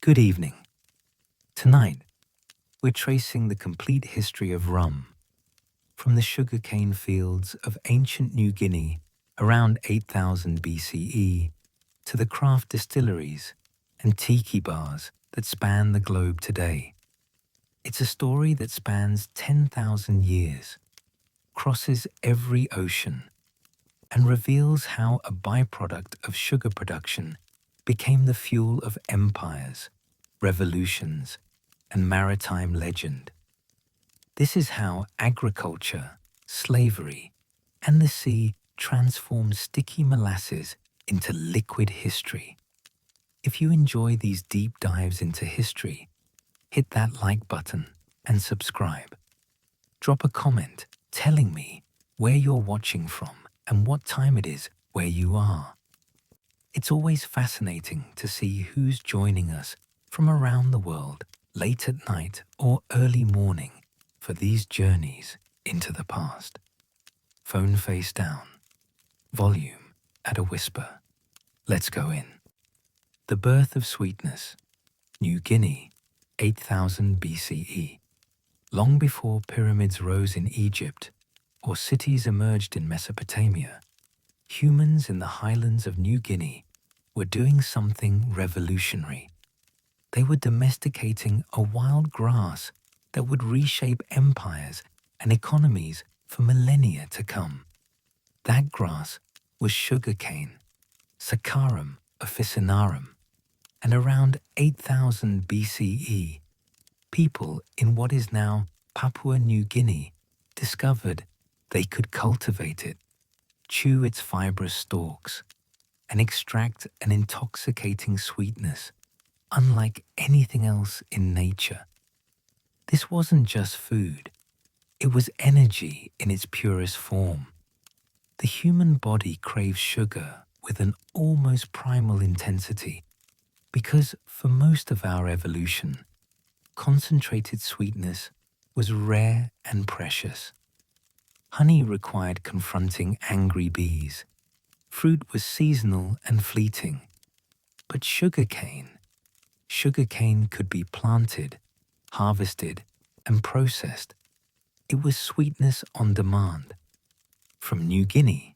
Good evening. Tonight, we're tracing the complete history of rum, from the sugarcane fields of ancient New Guinea around 8000 BCE to the craft distilleries and tiki bars that span the globe today. It's a story that spans 10,000 years, crosses every ocean, and reveals how a byproduct of sugar production became the fuel of empires, revolutions, and maritime legend. This is how agriculture, slavery, and the sea transformed sticky molasses into liquid history. If you enjoy these deep dives into history, hit that like button and subscribe. Drop a comment telling me where you're watching from and what time it is where you are. It's always fascinating to see who's joining us from around the world, late at night or early morning, for these journeys into the past. Phone face down, volume at a whisper. Let's go in. The birth of sweetness, New Guinea, 8000 BCE. Long before pyramids rose in Egypt or cities emerged in Mesopotamia, humans in the highlands of New Guinea were doing something revolutionary. They were domesticating a wild grass that would reshape empires and economies for millennia to come. That grass was sugarcane, Saccharum officinarum, and around 8000 BCE, people in what is now Papua New Guinea discovered they could cultivate it, chew its fibrous stalks, and extract an intoxicating sweetness unlike anything else in nature. This wasn't just food, it was energy in its purest form. The human body craves sugar with an almost primal intensity because for most of our evolution, concentrated sweetness was rare and precious. Honey required confronting angry bees. Fruit was seasonal and fleeting. But sugarcane could be planted, harvested, and processed. It was sweetness on demand. From New Guinea,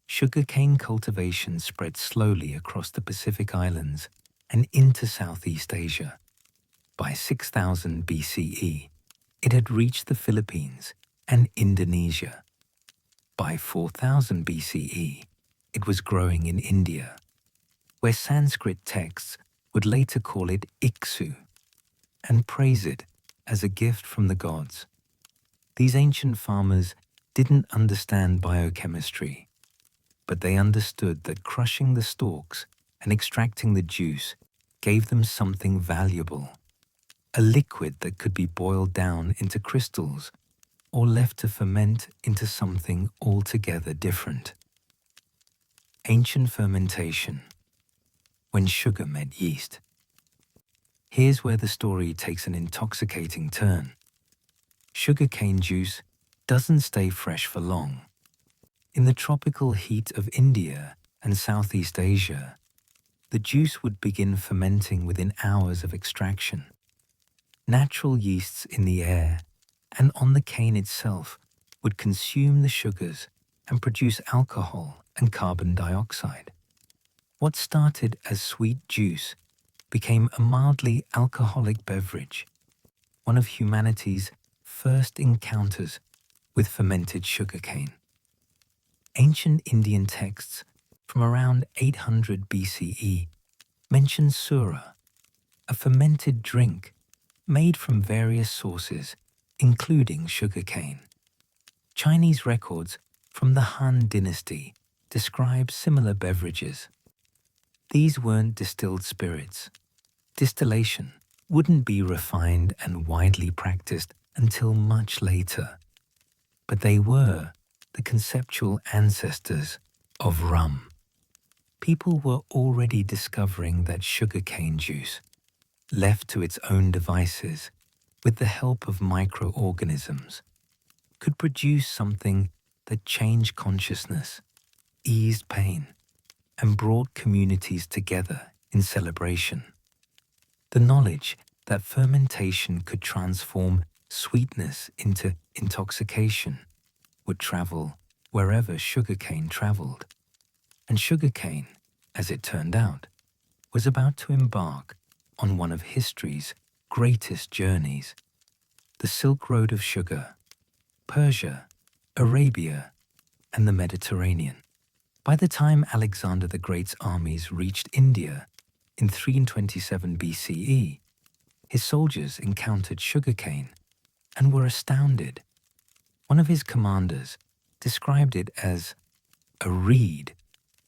sugarcane cultivation spread slowly across the Pacific Islands and into Southeast Asia. By 6000 BCE, it had reached the Philippines and Indonesia. By 4000 BCE, it was growing in India, where Sanskrit texts would later call it Iksu and praise it as a gift from the gods. These ancient farmers didn't understand biochemistry, but they understood that crushing the stalks and extracting the juice gave them something valuable, a liquid that could be boiled down into crystals or left to ferment into something altogether different. Ancient fermentation, when sugar met yeast. Here's where the story takes an intoxicating turn. Sugarcane juice doesn't stay fresh for long. In the tropical heat of India and Southeast Asia, the juice would begin fermenting within hours of extraction. Natural yeasts in the air and on the cane itself would consume the sugars and produce alcohol and carbon dioxide. What started as sweet juice became a mildly alcoholic beverage, one of humanity's first encounters with fermented sugarcane. Ancient Indian texts from around 800 BCE mention sura, a fermented drink made from various sources, including sugarcane. Chinese records from the Han Dynasty describe similar beverages. These weren't distilled spirits. Distillation wouldn't be refined and widely practiced until much later, but they were the conceptual ancestors of rum. People were already discovering that sugarcane juice, left to its own devices with the help of microorganisms, could produce something that changed consciousness, eased pain, and brought communities together in celebration. The knowledge that fermentation could transform sweetness into intoxication would travel wherever sugarcane traveled. And sugarcane, as it turned out, was about to embark on one of history's greatest journeys, the Silk Road of sugar, Persia, Arabia, and the Mediterranean. By the time Alexander the Great's armies reached India in 327 BCE, his soldiers encountered sugarcane and were astounded. One of his commanders described it as a reed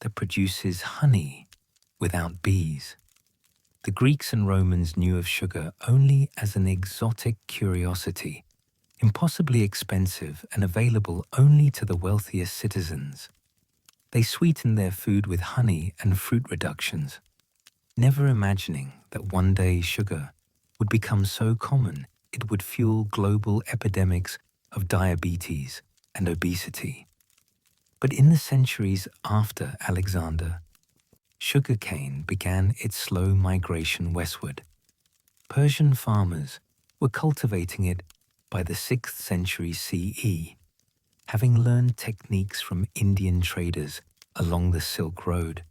that produces honey without bees. The Greeks and Romans knew of sugar only as an exotic curiosity, impossibly expensive and available only to the wealthiest citizens. They sweetened their food with honey and fruit reductions, never imagining that one day sugar would become so common it would fuel global epidemics of diabetes and obesity. But in the centuries after Alexander, sugarcane began its slow migration westward. Persian farmers were cultivating it by the 6th century CE, having learned techniques from Indian traders along the Silk Road.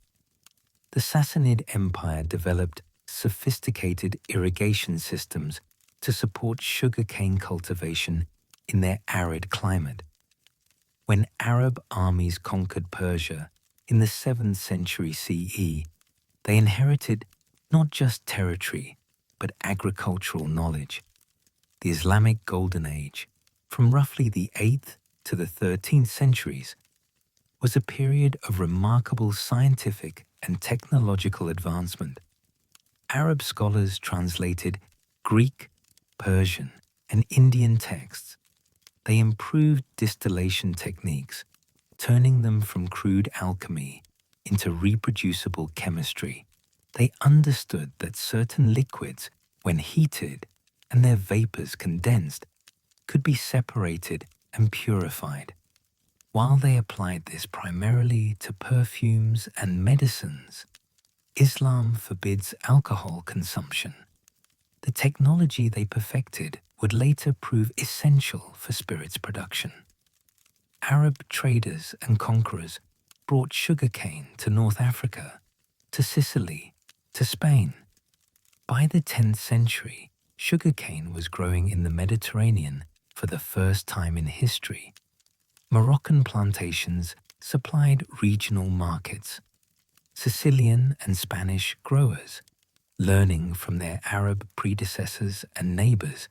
The Sassanid Empire developed sophisticated irrigation systems to support sugarcane cultivation in their arid climate. When Arab armies conquered Persia in the 7th century CE, they inherited not just territory, but agricultural knowledge. The Islamic Golden Age, from roughly the 8th to the 13th centuries, was a period of remarkable scientific and technological advancement. Arab scholars translated Greek, Persian, and Indian texts. They improved distillation techniques, turning them from crude alchemy into reproducible chemistry. They understood that certain liquids, when heated and their vapors condensed, could be separated and purified. While they applied this primarily to perfumes and medicines, Islam forbids alcohol consumption. The technology they perfected would later prove essential for spirits production. Arab traders and conquerors brought sugarcane to North Africa, to Sicily, to Spain. By the 10th century, sugarcane was growing in the Mediterranean for the first time in history. Moroccan plantations supplied regional markets. Sicilian and Spanish growers, learning from their Arab predecessors and neighbors,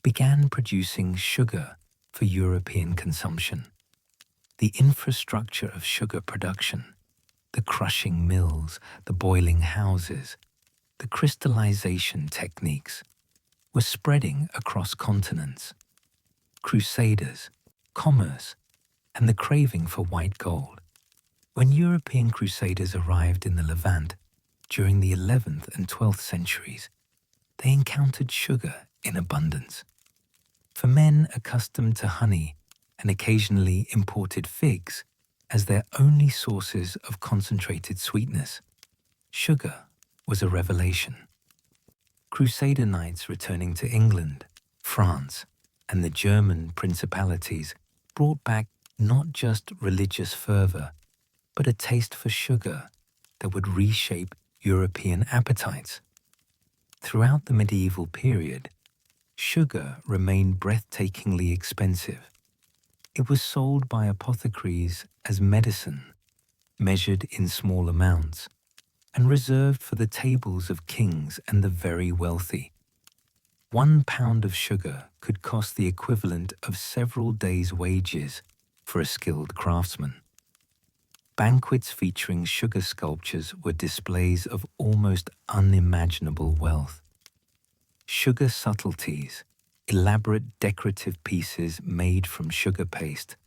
began producing sugar for European consumption. The infrastructure of sugar production, the crushing mills, the boiling houses, the crystallization techniques, were spreading across continents. Crusaders, commerce, and the craving for white gold. When European crusaders arrived in the Levant during the 11th and 12th centuries, they encountered sugar in abundance. For men accustomed to honey and occasionally imported figs as their only sources of concentrated sweetness, sugar was a revelation. Crusader knights returning to England, France, and the German principalities brought back not just religious fervor, but a taste for sugar that would reshape European appetites. Throughout the medieval period, sugar remained breathtakingly expensive. It was sold by apothecaries as medicine, measured in small amounts, and reserved for the tables of kings and the very wealthy. 1 pound of sugar could cost the equivalent of several days' wages for a skilled craftsman. Banquets featuring sugar sculptures were displays of almost unimaginable wealth. Sugar subtleties, elaborate decorative pieces made from sugar paste,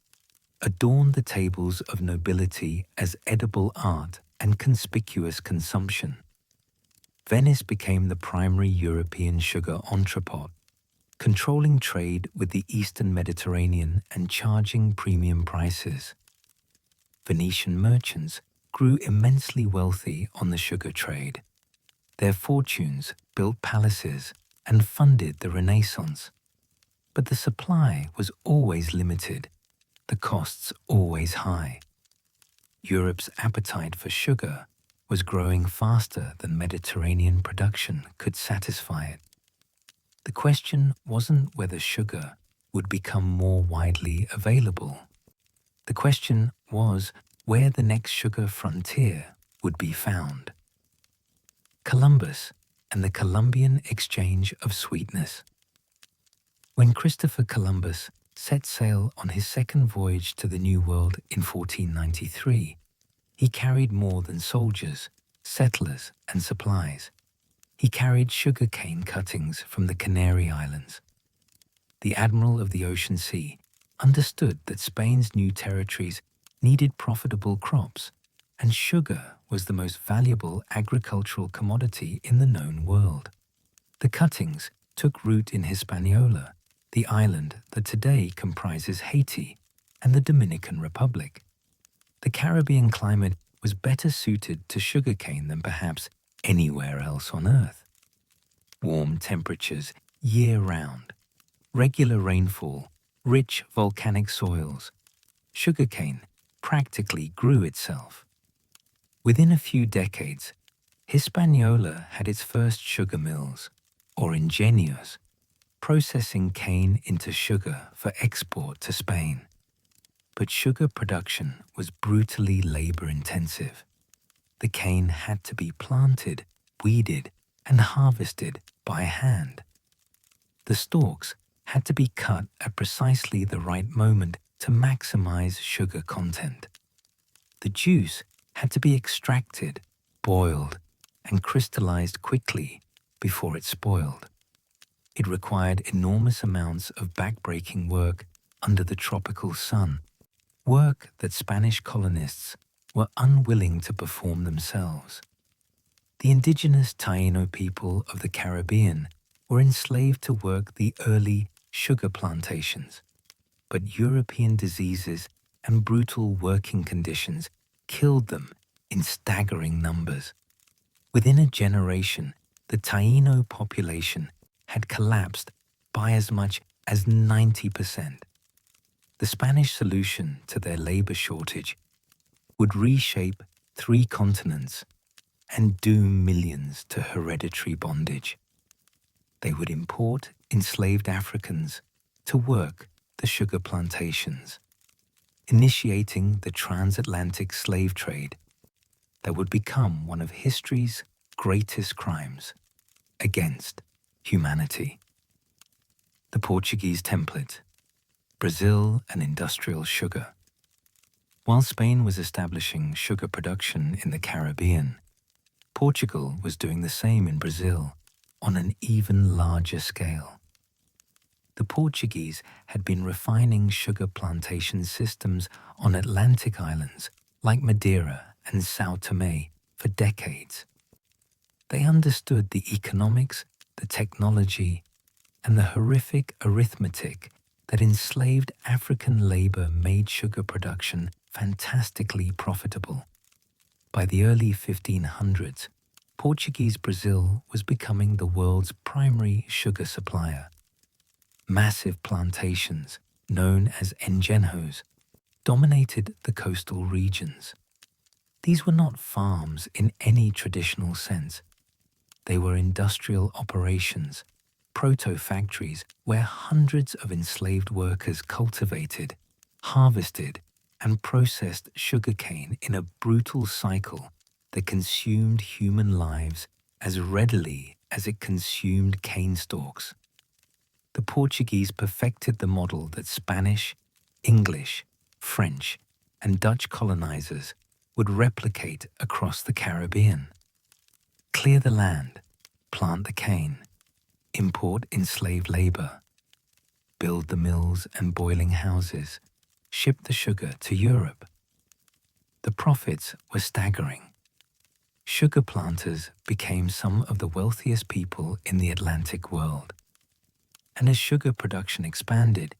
adorned the tables of nobility as edible art and conspicuous consumption. Venice became the primary European sugar entrepot, controlling trade with the Eastern Mediterranean and charging premium prices. Venetian merchants grew immensely wealthy on the sugar trade. Their fortunes built palaces, and funded the Renaissance. But the supply was always limited, the costs always high. Europe's appetite for sugar was growing faster than Mediterranean production could satisfy it. The question wasn't whether sugar would become more widely available. The question was where the next sugar frontier would be found. Columbus and the Columbian Exchange of Sweetness. When Christopher Columbus set sail on his second voyage to the New World in 1493, he carried more than soldiers, settlers, and supplies. He carried sugar-cane cuttings from the Canary Islands. The admiral of the ocean sea understood that Spain's new territories needed profitable crops, and sugar was the most valuable agricultural commodity in the known world. The cuttings took root in Hispaniola, the island that today comprises Haiti and the Dominican Republic. The Caribbean climate was better suited to sugarcane than perhaps anywhere else on Earth. Warm temperatures year-round, regular rainfall, rich volcanic soils. Sugarcane practically grew itself. Within a few decades, Hispaniola had its first sugar mills, or ingenios, processing cane into sugar for export to Spain. But sugar production was brutally labor-intensive. The cane had to be planted, weeded, and harvested by hand. The stalks had to be cut at precisely the right moment to maximize sugar content. The juice had to be extracted, boiled, and crystallized quickly before it spoiled. It required enormous amounts of backbreaking work under the tropical sun, work that Spanish colonists were unwilling to perform themselves. The indigenous Taíno people of the Caribbean were enslaved to work the early sugar plantations, but European diseases and brutal working conditions killed them in staggering numbers. Within a generation, the Taíno population had collapsed by as much as 90%. The Spanish solution to their labor shortage would reshape 3 continents and doom millions to hereditary bondage. They would import enslaved Africans to work the sugar plantations, initiating the transatlantic slave trade that would become one of history's greatest crimes against humanity. The Portuguese template, Brazil and industrial sugar. While Spain was establishing sugar production in the Caribbean, Portugal was doing the same in Brazil on an even larger scale. The Portuguese had been refining sugar plantation systems on Atlantic islands like Madeira and São Tomé for decades. They understood the economics, the technology, and the horrific arithmetic that enslaved African labor made sugar production fantastically profitable. By the early 1500s, Portuguese Brazil was becoming the world's primary sugar supplier. Massive plantations, known as engenhos, dominated the coastal regions. These were not farms in any traditional sense. They were industrial operations, proto-factories where hundreds of enslaved workers cultivated, harvested, and processed sugarcane in a brutal cycle that consumed human lives as readily as it consumed cane stalks. The Portuguese perfected the model that Spanish, English, French, and Dutch colonizers would replicate across the Caribbean. Clear the land, plant the cane, import enslaved labor, build the mills and boiling houses, ship the sugar to Europe. The profits were staggering. Sugar planters became some of the wealthiest people in the Atlantic world. And as sugar production expanded,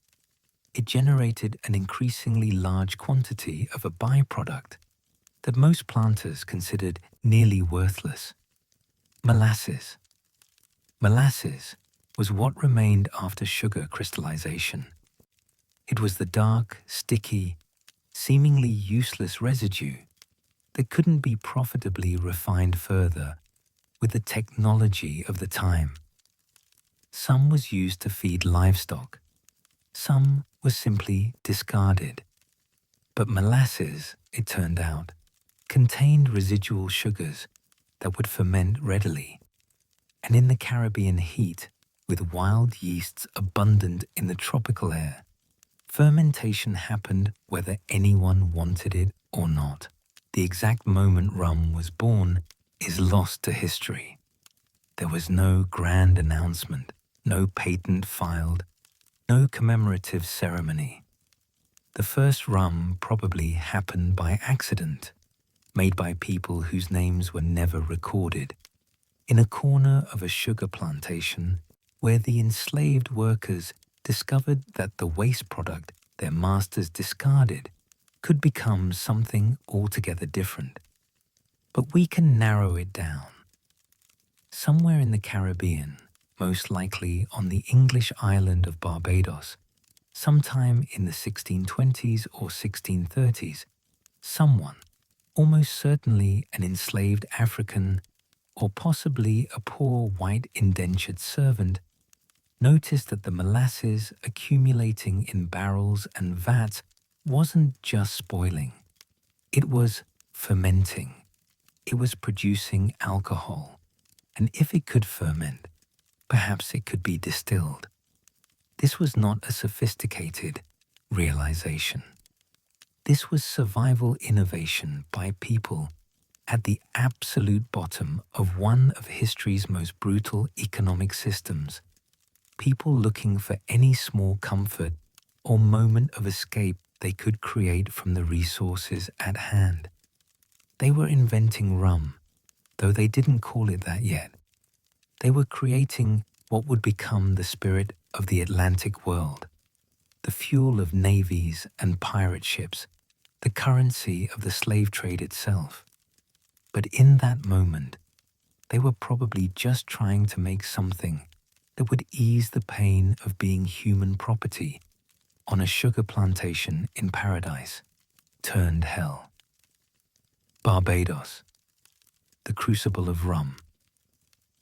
it generated an increasingly large quantity of a byproduct that most planters considered nearly worthless: molasses. Molasses was what remained after sugar crystallization. It was the dark, sticky, seemingly useless residue that couldn't be profitably refined further with the technology of the time. Some was used to feed livestock, some was simply discarded. But molasses, it turned out, contained residual sugars that would ferment readily. And in the Caribbean heat, with wild yeasts abundant in the tropical air, fermentation happened whether anyone wanted it or not. The exact moment rum was born is lost to history. There was no grand announcement, no patent filed, no commemorative ceremony. The first rum probably happened by accident, made by people whose names were never recorded, in a corner of a sugar plantation where the enslaved workers discovered that the waste product their masters discarded could become something altogether different. But we can narrow it down. Somewhere in the Caribbean, most likely on the English island of Barbados, sometime in the 1620s or 1630s, someone, almost certainly an enslaved African or possibly a poor white indentured servant, noticed that the molasses accumulating in barrels and vats wasn't just spoiling. It was fermenting. It was producing alcohol. And if it could ferment, perhaps it could be distilled. This was not a sophisticated realization. This was survival innovation by people at the absolute bottom of one of history's most brutal economic systems. People looking for any small comfort or moment of escape they could create from the resources at hand. They were inventing rum, though they didn't call it that yet. They were creating what would become the spirit of the Atlantic world, the fuel of navies and pirate ships, the currency of the slave trade itself. But in that moment, they were probably just trying to make something that would ease the pain of being human property on a sugar plantation in paradise turned hell. Barbados, the crucible of rum.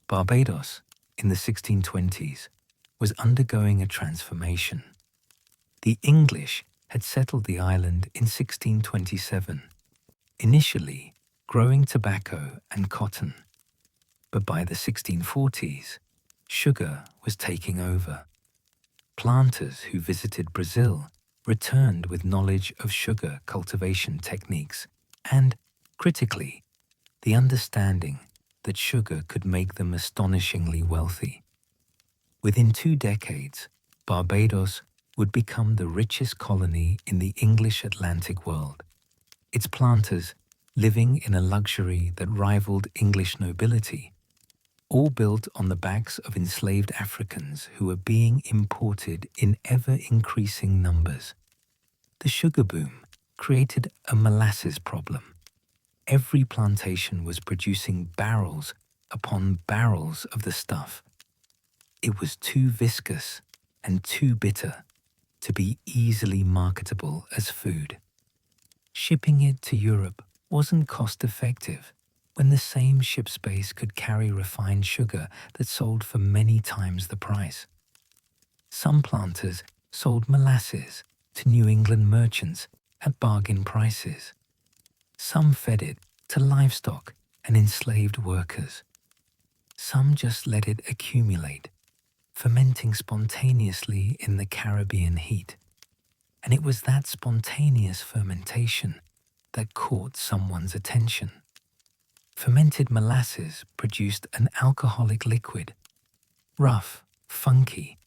Barbados, in the 1620s, was undergoing a transformation. The English had settled the island in 1627, initially growing tobacco and cotton. But by the 1640s, sugar was taking over. Planters who visited Brazil returned with knowledge of sugar cultivation techniques and, critically, the understanding that sugar could make them astonishingly wealthy. Within 2 decades, Barbados would become the richest colony in the English Atlantic world. Its planters, living in a luxury that rivaled English nobility, all built on the backs of enslaved Africans who were being imported in ever-increasing numbers. The sugar boom created a molasses problem. Every plantation was producing barrels upon barrels of the stuff. It was too viscous and too bitter to be easily marketable as food. Shipping it to Europe wasn't cost-effective when the same ship space could carry refined sugar that sold for many times the price. Some planters sold molasses to New England merchants at bargain prices. Some fed it to livestock and enslaved workers. Some just let it accumulate, fermenting spontaneously in the Caribbean heat. And it was that spontaneous fermentation that caught someone's attention. Fermented molasses produced an alcoholic liquid, rough, funky,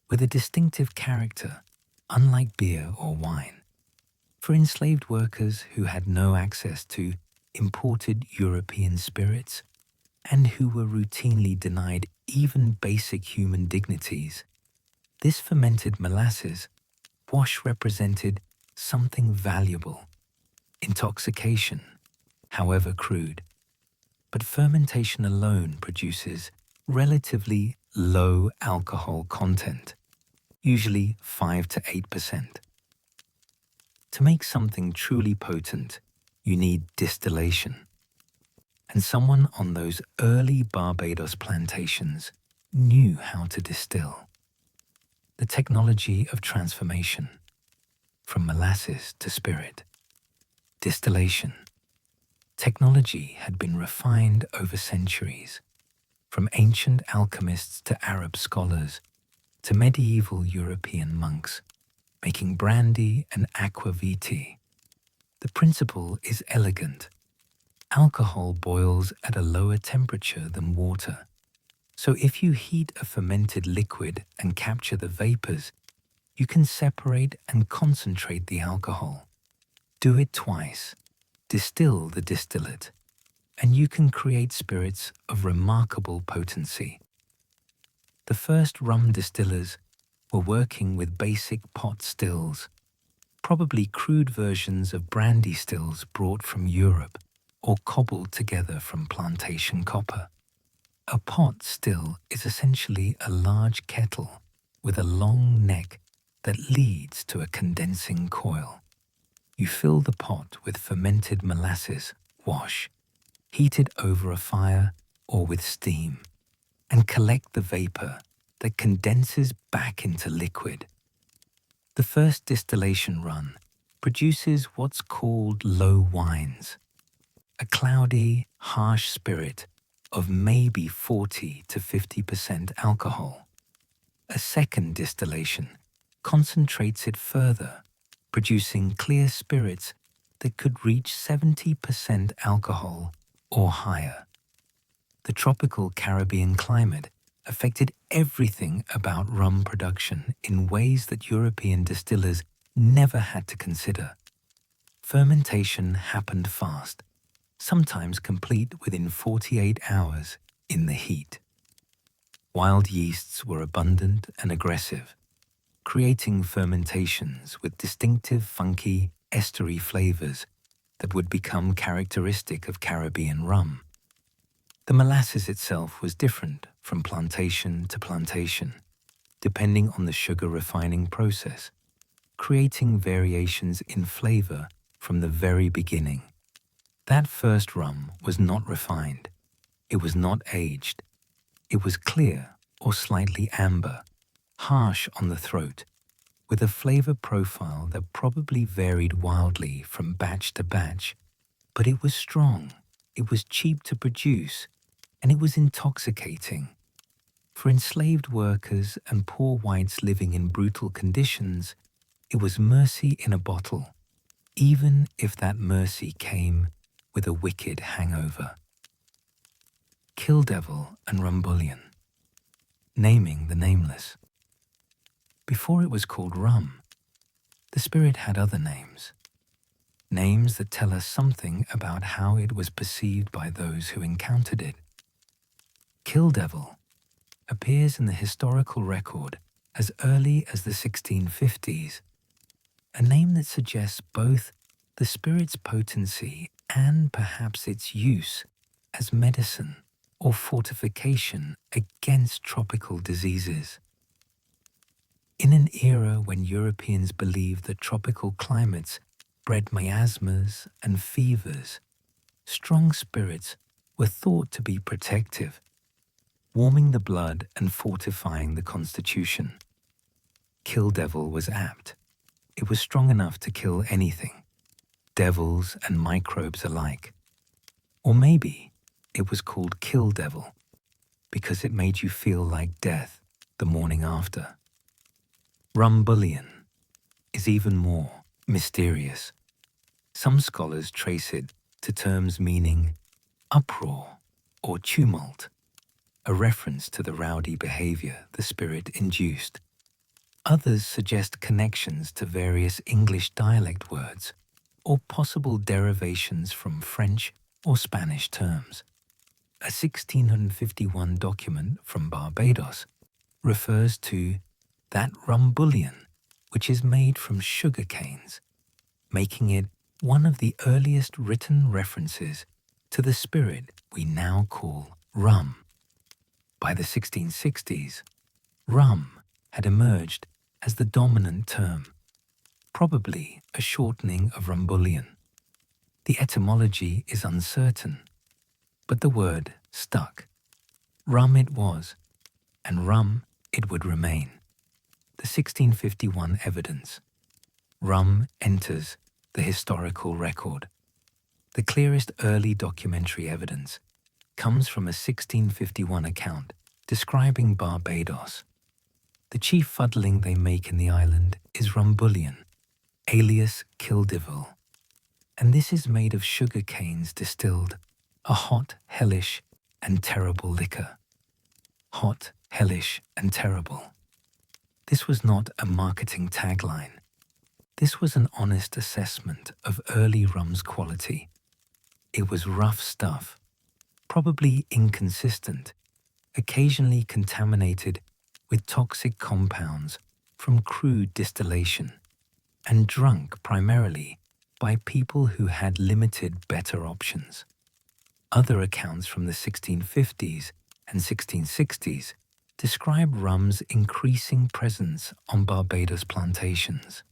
with a distinctive character, unlike beer or wine. For enslaved workers who had no access to imported European spirits and who were routinely denied even basic human dignities, this fermented molasses wash represented something valuable, intoxication, however crude. But fermentation alone produces relatively low alcohol content, usually 5 to 8%. To make something truly potent, you need distillation. And someone on those early Barbados plantations knew how to distill. The technology of transformation, from molasses to spirit. Distillation. Technology had been refined over centuries, from ancient alchemists to Arab scholars to medieval European monks, making brandy and aqua vitae. The principle is elegant. Alcohol boils at a lower temperature than water, so if you heat a fermented liquid and capture the vapors, you can separate and concentrate the alcohol. Do it twice, distill the distillate, and you can create spirits of remarkable potency. The first rum distillers were working with basic pot stills, probably crude versions of brandy stills brought from Europe or cobbled together from plantation copper. A pot still is essentially a large kettle with a long neck that leads to a condensing coil. You fill the pot with fermented molasses, wash, heat it over a fire or with steam, and collect the vapor that condenses back into liquid. The first distillation run produces what's called low wines, a cloudy, harsh spirit of maybe 40 to 50% alcohol. A second distillation concentrates it further, producing clear spirits that could reach 70% alcohol or higher. The tropical Caribbean climate affected everything about rum production in ways that European distillers never had to consider. Fermentation happened fast, sometimes complete within 48 hours in the heat. Wild yeasts were abundant and aggressive, creating fermentations with distinctive funky, estery flavors that would become characteristic of Caribbean rum. The molasses itself was different from plantation to plantation, depending on the sugar refining process, creating variations in flavor from the very beginning. That first rum was not refined. It was not aged. It was clear or slightly amber, harsh on the throat, with a flavor profile that probably varied wildly from batch to batch. But it was strong, it was cheap to produce, and it was intoxicating. For enslaved workers and poor whites living in brutal conditions, it was mercy in a bottle, even if that mercy came with a wicked hangover. Kill Devil and Rumbullion. Naming the nameless. Before it was called rum, the spirit had other names. Names that tell us something about how it was perceived by those who encountered it. Kill Devil appears in the historical record as early as the 1650s, a name that suggests both the spirit's potency and perhaps its use as medicine or fortification against tropical diseases. In an era when Europeans believed that tropical climates bred miasmas and fevers, strong spirits were thought to be protective, warming the blood and fortifying the constitution. Kill Devil was apt. It was strong enough to kill anything, devils and microbes alike. Or maybe it was called Kill Devil because it made you feel like death the morning after. Rumbullion is even more mysterious. Some scholars trace it to terms meaning uproar or tumult, a reference to the rowdy behavior the spirit induced. Others suggest connections to various English dialect words or possible derivations from French or Spanish terms. A 1651 document from Barbados refers to that rumbullion, which is made from sugar canes, making it one of the earliest written references to the spirit we now call rum. By the 1660s, rum had emerged as the dominant term, probably a shortening of rumbullion. The etymology is uncertain, but the word stuck. Rum it was, and rum it would remain. The 1651 evidence. Rum enters the historical record. The clearest early documentary evidence comes from a 1651 account describing Barbados. The chief fuddling they make in the island is rumbullion, alias Kildivil, and this is made of sugar canes distilled, a hot, hellish, and terrible liquor. Hot, hellish, and terrible. This was not a marketing tagline. This was an honest assessment of early rum's quality. It was rough stuff, probably inconsistent, occasionally contaminated with toxic compounds from crude distillation, and drunk primarily by people who had limited better options. Other accounts from the 1650s and 1660s describe rum's increasing presence on Barbados plantations.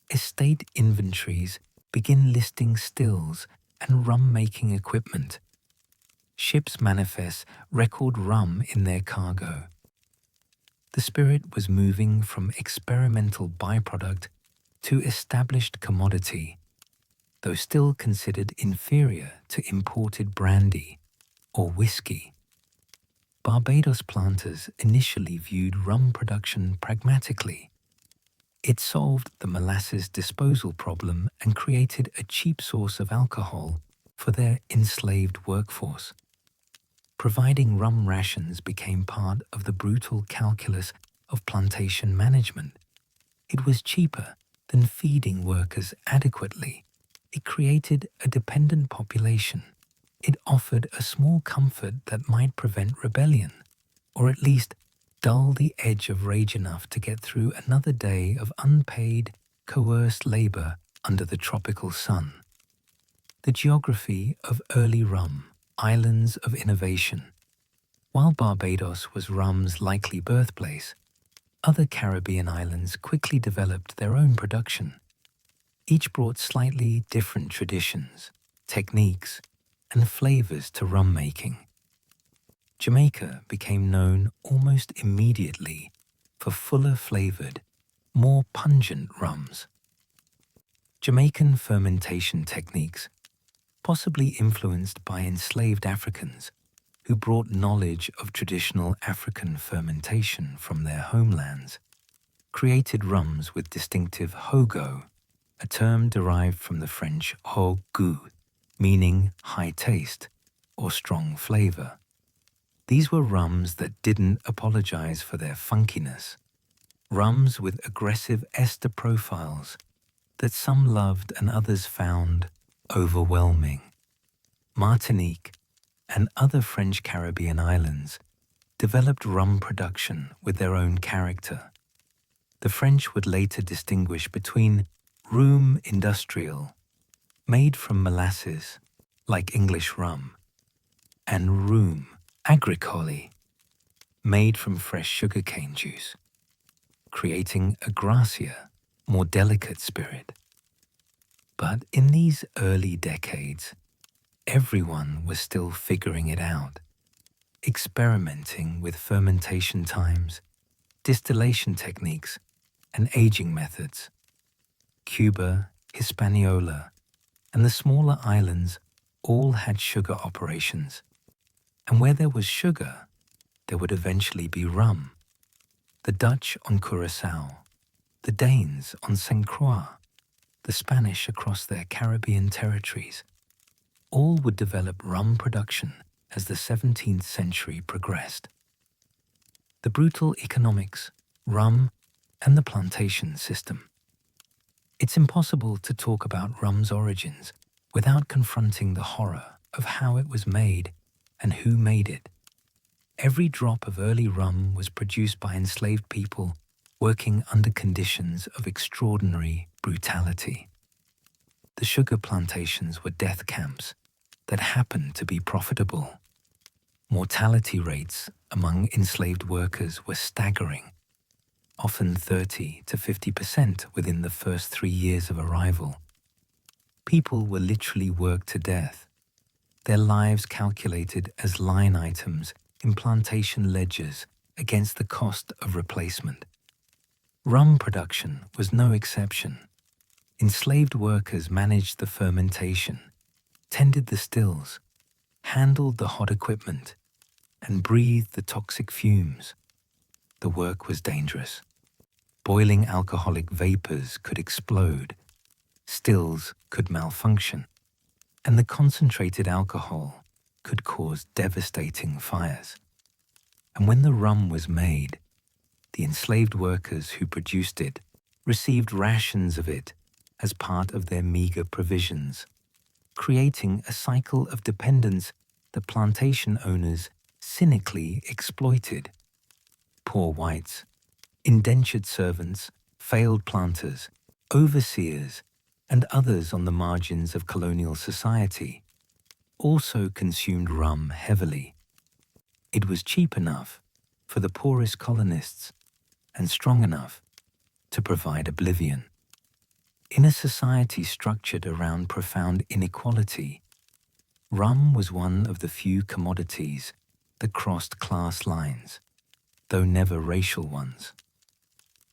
Estate inventories begin listing stills and rum-making equipment. Ships' manifests record rum in their cargo. The spirit was moving from experimental byproduct to established commodity, though still considered inferior to imported brandy or whiskey. Barbados planters initially viewed rum production pragmatically. It solved the molasses disposal problem and created a cheap source of alcohol for their enslaved workforce. Providing rum rations became part of the brutal calculus of plantation management. It was cheaper than feeding workers adequately. It created a dependent population. It offered a small comfort that might prevent rebellion, or at least dull the edge of rage enough to get through another day of unpaid, coerced labor under the tropical sun. The geography of early rum, islands of innovation. While Barbados was rum's likely birthplace, other Caribbean islands quickly developed their own production. Each brought slightly different traditions, techniques, and flavors to rum making. Jamaica became known almost immediately for fuller-flavored, more pungent rums. Jamaican fermentation techniques, possibly influenced by enslaved Africans who brought knowledge of traditional African fermentation from their homelands, created rums with distinctive hogo, a term derived from the French haut goût, meaning high taste or strong flavor. These were rums that didn't apologize for their funkiness, rums with aggressive ester profiles that some loved and others found overwhelming. Martinique and other French Caribbean islands developed rum production with their own character. The French would later distinguish between RUM industrial, made from molasses, like English rum, and RUM agricole, made from fresh sugarcane juice, creating a grassier, more delicate spirit. But in these early decades, everyone was still figuring it out, experimenting with fermentation times, distillation techniques, and aging methods. Cuba, Hispaniola, and the smaller islands all had sugar operations, and where there was sugar, there would eventually be rum. The Dutch on Curaçao, the Danes on St. Croix, the Spanish across their Caribbean territories, all would develop rum production as the 17th century progressed. The brutal economics, rum, and the plantation system. It's impossible to talk about rum's origins without confronting the horror of how it was made and who made it. Every drop of early rum was produced by enslaved people working under conditions of extraordinary brutality. The sugar plantations were death camps that happened to be profitable. Mortality rates among enslaved workers were staggering, often 30 to 50% within the first 3 years of arrival. People were literally worked to death, their lives calculated as line items in plantation ledgers against the cost of replacement. Rum production was no exception. Enslaved workers managed the fermentation, tended the stills, handled the hot equipment, and breathed the toxic fumes. The work was dangerous. Boiling alcoholic vapors could explode, stills could malfunction, and the concentrated alcohol could cause devastating fires. And when the rum was made, the enslaved workers who produced it received rations of it as part of their meager provisions, creating a cycle of dependence that plantation owners cynically exploited. Poor whites, indentured servants, failed planters, overseers, and others on the margins of colonial society also consumed rum heavily. It was cheap enough for the poorest colonists and strong enough to provide oblivion. In a society structured around profound inequality, rum was one of the few commodities that crossed class lines, though never racial ones.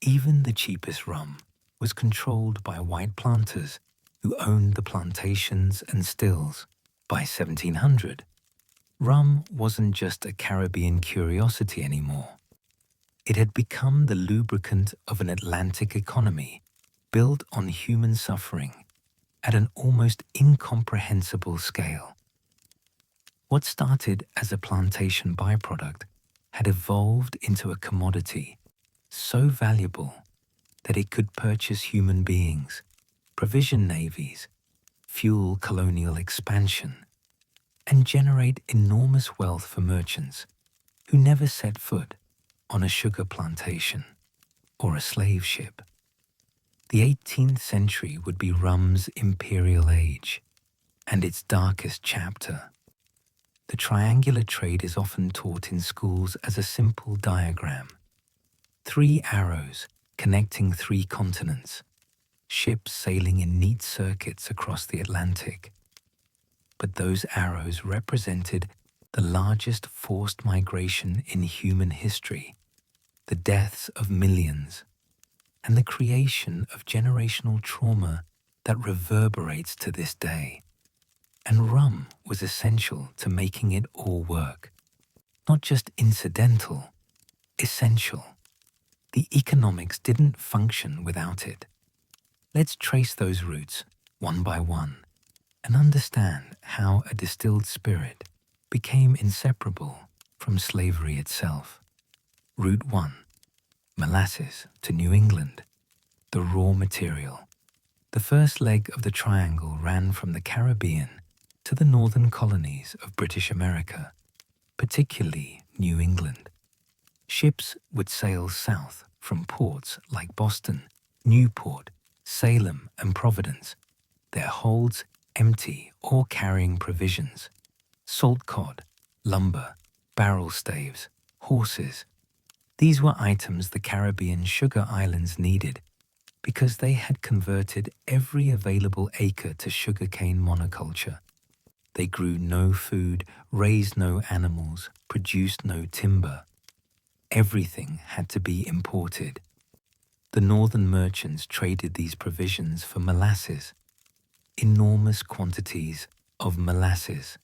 Even the cheapest rum was controlled by white planters who owned the plantations and stills. By 1700, rum wasn't just a Caribbean curiosity anymore. It had become the lubricant of an Atlantic economy built on human suffering at an almost incomprehensible scale. What started as a plantation byproduct had evolved into a commodity so valuable that it could purchase human beings, provision navies, fuel colonial expansion, and generate enormous wealth for merchants who never set foot on a sugar plantation or a slave ship. The 18th century would be rum's imperial age and its darkest chapter. The triangular trade is often taught in schools as a simple diagram. 3 arrows connecting 3 continents, ships sailing in neat circuits across the Atlantic. But those arrows represented the largest forced migration in human history, the deaths of millions, and the creation of generational trauma that reverberates to this day. And rum was essential to making it all work. Not just incidental, essential. The economics didn't function without it. Let's trace those roots one by one and understand how a distilled spirit became inseparable from slavery itself. Route 1. Molasses to New England, the raw material. The first leg of the triangle ran from the Caribbean to the northern colonies of British America, particularly New England. Ships would sail south from ports like Boston, Newport, Salem, and Providence, their holds empty or carrying provisions, salt cod, lumber, barrel staves, horses. These were items the Caribbean sugar islands needed because they had converted every available acre to sugarcane monoculture. They grew no food, raised no animals, produced no timber. Everything had to be imported. The northern merchants traded these provisions for molasses, enormous quantities of molasses.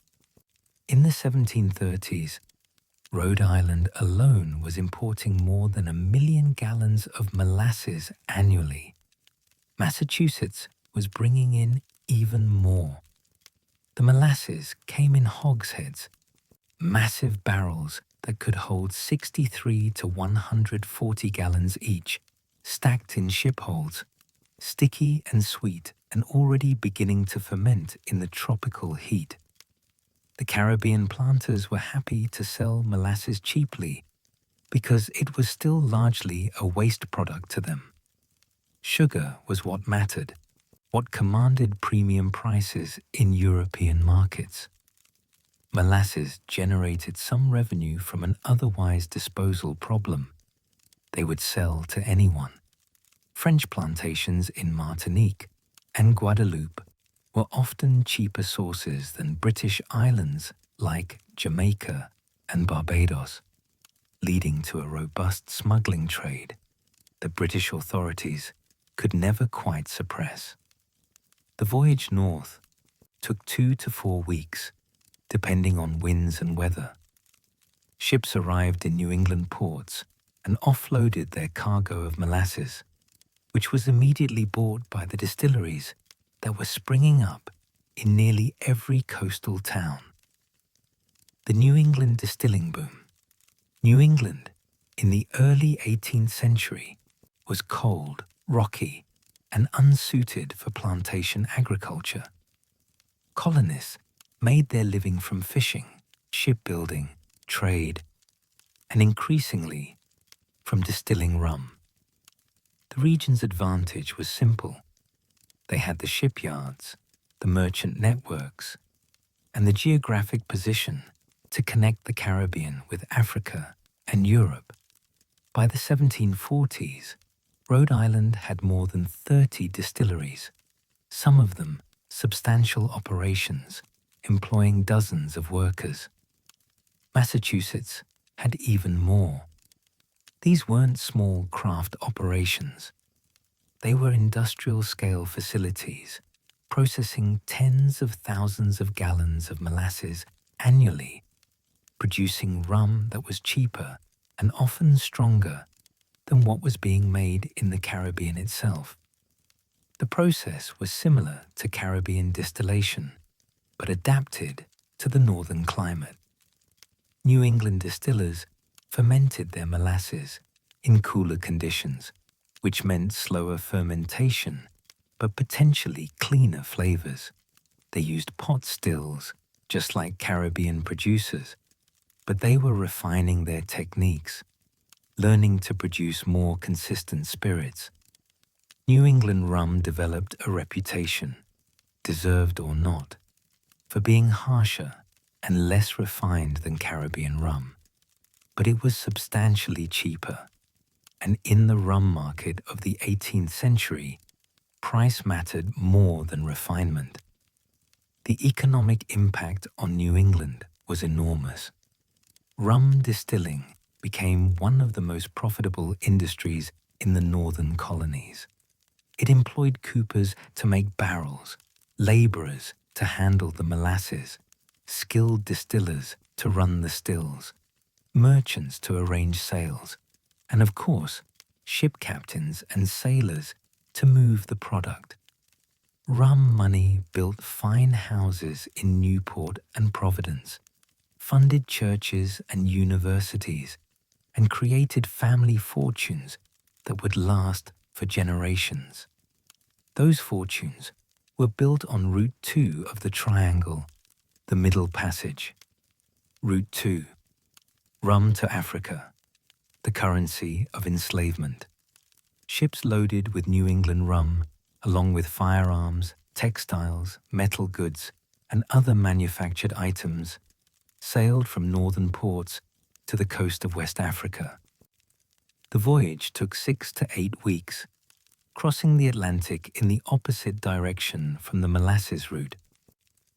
In the 1730s, Rhode Island alone was importing more than 1 million gallons of molasses annually. Massachusetts was bringing in even more. The molasses came in hogsheads, massive barrels that could hold 63 to 140 gallons each, stacked in ship holds, sticky and sweet and already beginning to ferment in the tropical heat. The Caribbean planters were happy to sell molasses cheaply because it was still largely a waste product to them. Sugar was what mattered, what commanded premium prices in European markets. molasses generated some revenue from an otherwise disposal problem. They would sell to anyone. French plantations in Martinique and Guadeloupe were often cheaper sources than British islands like Jamaica and Barbados, leading to a robust smuggling trade that British authorities could never quite suppress. The voyage north took 2 to 4 weeks, depending on winds and weather. Ships arrived in New England ports and offloaded their cargo of molasses, which was immediately bought by the distilleries that were springing up in nearly every coastal town. The New England distilling boom. New England, in the early 18th century, was cold, rocky, and unsuited for plantation agriculture. Colonists made their living from fishing, shipbuilding, trade, and increasingly from distilling rum. The region's advantage was simple. They had the shipyards, the merchant networks, and the geographic position to connect the Caribbean with Africa and Europe. By the 1740s, Rhode Island had more than 30 distilleries, some of them substantial operations, employing dozens of workers. Massachusetts had even more. These weren't small craft operations. They were industrial-scale facilities, processing tens of thousands of gallons of molasses annually, producing rum that was cheaper and often stronger than what was being made in the Caribbean itself. The process was similar to Caribbean distillation, but adapted to the northern climate. New England distillers fermented their molasses in cooler conditions, which meant slower fermentation, but potentially cleaner flavors. They used pot stills, just like Caribbean producers, but they were refining their techniques, learning to produce more consistent spirits. New England rum developed a reputation, deserved or not, for being harsher and less refined than Caribbean rum, but it was substantially cheaper, and in the rum market of the 18th century, price mattered more than refinement. The economic impact on New England was enormous. Rum distilling became one of the most profitable industries in the northern colonies. It employed coopers to make barrels, laborers to handle the molasses, skilled distillers to run the stills, merchants to arrange sales, and of course, ship captains and sailors to move the product. Rum money built fine houses in Newport and Providence, funded churches and universities, and created family fortunes that would last for generations. Those fortunes were built on Route 2 of the Triangle, the Middle Passage. Route 2. Rum to Africa, the currency of enslavement. Ships loaded with New England rum, along with firearms, textiles, metal goods, and other manufactured items, sailed from northern ports to the coast of West Africa. The voyage took 6 to 8 weeks, crossing the Atlantic in the opposite direction from the molasses route,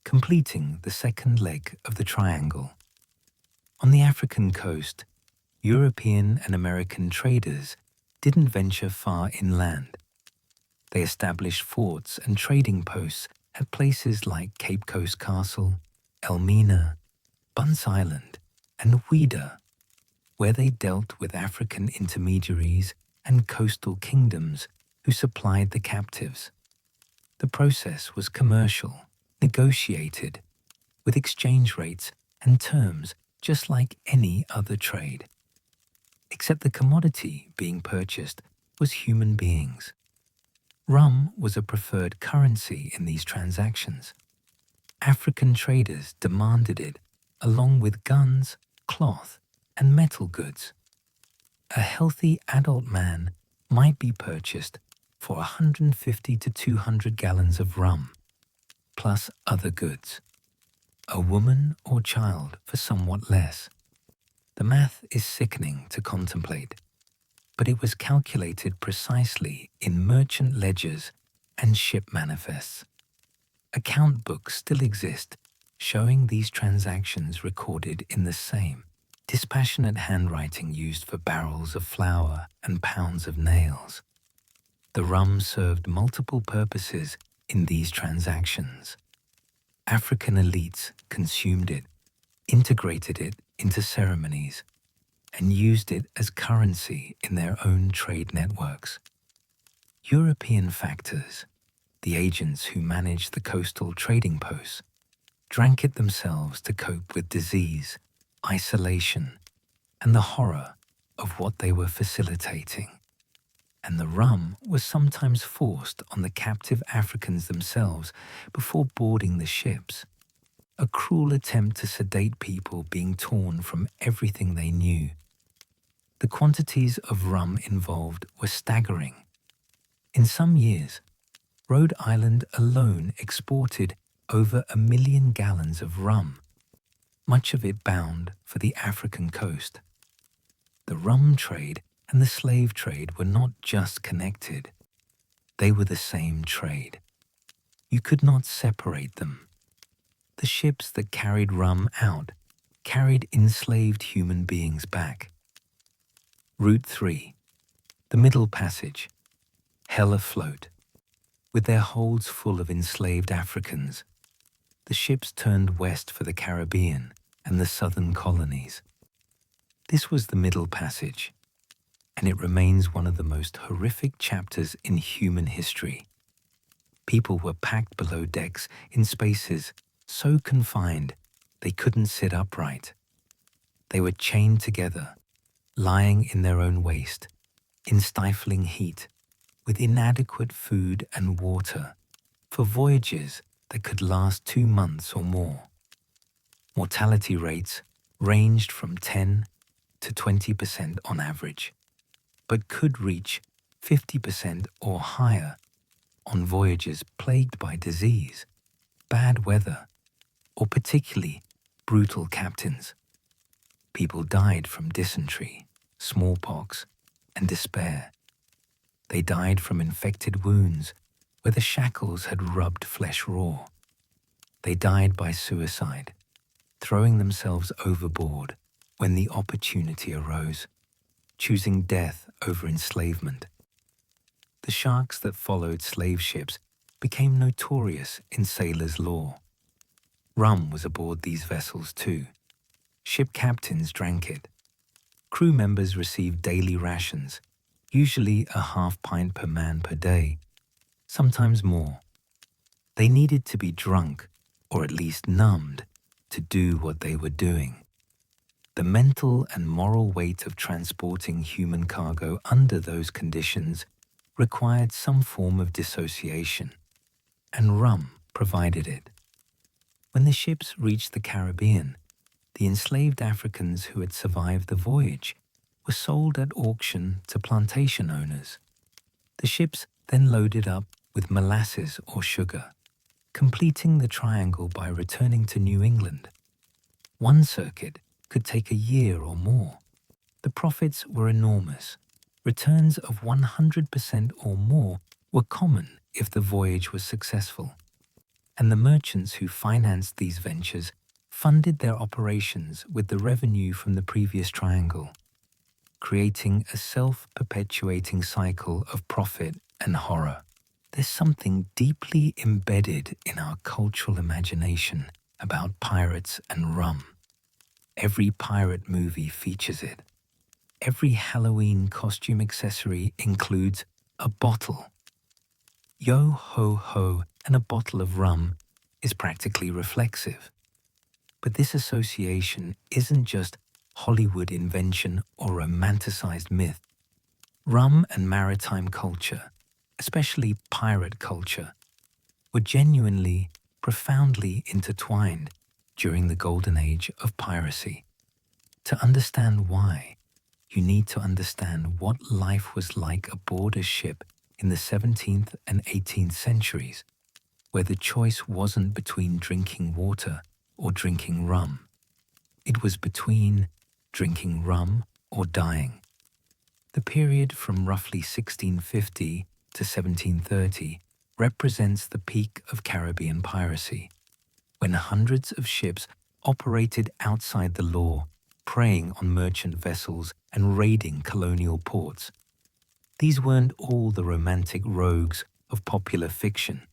completing the second leg of the triangle. On the African coast, European and American traders didn't venture far inland. They established forts and trading posts at places like Cape Coast Castle, Elmina, Bunce Island, and Ouida, where they dealt with African intermediaries and coastal kingdoms who supplied the captives. The process was commercial, negotiated, with exchange rates and terms just like any other trade. Except the commodity being purchased was human beings. Rum was a preferred currency in these transactions. African traders demanded it along with guns, cloth, and metal goods. A healthy adult man might be purchased for 150 to 200 gallons of rum, plus other goods. a woman or child for somewhat less. The math is sickening to contemplate, but it was calculated precisely in merchant ledgers and ship manifests. Account books still exist, showing these transactions recorded in the same dispassionate handwriting used for barrels of flour and pounds of nails. The rum served multiple purposes in these transactions. African elites consumed it, integrated it into ceremonies, and used it as currency in their own trade networks. European factors, the agents who managed the coastal trading posts, drank it themselves to cope with disease, isolation, and the horror of what they were facilitating. And the rum was sometimes forced on the captive Africans themselves before boarding the ships, a cruel attempt to sedate people being torn from everything they knew. The quantities of rum involved were staggering. In some years, Rhode Island alone exported over 1 million gallons of rum, much of it bound for the African coast. The rum trade and the slave trade were not just connected. They were the same trade. You could not separate them. The ships that carried rum out carried enslaved human beings back. Route 3, the Middle Passage, hell afloat. With their holds full of enslaved Africans, the ships turned west for the Caribbean and the southern colonies. This was the Middle Passage, and it remains one of the most horrific chapters in human history. People were packed below decks in spaces so confined they couldn't sit upright. They were chained together, lying in their own waste, in stifling heat, with inadequate food and water, for voyages that could last 2 months or more. Mortality rates ranged from 10 to 20% on average, but could reach 50% or higher on voyages plagued by disease, bad weather, or particularly brutal captains. People died from dysentery, smallpox, and despair. They died from infected wounds where the shackles had rubbed flesh raw. They died by suicide, throwing themselves overboard when the opportunity arose, choosing death over enslavement. The sharks that followed slave ships became notorious in sailors' lore. Rum was aboard these vessels too. Ship captains drank it. Crew members received daily rations, usually a half pint per man per day, sometimes more. They needed to be drunk, or at least numbed, to do what they were doing. The mental and moral weight of transporting human cargo under those conditions required some form of dissociation, and rum provided it. When the ships reached the Caribbean, the enslaved Africans who had survived the voyage were sold at auction to plantation owners. The ships then loaded up with molasses or sugar, completing the triangle by returning to New England. One circuit could take a year or more. The profits were enormous. Returns of 100% or more were common if the voyage was successful, and the merchants who financed these ventures funded their operations with the revenue from the previous triangle, creating a self-perpetuating cycle of profit and horror. There's something deeply embedded in our cultural imagination about pirates and rum. Every pirate movie features it. Every Halloween costume accessory includes a bottle. Yo ho ho and a bottle of rum is practically reflexive. But this association isn't just Hollywood invention or romanticized myth. Rum and maritime culture, especially pirate culture, were genuinely, profoundly intertwined during the golden age of piracy. To understand why, you need to understand what life was like aboard a ship in the 17th and 18th centuries, where the choice wasn't between drinking water or drinking rum. It was between drinking rum or dying. The period from roughly 1650 to 1730 represents the peak of Caribbean piracy, when hundreds of ships operated outside the law, preying on merchant vessels and raiding colonial ports. These weren't all the romantic rogues of popular fiction.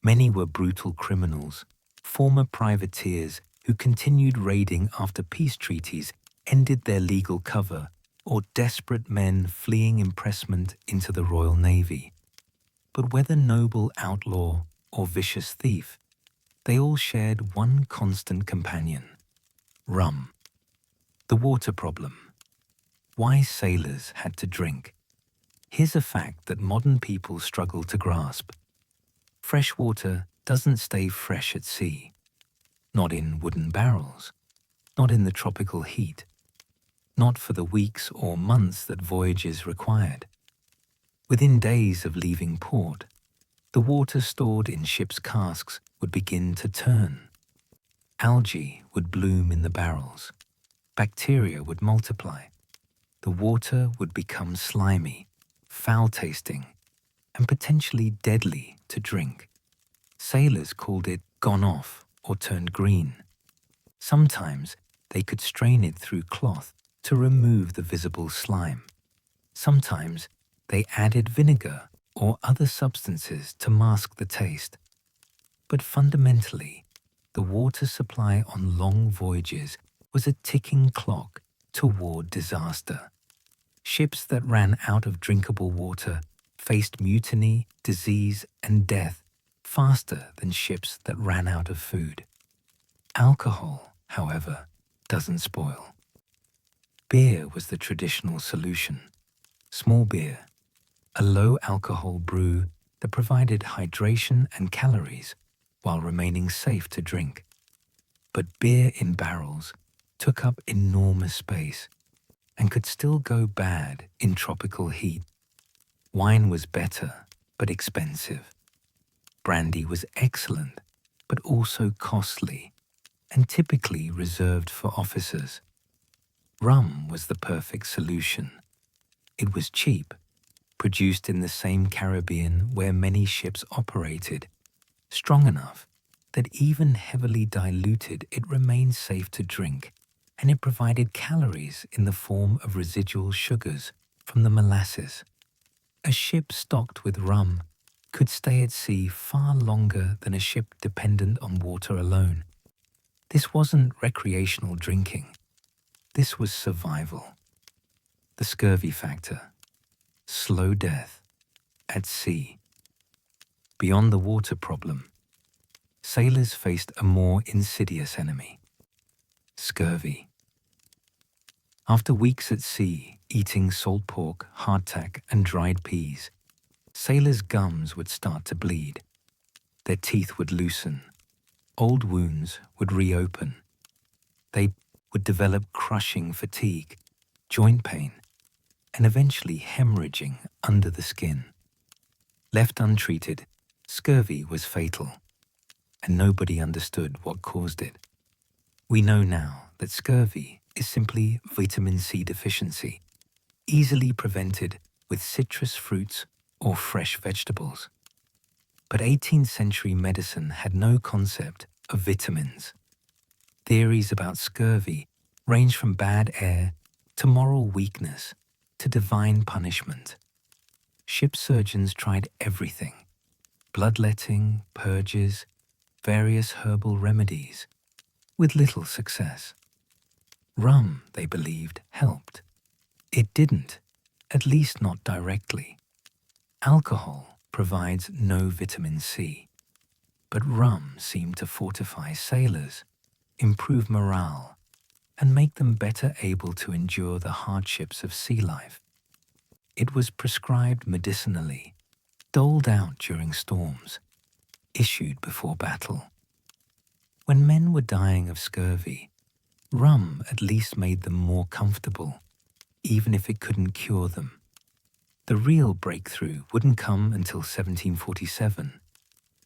Many were brutal criminals, former privateers who continued raiding after peace treaties ended their legal cover, or desperate men fleeing impressment into the Royal Navy. But whether noble outlaw or vicious thief, they all shared one constant companion: rum. The water problem. Why sailors had to drink. Here's a fact that modern people struggle to grasp. Fresh water doesn't stay fresh at sea. Not in wooden barrels. Not in the tropical heat. Not for the weeks or months that voyages required. Within days of leaving port, the water stored in ships' casks would begin to turn. Algae would bloom in the barrels. Bacteria would multiply. The water would become slimy, foul-tasting, and potentially deadly to drink. Sailors called it gone off or turned green. Sometimes they could strain it through cloth to remove the visible slime. Sometimes they added vinegar or other substances to mask the taste. But fundamentally, the water supply on long voyages was a ticking clock toward disaster. Ships that ran out of drinkable water faced mutiny, disease, and death faster than ships that ran out of food. Alcohol, however, doesn't spoil. Beer was the traditional solution. Small beer, a low-alcohol brew that provided hydration and calories while remaining safe to drink. But beer in barrels took up enormous space and could still go bad in tropical heat. Wine was better, but expensive. Brandy was excellent, but also costly, and typically reserved for officers. Rum was the perfect solution. It was cheap, produced in the same Caribbean where many ships operated, strong enough that even heavily diluted it remained safe to drink, and it provided calories in the form of residual sugars from the molasses. A ship stocked with rum could stay at sea far longer than a ship dependent on water alone. This wasn't recreational drinking. This was survival. The scurvy factor. Slow death. At sea. Beyond the water problem, sailors faced a more insidious enemy. Scurvy. After weeks at sea, eating salt pork, hardtack, and dried peas, sailors' gums would start to bleed. Their teeth would loosen. Old wounds would reopen. They would develop crushing fatigue, joint pain, and eventually hemorrhaging under the skin. Left untreated, scurvy was fatal, and nobody understood what caused it. We know now that scurvy is simply vitamin C deficiency, easily prevented with citrus fruits or fresh vegetables. But 18th century medicine had no concept of vitamins. Theories about scurvy range from bad air to moral weakness to divine punishment. Ship surgeons tried everything: bloodletting, purges, various herbal remedies, with little success. Rum, they believed, helped. It didn't, at least not directly. Alcohol provides no vitamin C, but rum seemed to fortify sailors, improve morale, and make them better able to endure the hardships of sea life. It was prescribed medicinally, doled out during storms, issued before battle. When men were dying of scurvy, rum at least made them more comfortable, even if it couldn't cure them. The real breakthrough wouldn't come until 1747,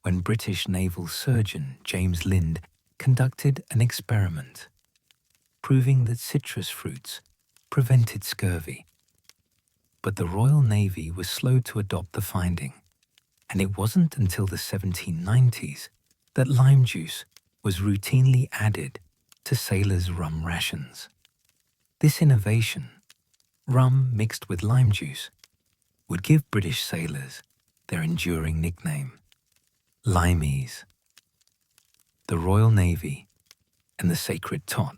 when British naval surgeon James Lind conducted an experiment, proving that citrus fruits prevented scurvy. But the Royal Navy was slow to adopt the finding, and it wasn't until the 1790s that lime juice was routinely added to sailors' rum rations. This innovation, rum mixed with lime juice, would give British sailors their enduring nickname, Limeys. The Royal Navy and the sacred tot.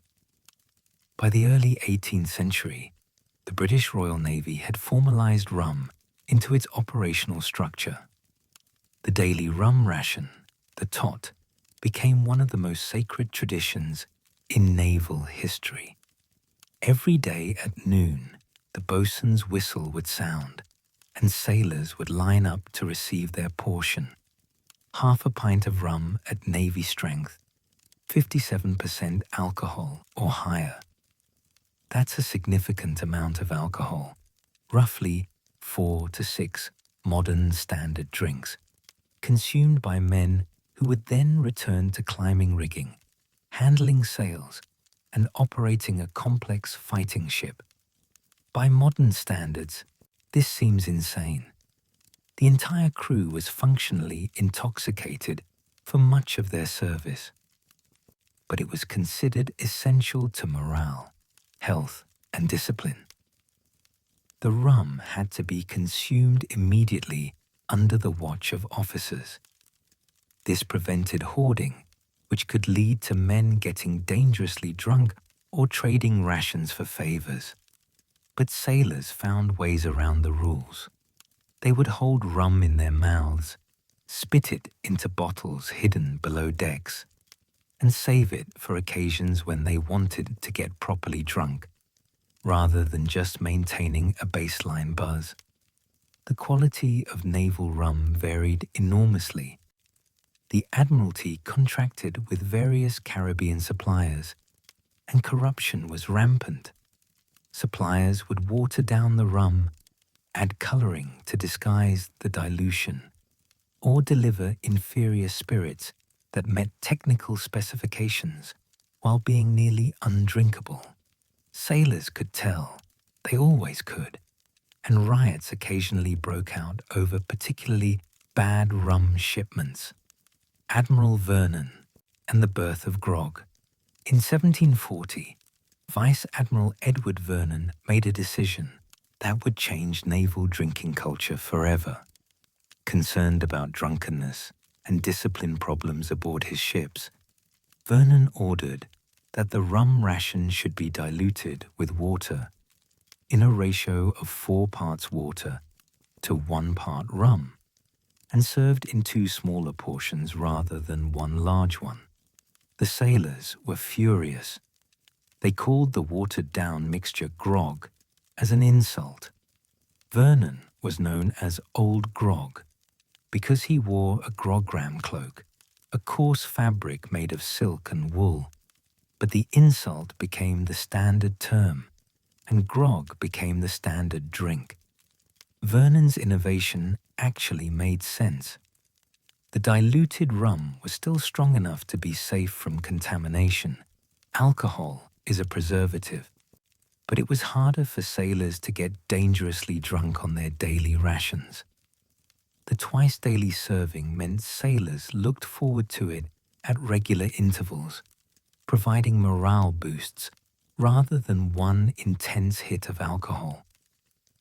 By the early 18th century, the British Royal Navy had formalized rum into its operational structure. The daily rum ration, the tot, became one of the most sacred traditions in naval history. Every day at noon, the boatswain's whistle would sound, and sailors would line up to receive their portion. Half a pint of rum at Navy strength, 57% alcohol or higher. That's a significant amount of alcohol, roughly 4 to 6 modern standard drinks, consumed by men who would then return to climbing rigging, handling sails, and operating a complex fighting ship. By modern standards, this seems insane. The entire crew was functionally intoxicated for much of their service. But it was considered essential to morale, health, and discipline. The rum had to be consumed immediately under the watch of officers. This prevented hoarding, which could lead to men getting dangerously drunk or trading rations for favors. But sailors found ways around the rules. They would hold rum in their mouths, spit it into bottles hidden below decks, and save it for occasions when they wanted to get properly drunk, rather than just maintaining a baseline buzz. The quality of naval rum varied enormously. The Admiralty contracted with various Caribbean suppliers, and corruption was rampant. Suppliers would water down the rum, add coloring to disguise the dilution, or deliver inferior spirits that met technical specifications while being nearly undrinkable. Sailors could tell, they always could, and riots occasionally broke out over particularly bad rum shipments. Admiral Vernon and the birth of grog. In 1740, Vice Admiral Edward Vernon made a decision that would change naval drinking culture forever. Concerned about drunkenness and discipline problems aboard his ships, Vernon ordered that the rum ration should be diluted with water in a ratio of 4 parts water to 1 part rum, and served in 2 smaller portions rather than 1 large one. The sailors were furious. They called the watered-down mixture grog as an insult. Vernon was known as Old Grog because he wore a grogram cloak, a coarse fabric made of silk and wool. But the insult became the standard term, and grog became the standard drink. Vernon's innovation actually made sense. The diluted rum was still strong enough to be safe from contamination. Alcohol is a preservative, but it was harder for sailors to get dangerously drunk on their daily rations. The twice-daily serving meant sailors looked forward to it at regular intervals, providing morale boosts rather than one intense hit of alcohol.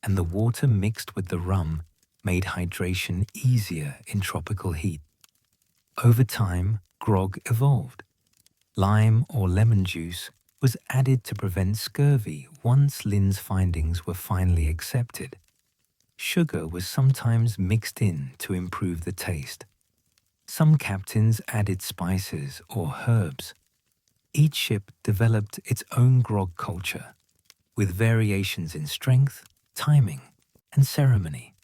And the water mixed with the rum made hydration easier in tropical heat. Over time, grog evolved. Lime or lemon juice was added to prevent scurvy once Lynn's findings were finally accepted. Sugar was sometimes mixed in to improve the taste. Some captains added spices or herbs. Each ship developed its own grog culture, with variations in strength, timing, and ceremony.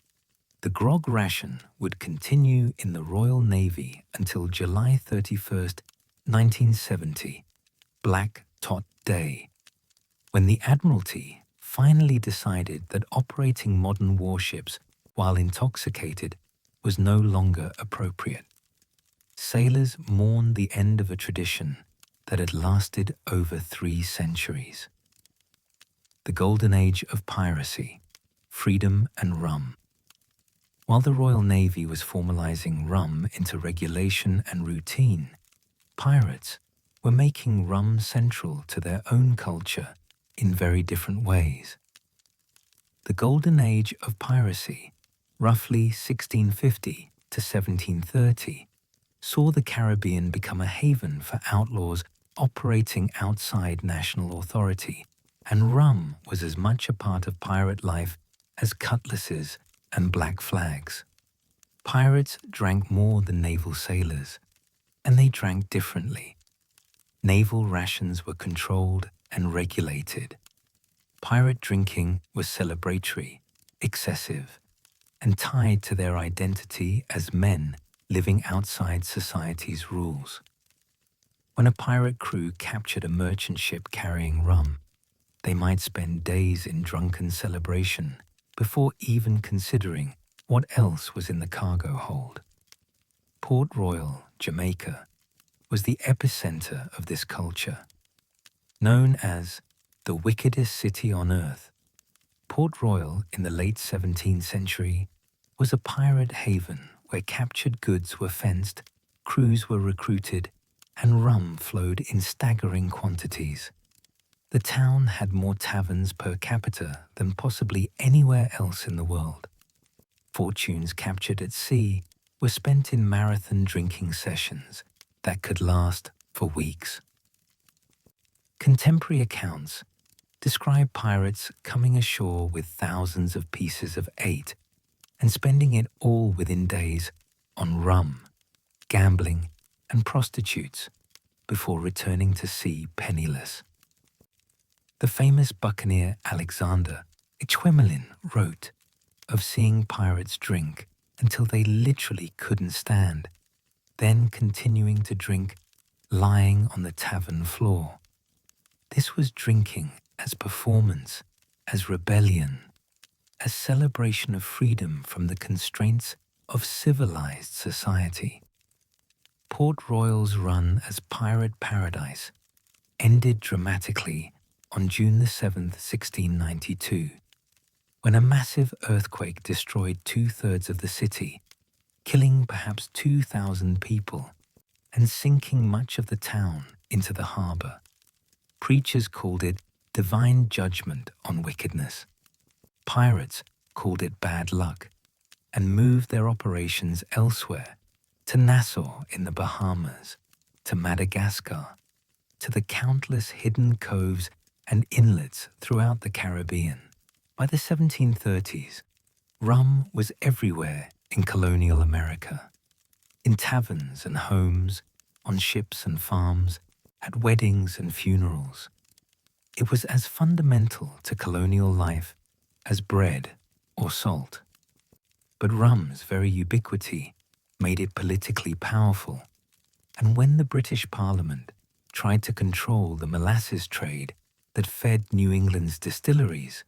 The grog ration would continue in the Royal Navy until July 31st, 1970, Black Tot Day, when the Admiralty finally decided that operating modern warships while intoxicated was no longer appropriate. sailors mourned the end of a tradition that had lasted over 3 centuries. The golden age of piracy, freedom and rum. While the Royal Navy was formalizing rum into regulation and routine, pirates were making rum central to their own culture in very different ways. The golden age of piracy, roughly 1650 to 1730, saw the Caribbean become a haven for outlaws operating outside national authority, and rum was as much a part of pirate life as cutlasses and black flags. Pirates drank more than naval sailors, and they drank differently. Naval rations were controlled and regulated. Pirate drinking was celebratory, excessive, and tied to their identity as men living outside society's rules. When a pirate crew captured a merchant ship carrying rum, they might spend days in drunken celebration before even considering what else was in the cargo hold. Port Royal, Jamaica, was the epicenter of this culture. Known as the wickedest city on earth, Port Royal in the late 17th century was a pirate haven where captured goods were fenced, crews were recruited, and rum flowed in staggering quantities. The town had more taverns per capita than possibly anywhere else in the world. Fortunes captured at sea were spent in marathon drinking sessions that could last for weeks. Contemporary accounts describe pirates coming ashore with thousands of pieces of eight and spending it all within days on rum, gambling, and prostitutes before returning to sea penniless. The famous buccaneer Alexander Echwemelin wrote of seeing pirates drink until they literally couldn't stand, then continuing to drink lying on the tavern floor. This was drinking as performance, as rebellion, as celebration of freedom from the constraints of civilized society. Port Royal's run as pirate paradise ended dramatically on June 7, 1692, when a massive earthquake destroyed 2/3 of the city, killing perhaps 2,000 people and sinking much of the town into the harbor. Preachers called it divine judgment on wickedness. Pirates called it bad luck and moved their operations elsewhere, to Nassau in the Bahamas, to Madagascar, to the countless hidden coves and inlets throughout the Caribbean. By the 1730s, rum was everywhere in colonial America, in taverns and homes, on ships and farms, at weddings and funerals. It was as fundamental to colonial life as bread or salt. But rum's very ubiquity made it politically powerful, and when the British Parliament tried to control the molasses trade that fed New England's distilleries,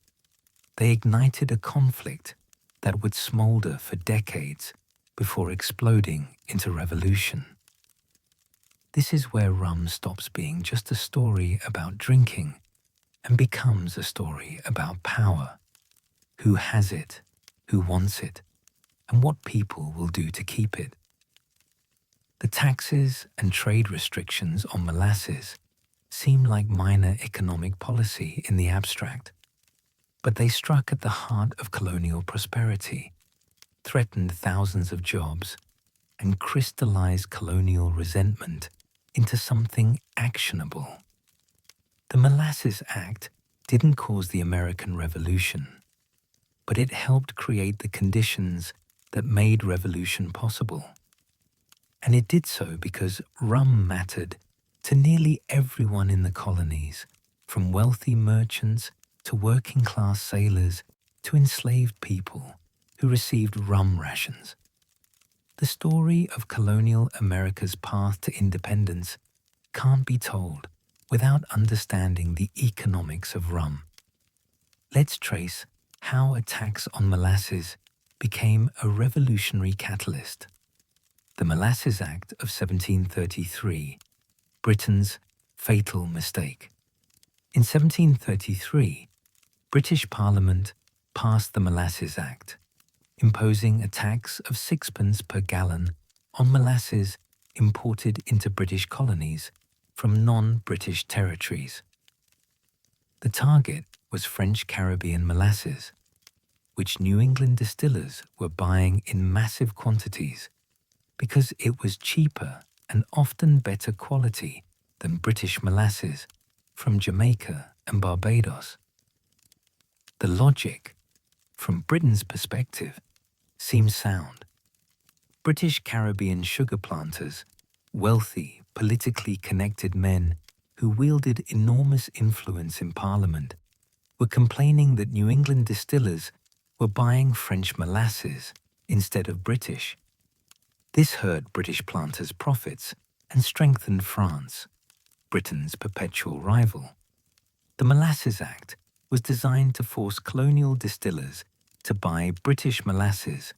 they ignited a conflict that would smolder for decades before exploding into revolution. This is where rum stops being just a story about drinking and becomes a story about power, who has it, who wants it, and what people will do to keep it. The taxes and trade restrictions on molasses seem like minor economic policy in the abstract, but they struck at the heart of colonial prosperity, threatened thousands of jobs, and crystallized colonial resentment into something actionable. The Molasses Act didn't cause the American Revolution, but it helped create the conditions that made revolution possible. And it did so because rum mattered to nearly everyone in the colonies, from wealthy merchants to working-class sailors to enslaved people who received rum rations. The story of colonial America's path to independence can't be told without understanding the economics of rum. Let's trace how a tax on molasses became a revolutionary catalyst. The Molasses Act of 1733, Britain's fatal mistake. In 1733, British Parliament passed the Molasses Act, imposing a tax of 6p per gallon on molasses imported into British colonies from non-British territories. The target was French Caribbean molasses, which New England distillers were buying in massive quantities because it was cheaper and often better quality than British molasses from Jamaica and Barbados. The logic, from Britain's perspective, seems sound. British Caribbean sugar planters, wealthy, politically connected men who wielded enormous influence in Parliament, were complaining that New England distillers were buying French molasses instead of British. This hurt British planters' profits and strengthened France, Britain's perpetual rival. The Molasses Act was designed to force colonial distillers to buy British molasses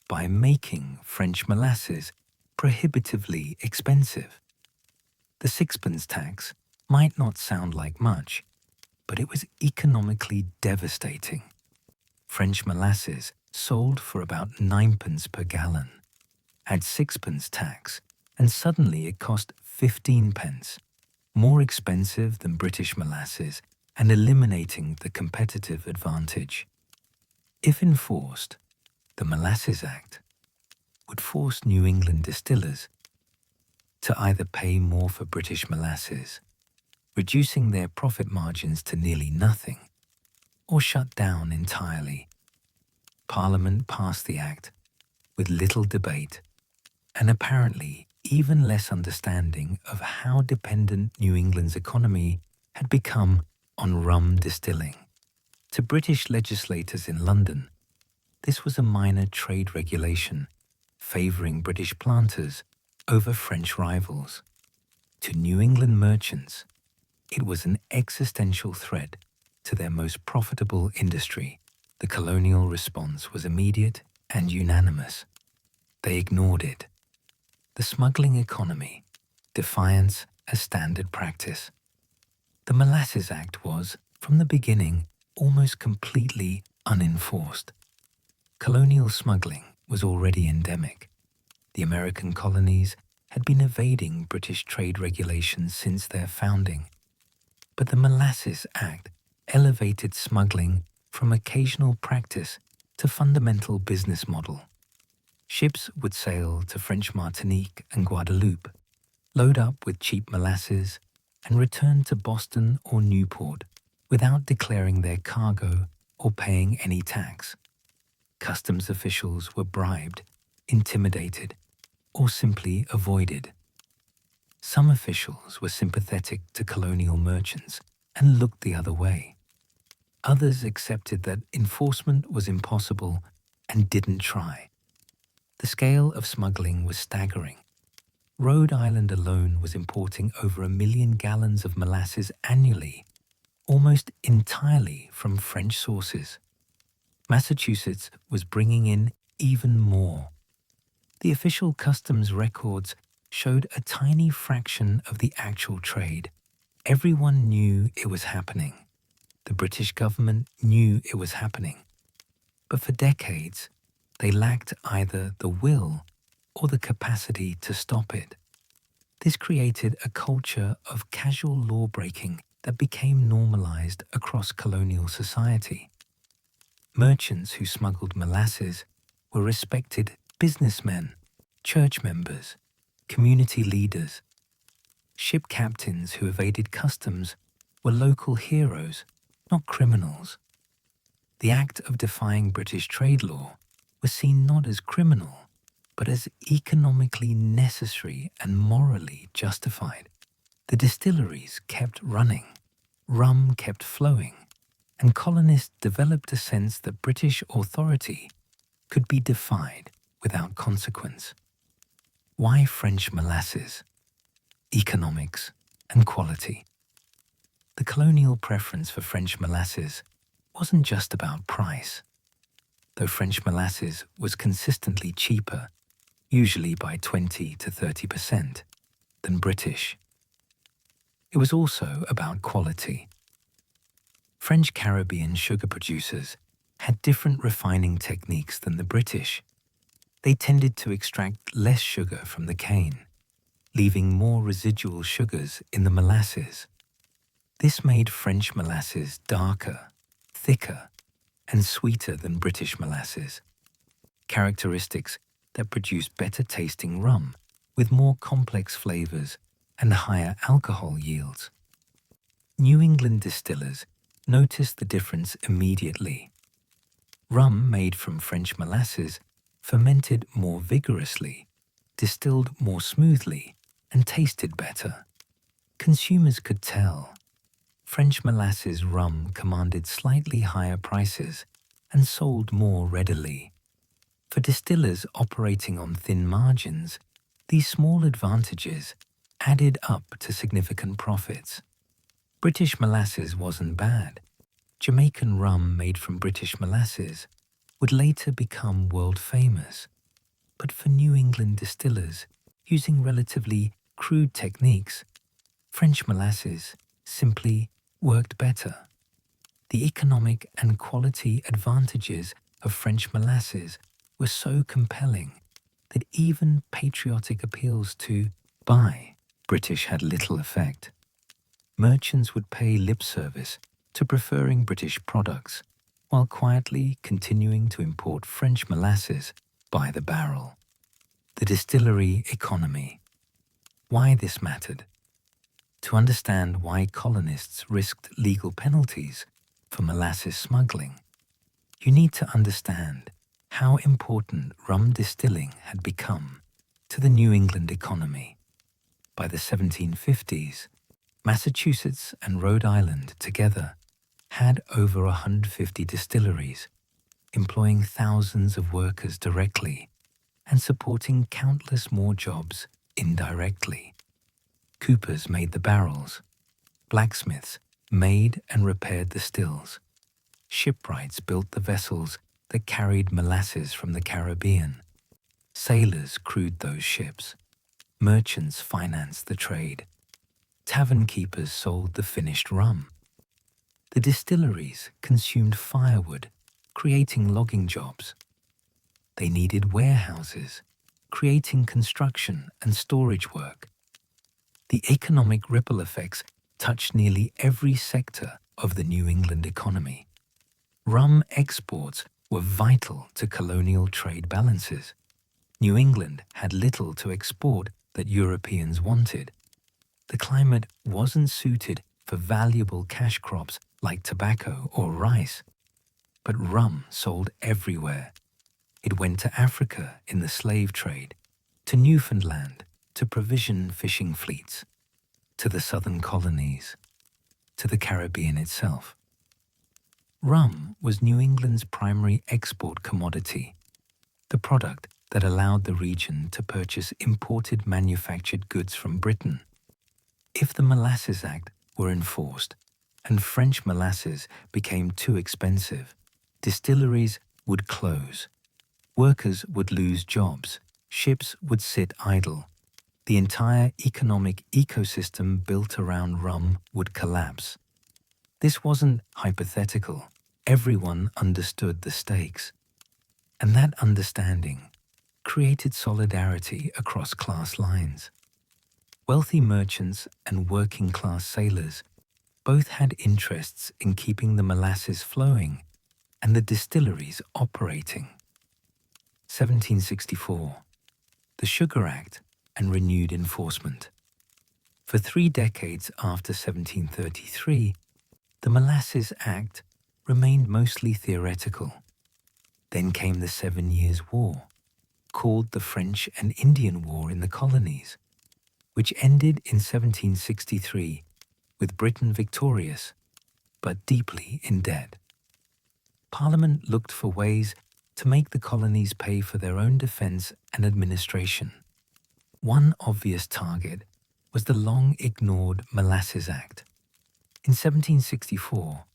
by making French molasses prohibitively expensive. The 6p tax might not sound like much, but it was economically devastating. French molasses sold for about 9p per gallon. Add 6p tax, and suddenly it cost 15p, more expensive than British molasses and eliminating the competitive advantage. If enforced, the Molasses Act would force New England distillers to either pay more for British molasses, reducing their profit margins to nearly nothing, or shut down entirely. Parliament passed the Act with little debate and apparently even less understanding of how dependent New England's economy had become on rum distilling. To British legislators in London, this was a minor trade regulation favouring British planters over French rivals. To New England merchants, it was an existential threat to their most profitable industry. The colonial response was immediate and unanimous. They ignored it. The smuggling economy, defiance as standard practice. The Molasses Act was, from the beginning, almost completely unenforced. Colonial smuggling was already endemic. The American colonies had been evading British trade regulations since their founding. But the Molasses Act elevated smuggling from occasional practice to fundamental business model. Ships would sail to French Martinique and Guadeloupe, load up with cheap molasses, and return to Boston or Newport without declaring their cargo or paying any tax. Customs officials were bribed, intimidated, or simply avoided. Some officials were sympathetic to colonial merchants and looked the other way. Others accepted that enforcement was impossible and didn't try. The scale of smuggling was staggering. Rhode Island alone was importing over 1 million gallons of molasses annually, almost entirely from French sources. Massachusetts was bringing in even more. The official customs records showed a tiny fraction of the actual trade. Everyone knew it was happening. The British government knew it was happening. But for decades, they lacked either the will or the capacity to stop it. This created a culture of casual law-breaking that became normalized across colonial society. Merchants who smuggled molasses were respected businessmen, church members, community leaders. Ship captains who evaded customs were local heroes, not criminals. The act of defying British trade law was seen not as criminal, but as economically necessary and morally justified. The distilleries kept running, rum kept flowing, and colonists developed a sense that British authority could be defied without consequence. Why French molasses? Economics and quality. The colonial preference for French molasses wasn't just about price. Though French molasses was consistently cheaper, usually by 20 to 30%, than British. It was also about quality. French Caribbean sugar producers had different refining techniques than the British. They tended to extract less sugar from the cane, leaving more residual sugars in the molasses. This made French molasses darker, thicker, and sweeter than British molasses, characteristics that produce better tasting rum with more complex flavors and higher alcohol yields. New England distillers noticed the difference immediately. Rum made from French molasses fermented more vigorously, distilled more smoothly, and tasted better. Consumers could tell. French molasses rum commanded slightly higher prices and sold more readily. For distillers operating on thin margins, these small advantages added up to significant profits. British molasses wasn't bad. Jamaican rum made from British molasses would later become world famous. But for New England distillers using relatively crude techniques, French molasses simply worked better. The economic and quality advantages of French molasses were so compelling that even patriotic appeals to buy British had little effect. Merchants would pay lip service to preferring British products while quietly continuing to import French molasses by the barrel. The distillery economy. Why this mattered. To understand why colonists risked legal penalties for molasses smuggling, you need to understand how important rum distilling had become to the New England economy. By the 1750s, Massachusetts and Rhode Island together had over 150 distilleries, employing thousands of workers directly and supporting countless more jobs indirectly. Coopers made the barrels. Blacksmiths made and repaired the stills. Shipwrights built the vessels that carried molasses from the Caribbean. Sailors crewed those ships. Merchants financed the trade. Tavern keepers sold the finished rum. The distilleries consumed firewood, creating logging jobs. They needed warehouses, creating construction and storage work. The economic ripple effects touched nearly every sector of the New England economy. Rum exports were vital to colonial trade balances. New England had little to export that Europeans wanted. The climate wasn't suited for valuable cash crops like tobacco or rice. But rum sold everywhere. It went to Africa in the slave trade, to Newfoundland to provision fishing fleets, to the southern colonies, to the Caribbean itself. Rum was New England's primary export commodity, the product that allowed the region to purchase imported manufactured goods from Britain. If the Molasses Act were enforced and French molasses became too expensive, distilleries would close. Workers would lose jobs. Ships would sit idle. The entire economic ecosystem built around rum would collapse. This wasn't hypothetical. Everyone understood the stakes. And that understanding created solidarity across class lines. Wealthy merchants and working-class sailors both had interests in keeping the molasses flowing and the distilleries operating. 1764, the Sugar Act and renewed enforcement. For 3 decades after 1733, the Molasses Act remained mostly theoretical. Then came the 7 Years' War, called the French and Indian War in the colonies, which ended in 1763 with Britain victorious, but deeply in debt. Parliament looked for ways to make the colonies pay for their own defense and administration. One obvious target was the long-ignored Molasses Act. In 1764,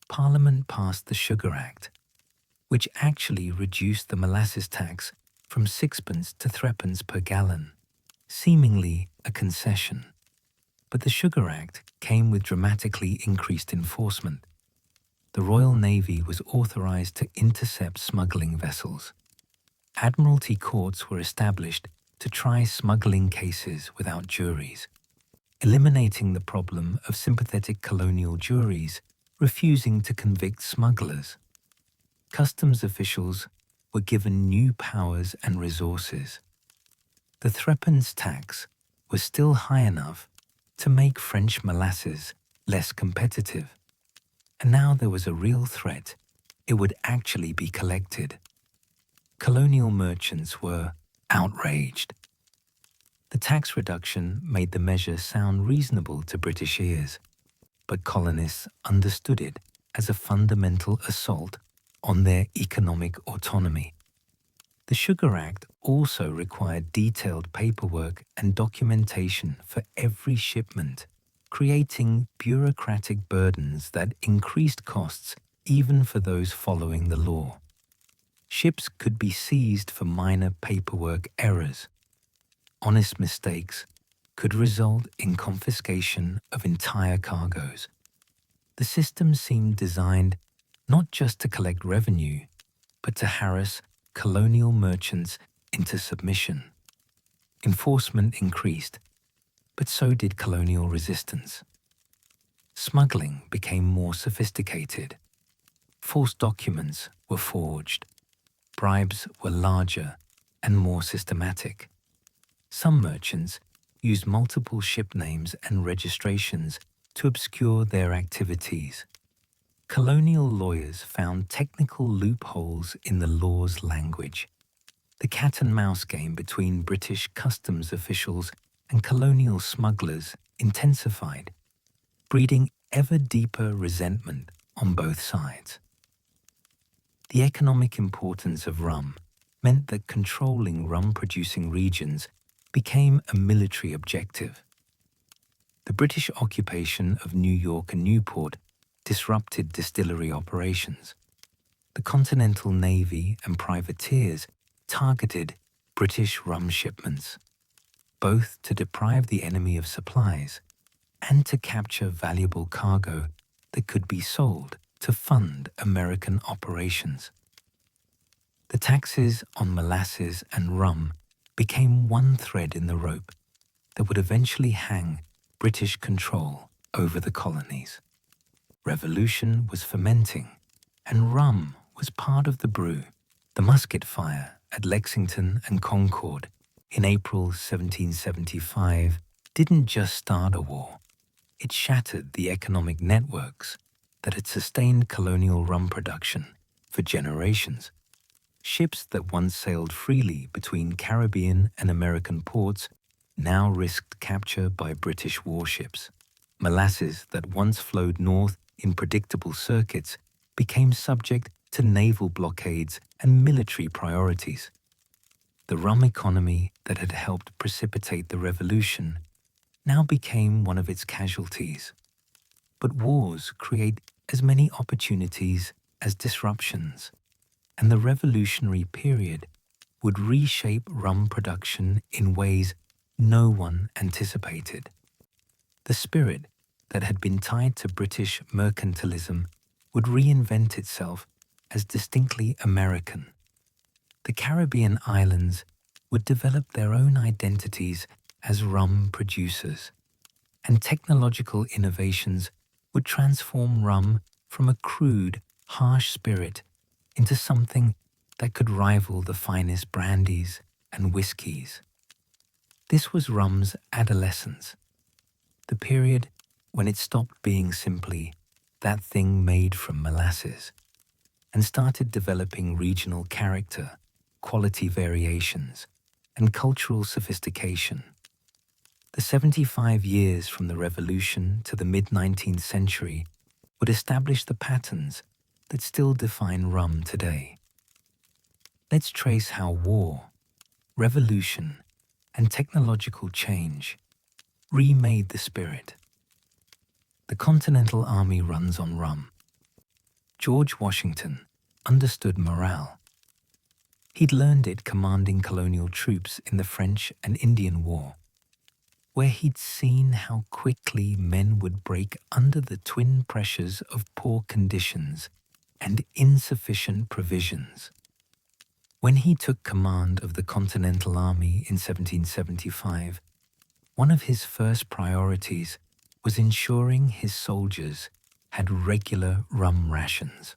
Parliament passed the Sugar Act, which actually reduced the molasses tax from sixpence to threepence per gallon, seemingly a concession. But the Sugar Act came with dramatically increased enforcement. The Royal Navy was authorized to intercept smuggling vessels. Admiralty courts were established to try smuggling cases without juries, eliminating the problem of sympathetic colonial juries refusing to convict smugglers. Customs officials were given new powers and resources. The threepence tax was still high enough to make French molasses less competitive, and now there was a real threat it would actually be collected. Colonial merchants were outraged. The tax reduction made the measure sound reasonable to British ears, but colonists understood it as a fundamental assault on their economic autonomy. The Sugar Act also required detailed paperwork and documentation for every shipment, creating bureaucratic burdens that increased costs even for those following the law. Ships could be seized for minor paperwork errors. Honest mistakes could result in confiscation of entire cargoes. The system seemed designed not just to collect revenue, but to harass colonial merchants into submission. Enforcement increased, but so did colonial resistance. Smuggling became more sophisticated. False documents were forged. Bribes were larger and more systematic. Some merchants used multiple ship names and registrations to obscure their activities. Colonial lawyers found technical loopholes in the law's language. The cat-and-mouse game between British customs officials and colonial smugglers intensified, breeding ever deeper resentment on both sides. The economic importance of rum meant that controlling rum-producing regions became a military objective. The British occupation of New York and Newport disrupted distillery operations. The Continental Navy and privateers targeted British rum shipments, both to deprive the enemy of supplies and to capture valuable cargo that could be sold to fund American operations. The taxes on molasses and rum became one thread in the rope that would eventually hang British control over the colonies. Revolution was fermenting, and rum was part of the brew. The musket fire at Lexington and Concord in April 1775 didn't just start a war. It shattered the economic networks that had sustained colonial rum production for generations. Ships that once sailed freely between Caribbean and American ports now risked capture by British warships. Molasses that once flowed north in predictable circuits became subject to naval blockades and military priorities. The rum economy that had helped precipitate the revolution now became one of its casualties. But wars create as many opportunities as disruptions, and the revolutionary period would reshape rum production in ways no one anticipated. The spirit that had been tied to British mercantilism would reinvent itself as distinctly American. The Caribbean islands would develop their own identities as rum producers, and technological innovations would transform rum from a crude, harsh spirit into something that could rival the finest brandies and whiskies. This was rum's adolescence, the period when it stopped being simply that thing made from molasses and started developing regional character, quality variations, and cultural sophistication. The 75 years from the Revolution to the mid-19th century would establish the patterns that still define rum today. Let's trace how war, revolution, and technological change remade the spirit. The Continental Army runs on rum. George Washington understood morale. He'd learned it commanding colonial troops in the French and Indian War, where he'd seen how quickly men would break under the twin pressures of poor conditions and insufficient provisions. When he took command of the Continental Army in 1775, one of his first priorities was ensuring his soldiers had regular rum rations.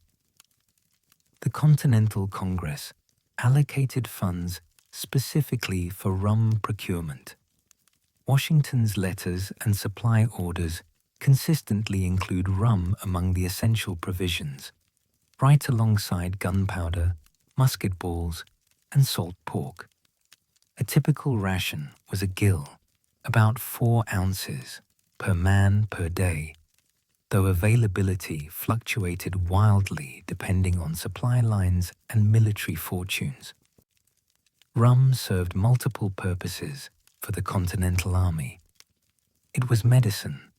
The Continental Congress allocated funds specifically for rum procurement. Washington's letters and supply orders consistently include rum among the essential provisions, right alongside gunpowder, musket balls, and salt pork. A typical ration was a gill, about 4 ounces, per man per day, though availability fluctuated wildly depending on supply lines and military fortunes. Rum served multiple purposes for the Continental Army. It was medicine,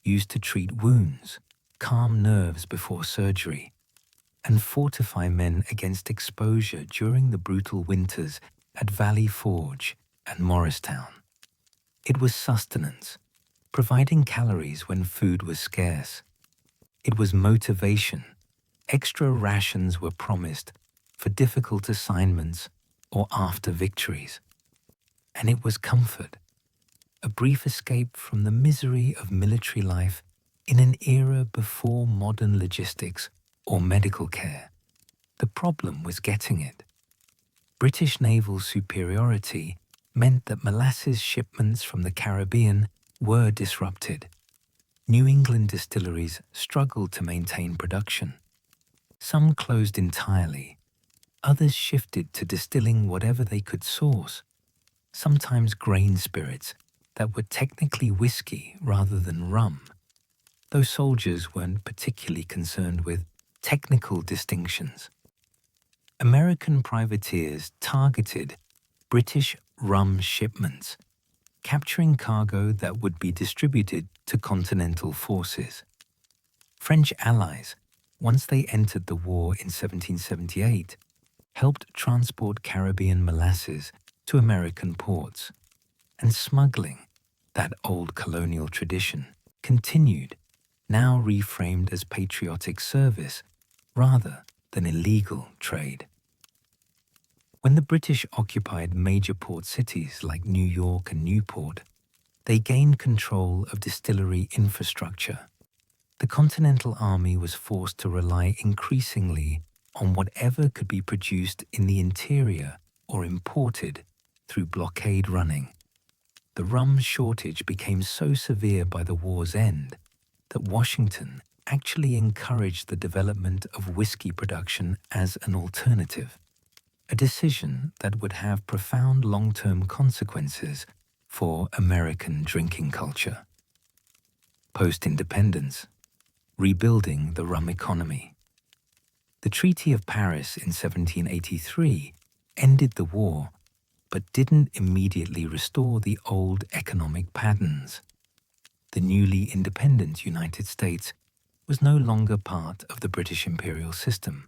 used to treat wounds, calm nerves before surgery, and fortify men against exposure during the brutal winters at Valley Forge and Morristown. It was sustenance, providing calories when food was scarce. It was motivation. Extra rations were promised for difficult assignments or after victories. And it was comfort, a brief escape from the misery of military life in an era before modern logistics or medical care. The problem was getting it. British naval superiority meant that molasses shipments from the Caribbean were disrupted. New England distilleries struggled to maintain production. Some closed entirely. Others shifted to distilling whatever they could source, sometimes grain spirits that were technically whiskey rather than rum, though soldiers weren't particularly concerned with technical distinctions. American privateers targeted British rum shipments, capturing cargo that would be distributed to Continental forces. French allies, once they entered the war in 1778, helped transport Caribbean molasses to American ports, and smuggling, that old colonial tradition, continued, now reframed as patriotic service rather than illegal trade. When the British occupied major port cities like New York and Newport, they gained control of distillery infrastructure. The Continental Army was forced to rely increasingly on whatever could be produced in the interior or imported through blockade running. The rum shortage became so severe by the war's end that Washington actually encouraged the development of whiskey production as an alternative, a decision that would have profound long-term consequences for American drinking culture. Post-independence, rebuilding the rum economy. The Treaty of Paris in 1783 ended the war, but didn't immediately restore the old economic patterns. The newly independent United States was no longer part of the British imperial system,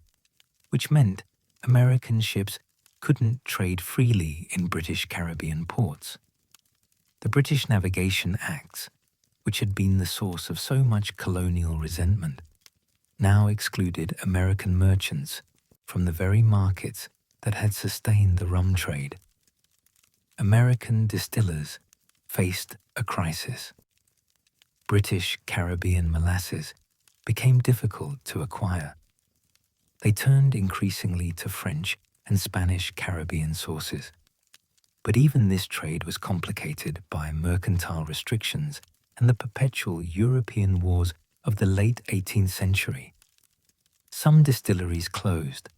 which meant American ships couldn't trade freely in British Caribbean ports. The British Navigation Acts, which had been the source of so much colonial resentment, now excluded American merchants from the very markets that had sustained the rum trade. American distillers faced a crisis. British Caribbean molasses became difficult to acquire. They turned increasingly to French and Spanish Caribbean sources. But even this trade was complicated by mercantile restrictions and the perpetual European wars of the late 18th century. Some distilleries closed,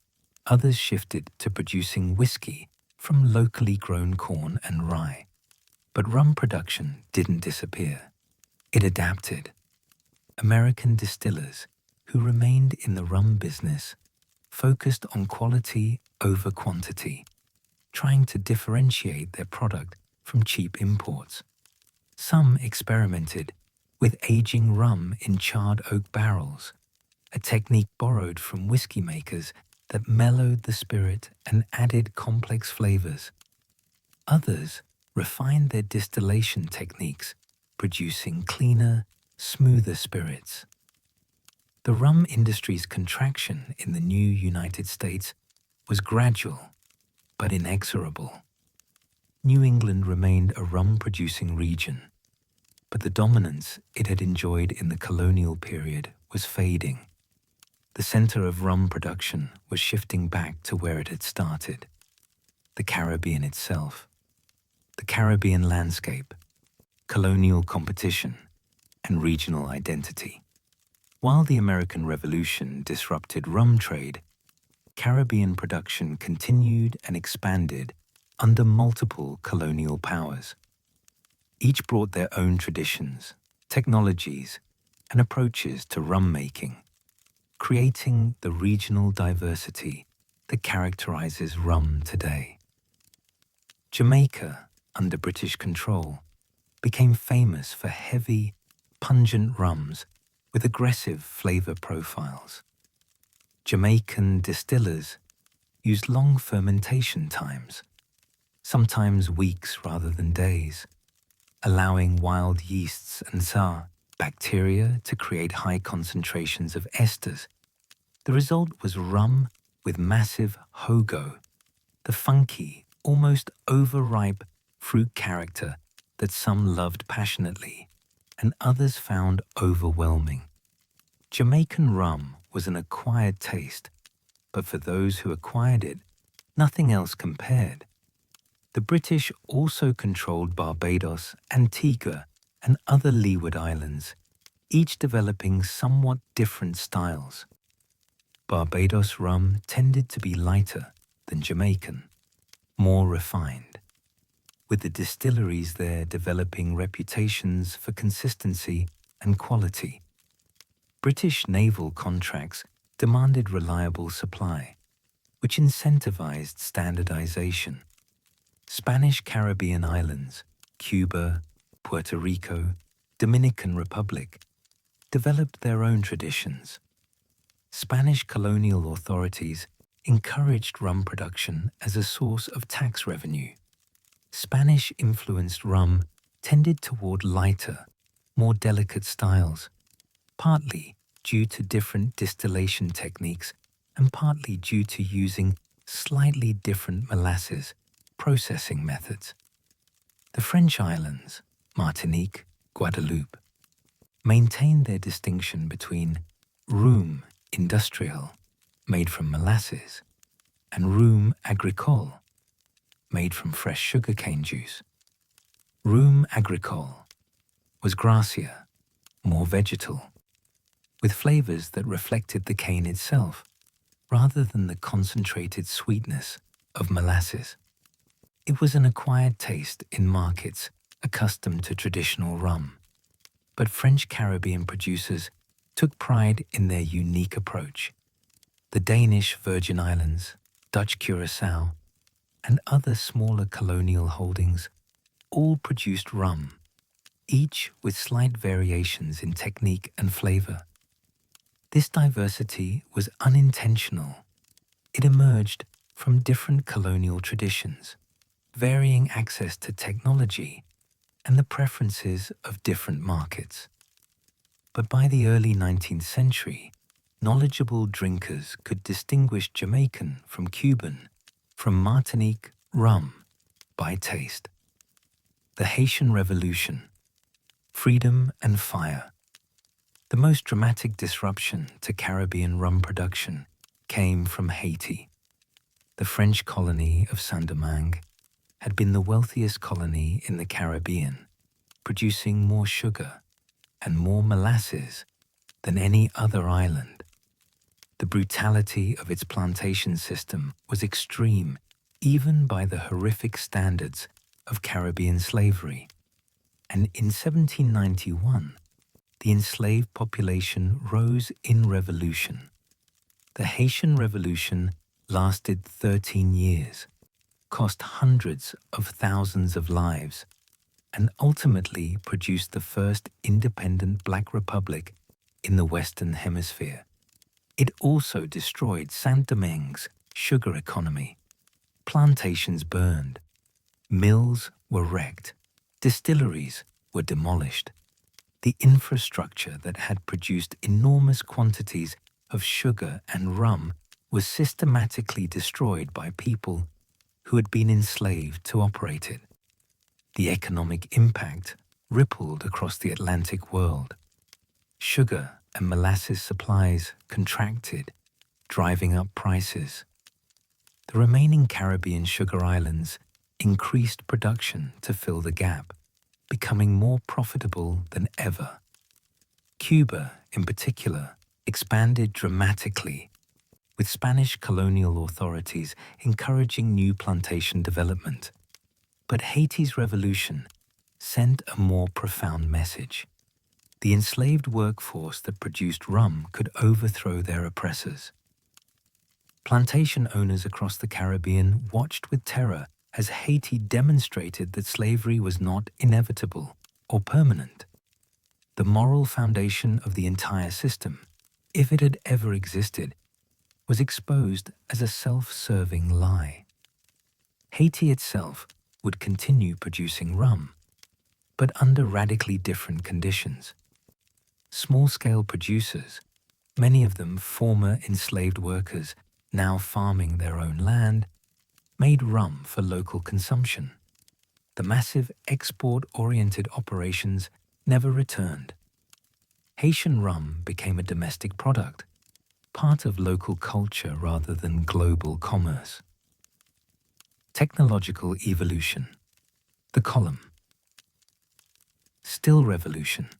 others shifted to producing whiskey from locally grown corn and rye. But rum production didn't disappear. It adapted. American distillers, who remained in the rum business, focused on quality over quantity, trying to differentiate their product from cheap imports. Some experimented with aging rum in charred oak barrels, a technique borrowed from whiskey makers that mellowed the spirit and added complex flavors. Others refined their distillation techniques, producing cleaner, smoother spirits. The rum industry's contraction in the new United States was gradual but inexorable. New England remained a rum-producing region, but the dominance it had enjoyed in the colonial period was fading. The center of rum production was shifting back to where it had started, the Caribbean itself. The Caribbean landscape, colonial competition, and regional identity. While the American Revolution disrupted rum trade, Caribbean production continued and expanded under multiple colonial powers. Each brought their own traditions, technologies, and approaches to rum making, creating the regional diversity that characterizes rum today. Jamaica, under British control, became famous for heavy, pungent rums with aggressive flavor profiles. Jamaican distillers used long fermentation times, sometimes weeks rather than days, allowing wild yeasts and bacteria to create high concentrations of esters. The result was rum with massive hogo, the funky, almost overripe fruit character that some loved passionately and others found overwhelming. Jamaican rum was an acquired taste, but for those who acquired it, nothing else compared. The British also controlled Barbados, Antigua, and other Leeward Islands, each developing somewhat different styles. Barbados rum tended to be lighter than Jamaican, more refined, with the distilleries there developing reputations for consistency and quality. British naval contracts demanded reliable supply, which incentivized standardization. Spanish Caribbean islands, Cuba, Puerto Rico, Dominican Republic, developed their own traditions. Spanish colonial authorities encouraged rum production as a source of tax revenue. Spanish-influenced rum tended toward lighter, more delicate styles, partly due to different distillation techniques and partly due to using slightly different molasses processing methods. The French islands, Martinique, Guadeloupe, maintained their distinction between RUM industrial, made from molasses, and RUM agricole, made from fresh sugarcane juice. RUM agricole was grassier, more vegetal, with flavors that reflected the cane itself, rather than the concentrated sweetness of molasses. It was an acquired taste in markets accustomed to traditional rum, but French Caribbean producers took pride in their unique approach. The Danish Virgin Islands, Dutch Curaçao, and other smaller colonial holdings all produced rum, each with slight variations in technique and flavor. This diversity was unintentional. It emerged from different colonial traditions, varying access to technology, and the preferences of different markets. But by the early 19th century, knowledgeable drinkers could distinguish Jamaican from Cuban, from Martinique rum by taste. The Haitian Revolution, freedom and fire. The most dramatic disruption to Caribbean rum production came from Haiti. The French colony of Saint-Domingue had been the wealthiest colony in the Caribbean, producing more sugar and more molasses than any other island. The brutality of its plantation system was extreme, even by the horrific standards of Caribbean slavery. And in 1791, the enslaved population rose in revolution. The Haitian Revolution lasted 13 years, cost hundreds of thousands of lives, and ultimately produced the first independent Black Republic in the Western Hemisphere. It also destroyed Saint-Domingue's sugar economy. Plantations burned, mills were wrecked, distilleries were demolished. The infrastructure that had produced enormous quantities of sugar and rum was systematically destroyed by people who had been enslaved to operate it. The economic impact rippled across the Atlantic world. Sugar and molasses supplies contracted, driving up prices. The remaining Caribbean sugar islands increased production to fill the gap, becoming more profitable than ever. Cuba, in particular, expanded dramatically, with Spanish colonial authorities encouraging new plantation development. But Haiti's revolution sent a more profound message. The enslaved workforce that produced rum could overthrow their oppressors. Plantation owners across the Caribbean watched with terror as Haiti demonstrated that slavery was not inevitable or permanent. The moral foundation of the entire system, if it had ever existed, was exposed as a self-serving lie. Haiti itself would continue producing rum, but under radically different conditions. Small-scale producers, many of them former enslaved workers now farming their own land, made rum for local consumption. The massive export-oriented operations never returned. Haitian rum became a domestic product, part of local culture rather than global commerce. Technological evolution. The column. Still revolution.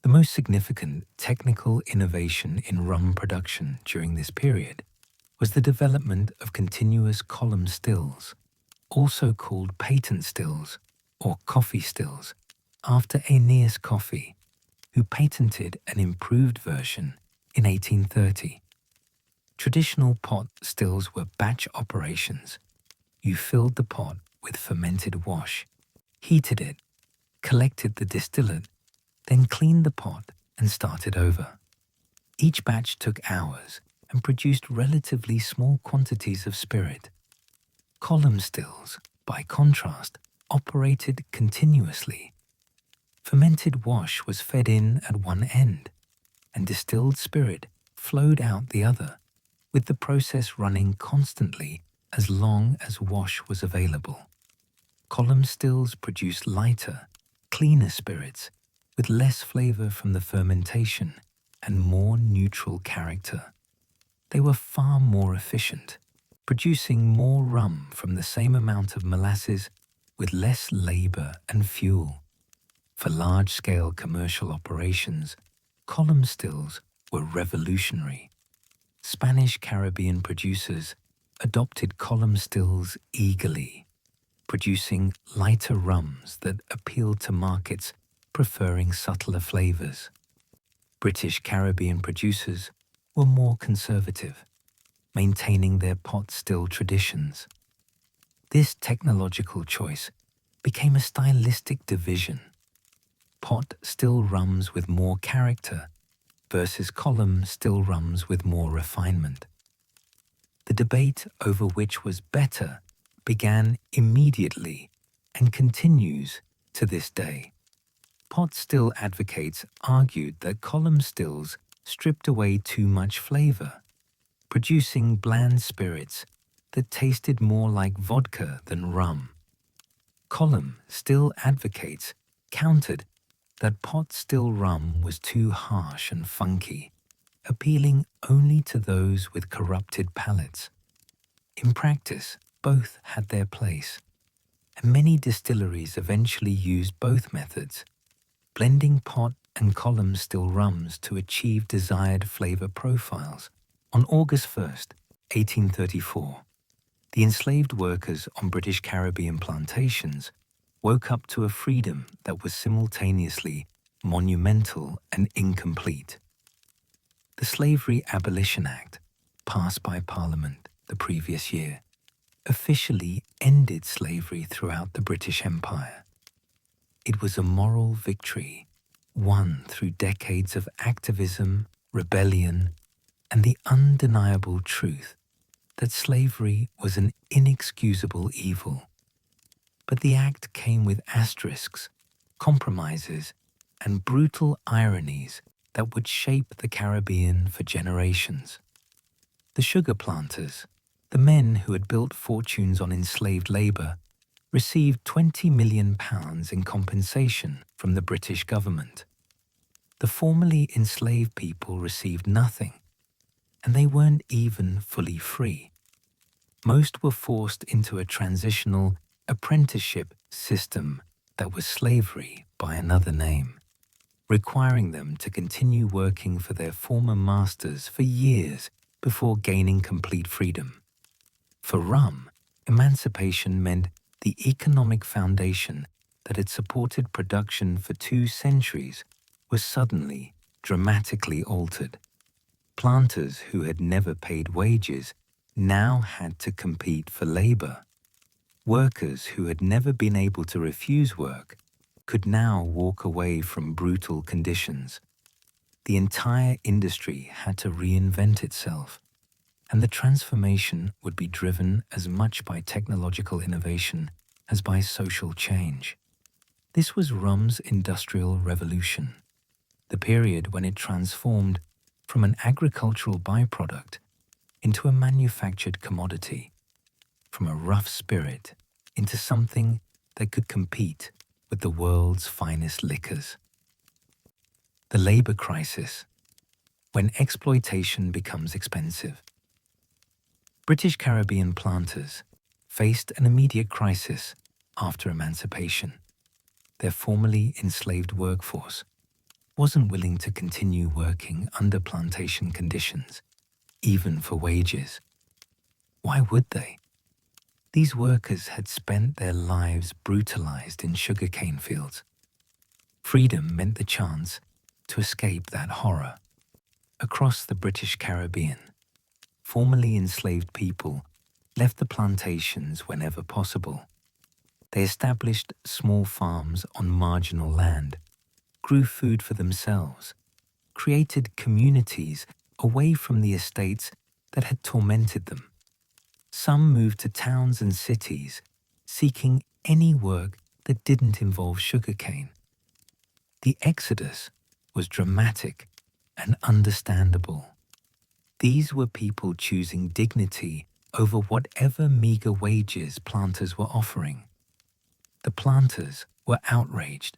The most significant technical innovation in rum production during this period was the development of continuous column stills, also called patent stills or coffee stills, after Aeneas Coffey, who patented an improved version in 1830. Traditional pot stills were batch operations. You filled the pot with fermented wash, heated it, collected the distillate, then cleaned the pot and started over. Each batch took hours and produced relatively small quantities of spirit. Column stills, by contrast, operated continuously. Fermented wash was fed in at one end, and distilled spirit flowed out the other, with the process running constantly as long as wash was available. Column stills produced lighter, cleaner spirits, with less flavor from the fermentation and more neutral character. They were far more efficient, producing more rum from the same amount of molasses with less labor and fuel. For large-scale commercial operations, column stills were revolutionary. Spanish Caribbean producers adopted column stills eagerly, producing lighter rums that appealed to markets preferring subtler flavors. British Caribbean producers were more conservative, maintaining their pot still traditions. This technological choice became a stylistic division. Pot still rums with more character versus column still rums with more refinement. The debate over which was better began immediately and continues to this day. Pot still advocates argued that column stills stripped away too much flavor, producing bland spirits that tasted more like vodka than rum. Column still advocates countered that pot still rum was too harsh and funky, appealing only to those with corrupted palates. In practice, both had their place, and many distilleries eventually used both methods, blending pot and column still rums to achieve desired flavor profiles. On August 1st, 1834, the enslaved workers on British Caribbean plantations woke up to a freedom that was simultaneously monumental and incomplete. The Slavery Abolition Act, passed by Parliament the previous year, officially ended slavery throughout the British Empire. It was a moral victory, won through decades of activism, rebellion, and the undeniable truth that slavery was an inexcusable evil. But the act came with asterisks, compromises, and brutal ironies that would shape the Caribbean for generations. The sugar planters, the men who had built fortunes on enslaved labor, received £20 million in compensation from the British government. The formerly enslaved people received nothing, and they weren't even fully free. Most were forced into a transitional apprenticeship system that was slavery by another name, requiring them to continue working for their former masters for years before gaining complete freedom. For RUM, emancipation meant the economic foundation that had supported production for 2 centuries was suddenly dramatically altered. Planters who had never paid wages now had to compete for labor. Workers who had never been able to refuse work could now walk away from brutal conditions. The entire industry had to reinvent itself, and the transformation would be driven as much by technological innovation as by social change. This was RUM's Industrial Revolution, the period when it transformed from an agricultural byproduct into a manufactured commodity, from a rough spirit into something that could compete with the world's finest liquors. The labor crisis, when exploitation becomes expensive. British Caribbean planters faced an immediate crisis after emancipation. Their formerly enslaved workforce wasn't willing to continue working under plantation conditions, even for wages. Why would they? These workers had spent their lives brutalized in sugarcane fields. Freedom meant the chance to escape that horror. Across the British Caribbean, formerly enslaved people left the plantations whenever possible. They established small farms on marginal land, grew food for themselves, created communities away from the estates that had tormented them. Some moved to towns and cities, seeking any work that didn't involve sugarcane. The exodus was dramatic and understandable. These were people choosing dignity over whatever meager wages planters were offering. The planters were outraged.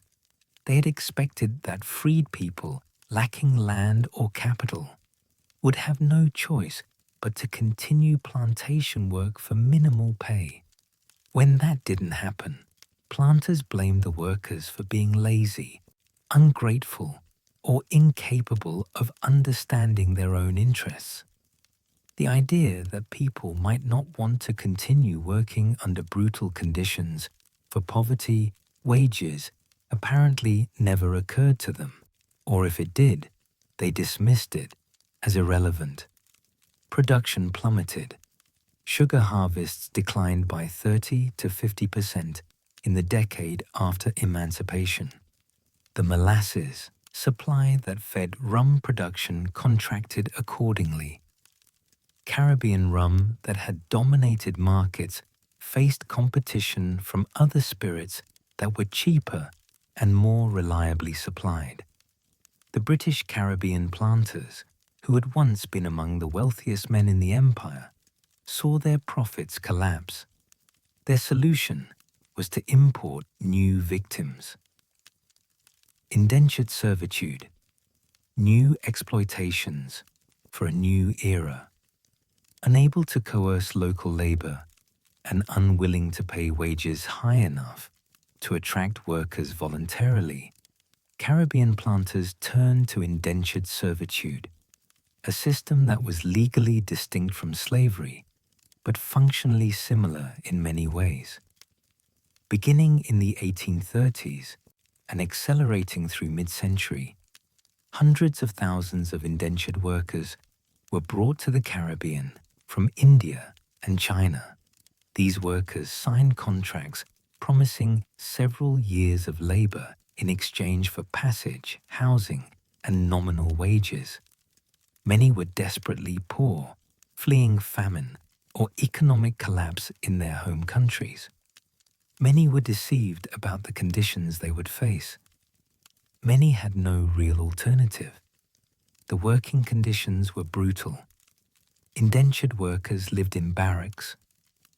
They had expected that freed people lacking land or capital would have no choice but to continue plantation work for minimal pay. When that didn't happen, planters blamed the workers for being lazy, ungrateful, or incapable of understanding their own interests. The idea that people might not want to continue working under brutal conditions for poverty, wages, apparently never occurred to them, or if it did, they dismissed it as irrelevant. Production plummeted. Sugar harvests declined by 30 to 50% in the decade after emancipation. The molasses supply that fed rum production contracted accordingly. Caribbean rum that had dominated markets faced competition from other spirits that were cheaper and more reliably supplied. The British Caribbean planters, who had once been among the wealthiest men in the empire, saw their profits collapse. Their solution was to import new victims. Indentured servitude, new exploitations for a new era. Unable to coerce local labor and unwilling to pay wages high enough to attract workers voluntarily, Caribbean planters turned to indentured servitude, a system that was legally distinct from slavery, but functionally similar in many ways. Beginning in the 1830s and accelerating through mid-century, hundreds of thousands of indentured workers were brought to the Caribbean from India and China. These workers signed contracts promising several years of labor in exchange for passage, housing, and nominal wages. Many were desperately poor, fleeing famine or economic collapse in their home countries. Many were deceived about the conditions they would face. Many had no real alternative. The working conditions were brutal. Indentured workers lived in barracks,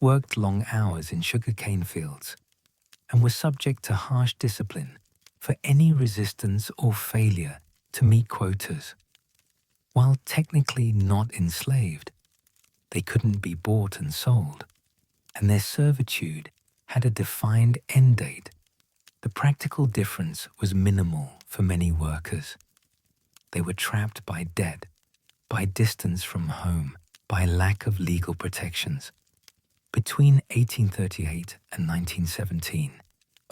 worked long hours in sugarcane fields, and were subject to harsh discipline for any resistance or failure to meet quotas. While technically not enslaved, they couldn't be bought and sold, and their servitude had a defined end date. The practical difference was minimal for many workers. They were trapped by debt, by distance from home, by lack of legal protections. Between 1838 and 1917,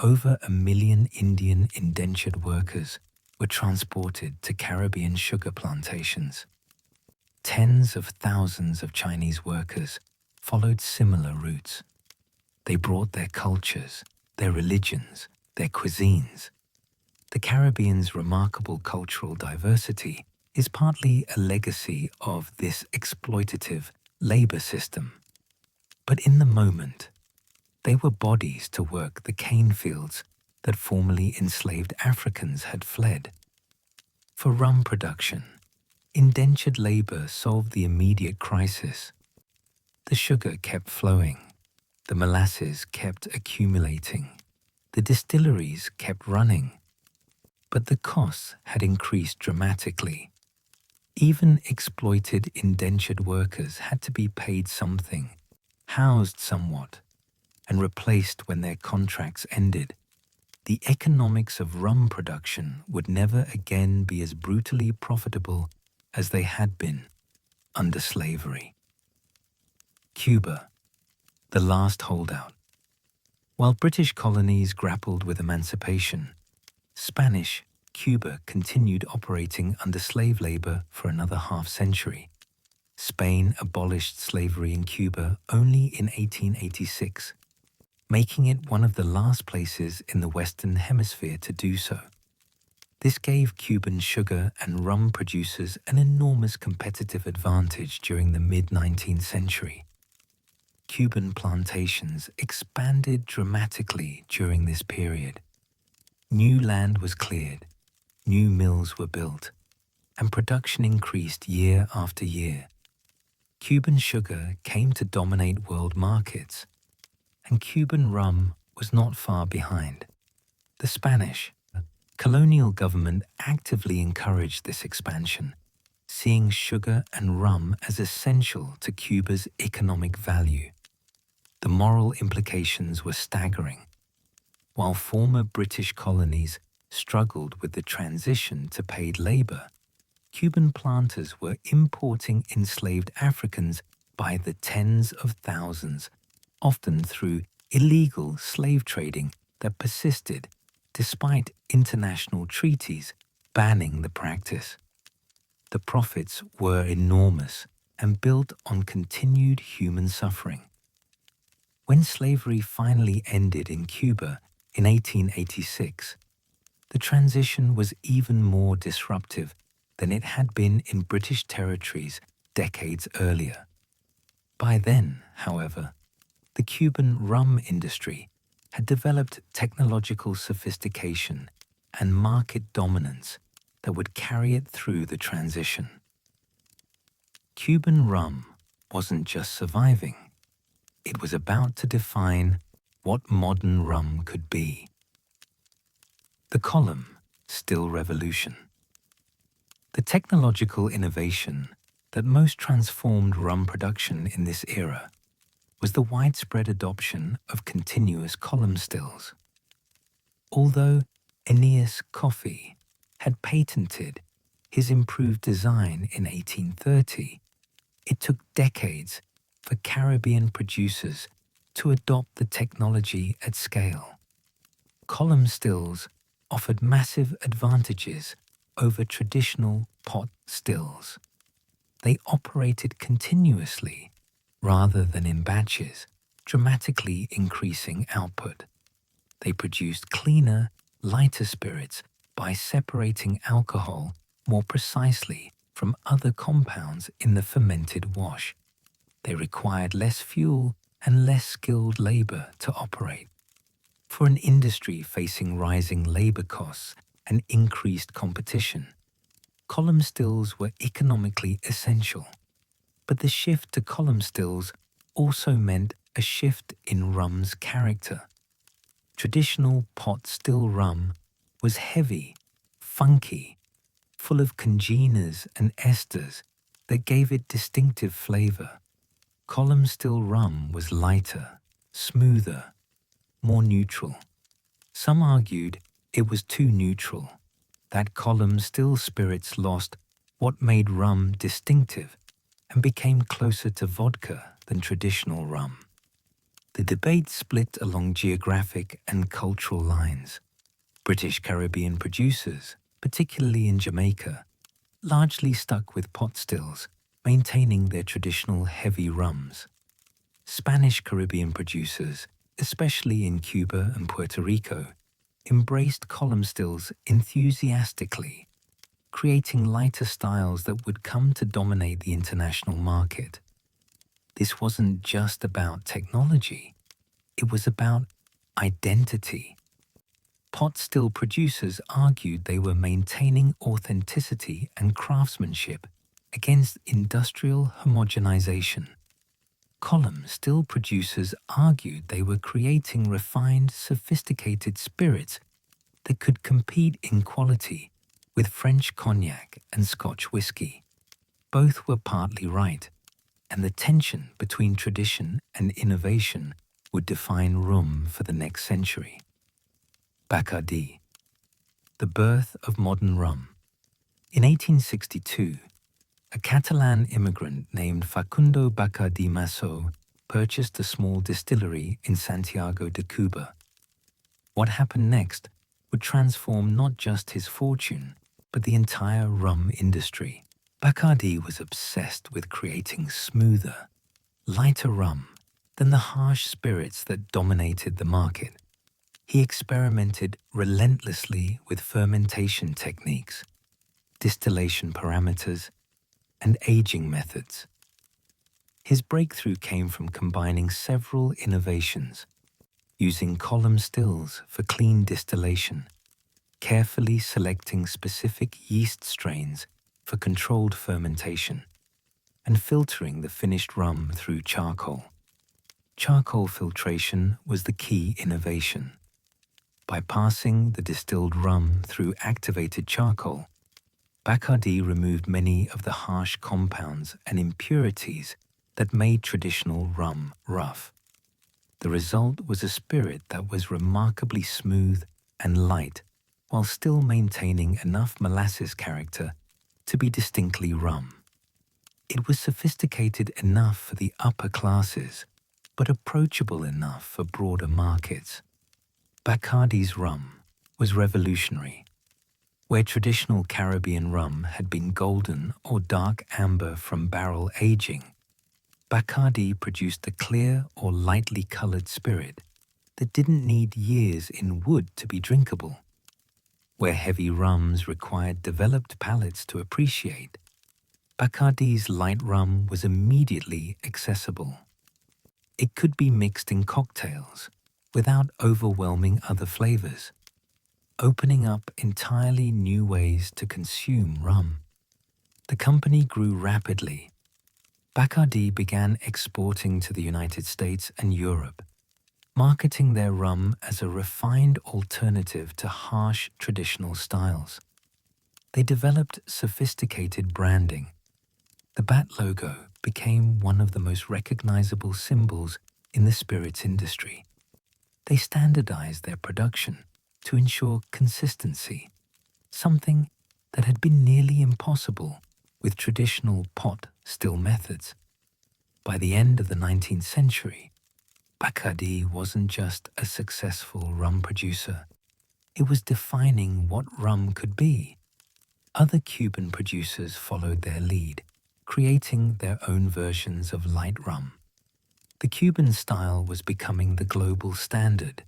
over 1 million Indian indentured workers were transported to Caribbean sugar plantations. Tens of thousands of Chinese workers followed similar routes. They brought their cultures, their religions, their cuisines. The Caribbean's remarkable cultural diversity is partly a legacy of this exploitative labor system. But in the moment, they were bodies to work the cane fields that formerly enslaved Africans had fled. For rum production, indentured labor solved the immediate crisis. The sugar kept flowing, the molasses kept accumulating, the distilleries kept running. But the costs had increased dramatically. Even exploited indentured workers had to be paid something, housed somewhat, and replaced when their contracts ended. The economics of rum production would never again be as brutally profitable as they had been under slavery. Cuba, the last holdout. While British colonies grappled with emancipation, Spanish Cuba continued operating under slave labor for another half-century. Spain abolished slavery in Cuba only in 1886, making it one of the last places in the Western Hemisphere to do so. This gave Cuban sugar and rum producers an enormous competitive advantage during the mid-19th century. Cuban plantations expanded dramatically during this period. New land was cleared, new mills were built, and production increased year after year. Cuban sugar came to dominate world markets, and Cuban rum was not far behind. The Spanish colonial government actively encouraged this expansion, seeing sugar and rum as essential to Cuba's economic value. The moral implications were staggering. While former British colonies struggled with the transition to paid labor, Cuban planters were importing enslaved Africans by the tens of thousands, often through illegal slave trading that persisted despite international treaties banning the practice. The profits were enormous and built on continued human suffering. When slavery finally ended in Cuba in 1886, the transition was even more disruptive than it had been in British territories decades earlier. By then, however, the Cuban rum industry had developed technological sophistication and market dominance that would carry it through the transition. Cuban rum wasn't just surviving, it was about to define what modern rum could be. The column, still revolution. The technological innovation that most transformed rum production in this era was the widespread adoption of continuous column stills. Although Aeneas Coffey had patented his improved design in 1830, it took decades for Caribbean producers to adopt the technology at scale. Column stills offered massive advantages over traditional pot stills. They operated continuously rather than in batches, dramatically increasing output. They produced cleaner, lighter spirits by separating alcohol more precisely from other compounds in the fermented wash. They required less fuel and less skilled labor to operate. For an industry facing rising labor costs and increased competition, column stills were economically essential. But the shift to column stills also meant a shift in rum's character. Traditional pot still rum was heavy, funky, full of congeners and esters that gave it distinctive flavor. Column still rum was lighter, smoother, more neutral. Some argued it was too neutral, that column still spirits lost what made rum distinctive and became closer to vodka than traditional rum. The debate split along geographic and cultural lines. British Caribbean producers, particularly in Jamaica, largely stuck with pot stills, maintaining their traditional heavy rums. Spanish Caribbean producers, especially in Cuba and Puerto Rico, embraced column stills enthusiastically, creating lighter styles that would come to dominate the international market. This wasn't just about technology, it was about identity. Pot still producers argued they were maintaining authenticity and craftsmanship against industrial homogenization. Column still producers argued they were creating refined, sophisticated spirits that could compete in quality with French cognac and Scotch whiskey. Both were partly right, and the tension between tradition and innovation would define rum for the next century. Bacardi, the birth of modern rum. In 1862, a Catalan immigrant named Facundo Bacardi Massó purchased a small distillery in Santiago de Cuba. What happened next would transform not just his fortune, but the entire rum industry. Bacardi was obsessed with creating smoother, lighter rum than the harsh spirits that dominated the market. He experimented relentlessly with fermentation techniques, distillation parameters, and aging methods. His breakthrough came from combining several innovations, using column stills for clean distillation, carefully selecting specific yeast strains for controlled fermentation, and filtering the finished rum through charcoal. Charcoal filtration was the key innovation. By passing the distilled rum through activated charcoal, Bacardi removed many of the harsh compounds and impurities that made traditional rum rough. The result was a spirit that was remarkably smooth and light, while still maintaining enough molasses character to be distinctly rum. It was sophisticated enough for the upper classes, but approachable enough for broader markets. Bacardi's rum was revolutionary. Where traditional Caribbean rum had been golden or dark amber from barrel aging, Bacardi produced a clear or lightly colored spirit that didn't need years in wood to be drinkable. Where heavy rums required developed palates to appreciate, Bacardi's light rum was immediately accessible. It could be mixed in cocktails without overwhelming other flavors, opening up entirely new ways to consume rum. The company grew rapidly. Bacardi began exporting to the United States and Europe, marketing their rum as a refined alternative to harsh traditional styles. They developed sophisticated branding. The bat logo became one of the most recognizable symbols in the spirits industry. They standardized their production to ensure consistency, something that had been nearly impossible with traditional pot still methods. By the end of the 19th century, Bacardi wasn't just a successful rum producer, it was defining what rum could be. Other Cuban producers followed their lead, creating their own versions of light rum. The Cuban style was becoming the global standard,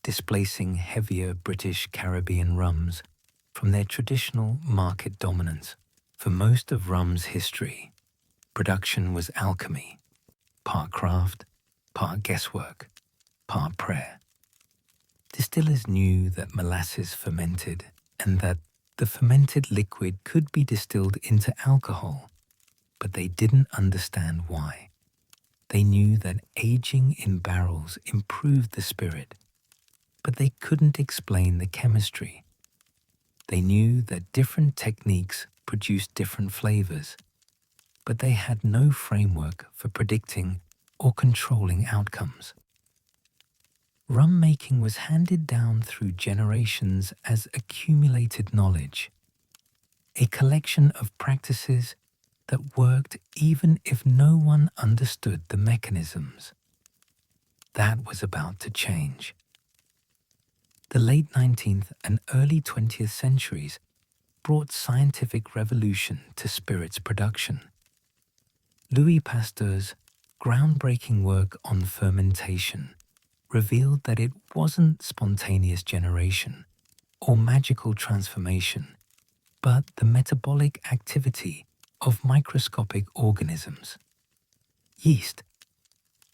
displacing heavier British Caribbean rums from their traditional market dominance. For most of rum's history, production was alchemy, part craft, part guesswork, part prayer. Distillers knew that molasses fermented and that the fermented liquid could be distilled into alcohol, but they didn't understand why. They knew that aging in barrels improved the spirit, but they couldn't explain the chemistry. They knew that different techniques produced different flavors, but they had no framework for predicting or controlling outcomes. Rum making was handed down through generations as accumulated knowledge, a collection of practices that worked even if no one understood the mechanisms. That was about to change. The late 19th and early 20th centuries brought scientific revolution to spirits production. Louis Pasteur's groundbreaking work on fermentation revealed that it wasn't spontaneous generation or magical transformation, but the metabolic activity of microscopic organisms. Yeast.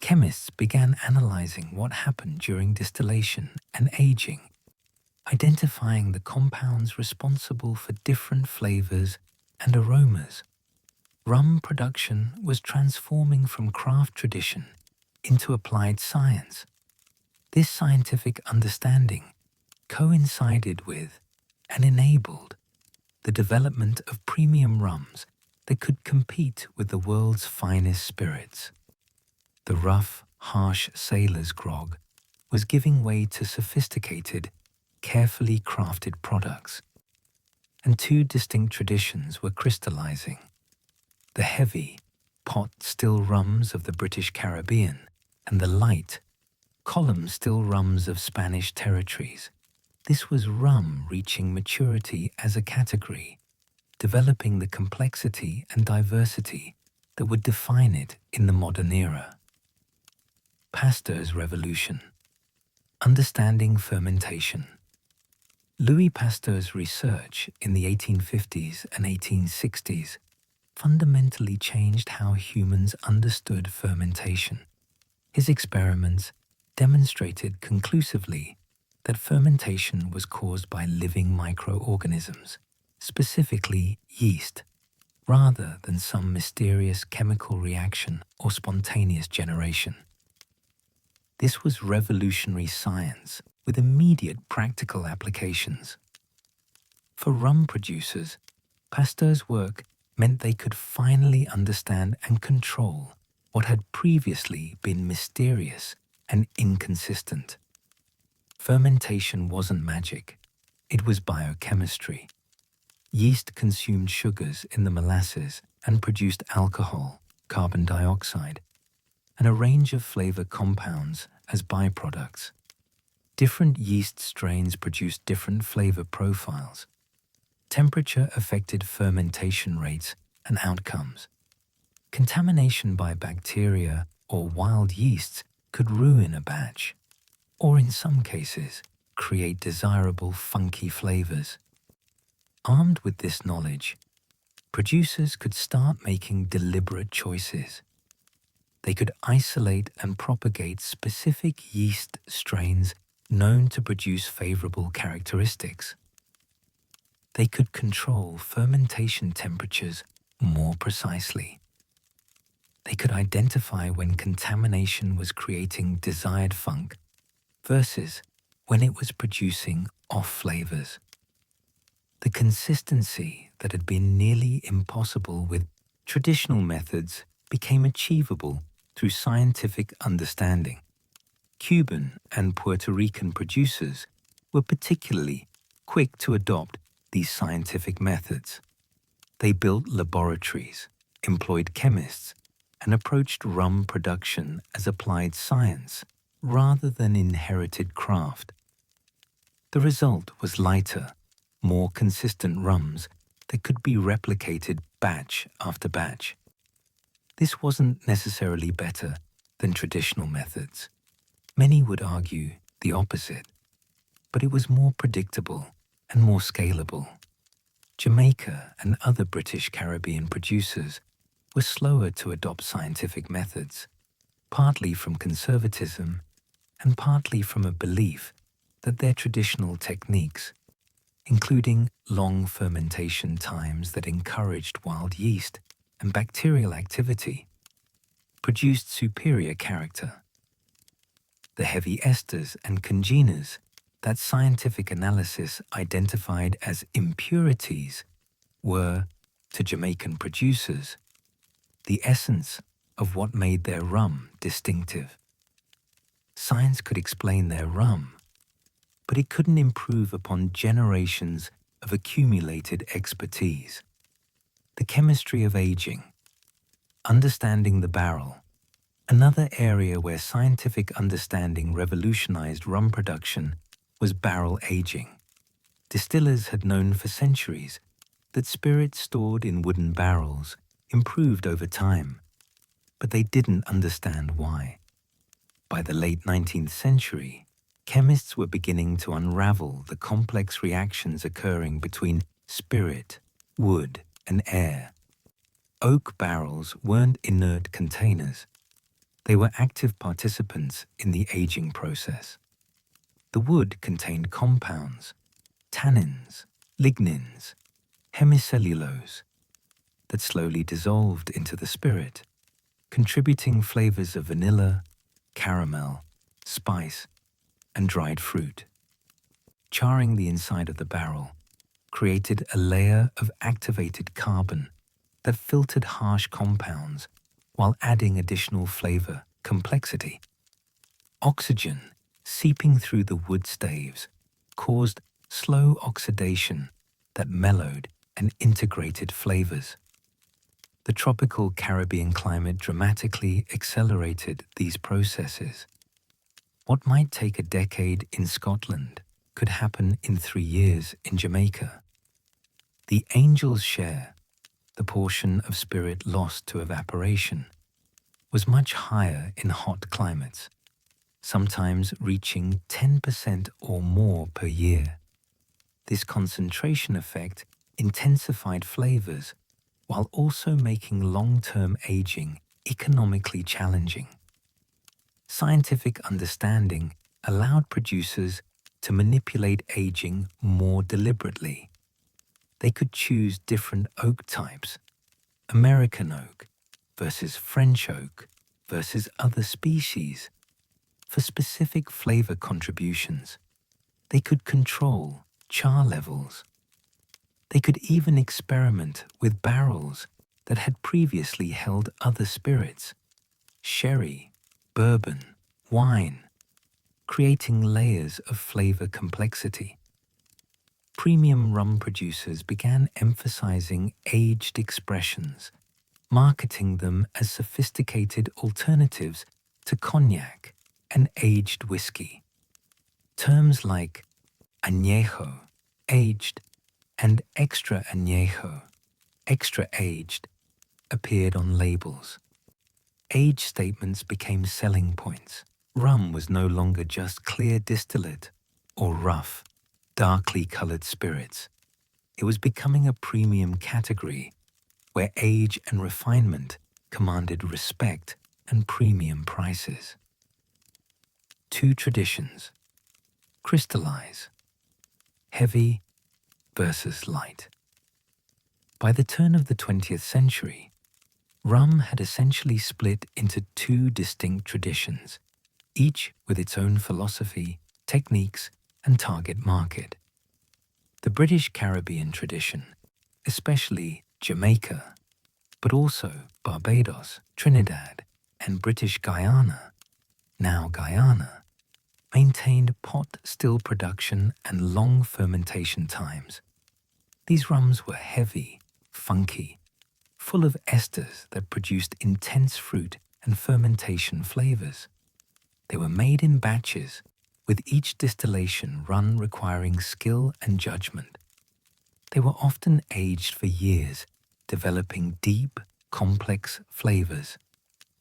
Chemists began analyzing what happened during distillation and aging, identifying the compounds responsible for different flavors and aromas. Rum production was transforming from craft tradition into applied science. This scientific understanding coincided with and enabled the development of premium rums that could compete with the world's finest spirits. The rough, harsh sailor's grog was giving way to sophisticated, carefully crafted products, and two distinct traditions were crystallizing: the heavy, pot-still rums of the British Caribbean and the light, column-still rums of Spanish territories. This was rum reaching maturity as a category, developing the complexity and diversity that would define it in the modern era. Pasteur's revolution. Understanding fermentation. Louis Pasteur's research in the 1850s and 1860s fundamentally changed how humans understood fermentation. His experiments demonstrated conclusively that fermentation was caused by living microorganisms, specifically yeast, rather than some mysterious chemical reaction or spontaneous generation. This was revolutionary science with immediate practical applications. For rum producers, Pasteur's work meant they could finally understand and control what had previously been mysterious and inconsistent. Fermentation wasn't magic, it was biochemistry. Yeast consumed sugars in the molasses and produced alcohol, carbon dioxide, and a range of flavor compounds as byproducts. Different yeast strains produced different flavor profiles. Temperature affected fermentation rates and outcomes. Contamination by bacteria or wild yeasts could ruin a batch, or in some cases, create desirable funky flavors. Armed with this knowledge, producers could start making deliberate choices. They could isolate and propagate specific yeast strains known to produce favorable characteristics. They could control fermentation temperatures more precisely. They could identify when contamination was creating desired funk versus when it was producing off flavors. The consistency that had been nearly impossible with traditional methods became achievable through scientific understanding. Cuban and Puerto Rican producers were particularly quick to adopt these scientific methods. They built laboratories, employed chemists, and approached rum production as applied science rather than inherited craft. The result was lighter, more consistent rums that could be replicated batch after batch. This wasn't necessarily better than traditional methods. Many would argue the opposite, but it was more predictable and more scalable. Jamaica and other British Caribbean producers were slower to adopt scientific methods, partly from conservatism and partly from a belief that their traditional techniques, including long fermentation times that encouraged wild yeast and bacterial activity, produced superior character. The heavy esters and congeners that scientific analysis identified as impurities were, to Jamaican producers, the essence of what made their rum distinctive. Science could explain their rum, but it couldn't improve upon generations of accumulated expertise. The chemistry of aging, understanding the barrel, another area where scientific understanding revolutionized rum production was barrel aging. Distillers had known for centuries that spirits stored in wooden barrels improved over time, but they didn't understand why. By the late 19th century, chemists were beginning to unravel the complex reactions occurring between spirit, wood, and air. Oak barrels weren't inert containers. They were active participants in the aging process. The wood contained compounds, tannins, lignins, hemicellulose, that slowly dissolved into the spirit, contributing flavors of vanilla, caramel, spice, and dried fruit. Charring the inside of the barrel created a layer of activated carbon that filtered harsh compounds while adding additional flavor complexity. Oxygen seeping through the wood staves caused slow oxidation that mellowed and integrated flavors. The tropical Caribbean climate dramatically accelerated these processes. What might take a decade in Scotland could happen in 3 years in Jamaica. The angel's share, the portion of spirit lost to evaporation, was much higher in hot climates, sometimes reaching 10% or more per year. This concentration effect intensified flavors while also making long-term aging economically challenging. Scientific understanding allowed producers to manipulate aging more deliberately. They could choose different oak types, American oak versus French oak versus other species, for specific flavor contributions. They could control char levels. They could even experiment with barrels that had previously held other spirits, sherry, bourbon, wine, creating layers of flavor complexity. Premium rum producers began emphasizing aged expressions, marketing them as sophisticated alternatives to cognac and aged whiskey. Terms like añejo, aged, and extra añejo, extra aged, appeared on labels. Age statements became selling points. Rum was no longer just clear distillate or rough, darkly colored spirits. It was becoming a premium category where age and refinement commanded respect and premium prices. Two traditions: crystallize, heavy versus light. By the turn of the 20th century, rum had essentially split into two distinct traditions, each with its own philosophy, techniques, and target market. The British Caribbean tradition, especially Jamaica, but also Barbados, Trinidad, and British Guyana, now Guyana, maintained pot still production and long fermentation times. These rums were heavy, funky, full of esters that produced intense fruit and fermentation flavors. They were made in batches, with each distillation run requiring skill and judgment. They were often aged for years, developing deep, complex flavors.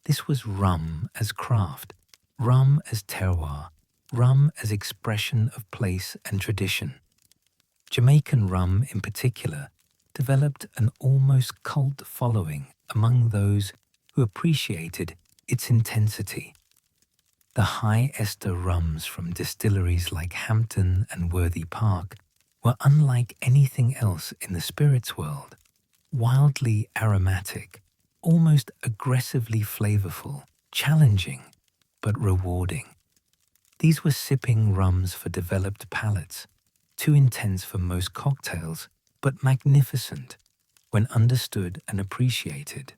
This was rum as craft, rum as terroir, rum as expression of place and tradition. Jamaican rum, in particular, developed an almost cult following among those who appreciated its intensity. The high ester rums from distilleries like Hampton and Worthy Park were unlike anything else in the spirits world, wildly aromatic, almost aggressively flavorful, challenging, but rewarding. These were sipping rums for developed palates, too intense for most cocktails, but magnificent when understood and appreciated.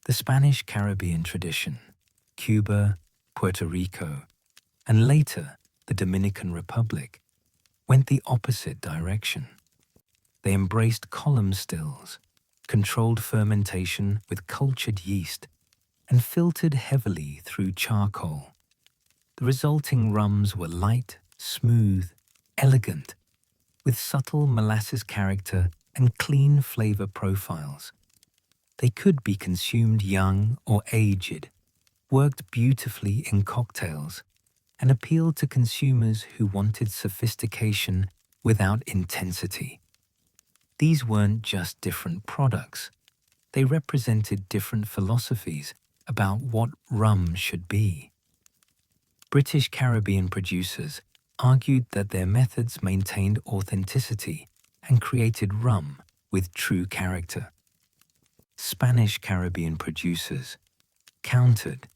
The Spanish Caribbean tradition, Cuba, Puerto Rico, and later the Dominican Republic, went the opposite direction. They embraced column stills, controlled fermentation with cultured yeast, and filtered heavily through charcoal. The resulting rums were light, smooth, elegant, with subtle molasses character and clean flavor profiles. They could be consumed young or aged, worked beautifully in cocktails, and appealed to consumers who wanted sophistication without intensity. These weren't just different products. They represented different philosophies about what rum should be. British Caribbean producers argued that their methods maintained authenticity and created rum with true character. Spanish Caribbean producers countered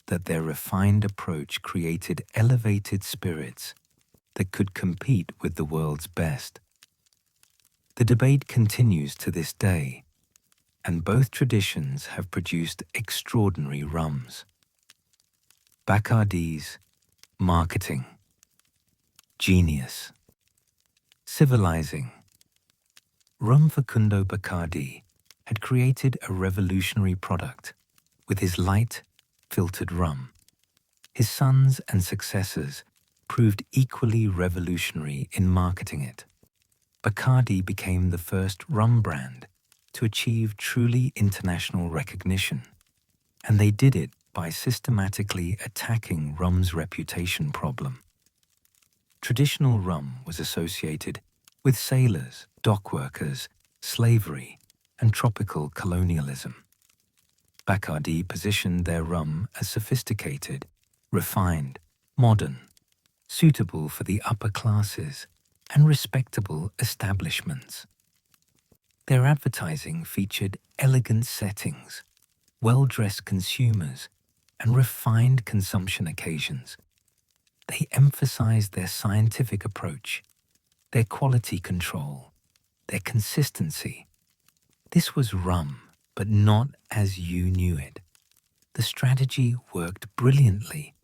that their refined approach created elevated spirits that could compete with the world's best. The debate continues to this day, and both traditions have produced extraordinary rums. Bacardi's marketing. Genius. Civilizing. Rum Facundo Bacardi had created a revolutionary product with his light, filtered rum. His sons and successors proved equally revolutionary in marketing it. Bacardi became the first rum brand to achieve truly international recognition, and they did it by systematically attacking rum's reputation problem. Traditional rum was associated with sailors, dockworkers, slavery, and tropical colonialism. Bacardi positioned their rum as sophisticated, refined, modern, suitable for the upper classes and respectable establishments. Their advertising featured elegant settings, well-dressed consumers, and refined consumption occasions. They emphasized their scientific approach, their quality control, their consistency. This was rum, but not as you knew it. The strategy worked brilliantly.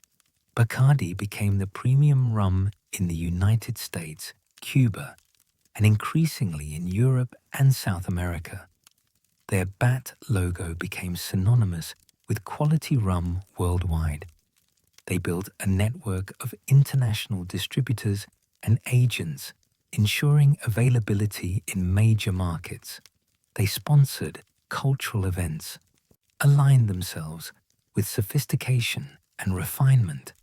Bacardi became the premium rum in the United States, Cuba, and increasingly in Europe and South America. Their bat logo became synonymous with quality rum worldwide. They built a network of international distributors and agents, ensuring availability in major markets. They sponsored cultural events, aligned themselves with sophistication and refinement,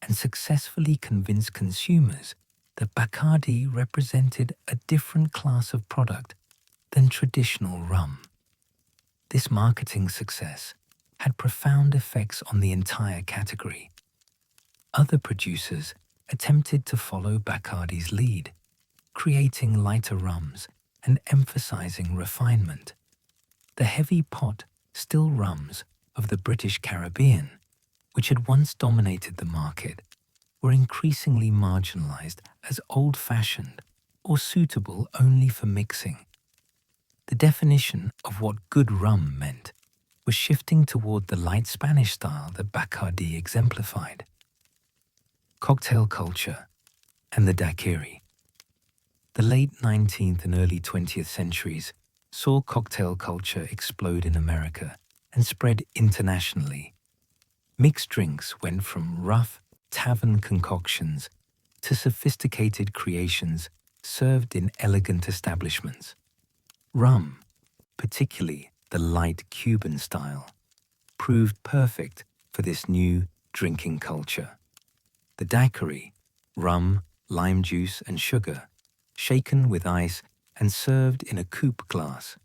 and successfully convinced consumers that Bacardi represented a different class of product than traditional rum. This marketing success had profound effects on the entire category. Other producers attempted to follow Bacardi's lead, creating lighter rums and emphasizing refinement. The heavy pot still rums of the British Caribbean, which had once dominated the market, were increasingly marginalized as old-fashioned or suitable only for mixing. The definition of what good rum meant was shifting toward the light Spanish style that Bacardi exemplified. Cocktail culture and the daiquiri. The late 19th and early 20th centuries saw cocktail culture explode in America and spread internationally. Mixed drinks went from rough tavern concoctions to sophisticated creations served in elegant establishments. Rum, particularly the light Cuban style, proved perfect for this new drinking culture. The daiquiri, rum, lime juice, and sugar, shaken with ice and served in a coupe glass,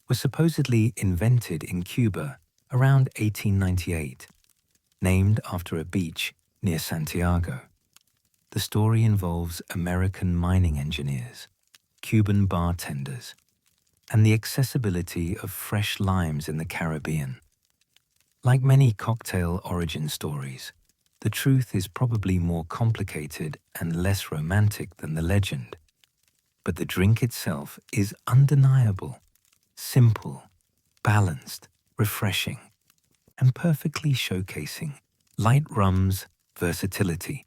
was supposedly invented in Cuba around 1898, named after a beach near Santiago. The story involves American mining engineers, Cuban bartenders, and the accessibility of fresh limes in the Caribbean. Like many cocktail origin stories, the truth is probably more complicated and less romantic than the legend. But the drink itself is undeniable, simple, balanced, refreshing, and perfectly showcasing light rum's versatility.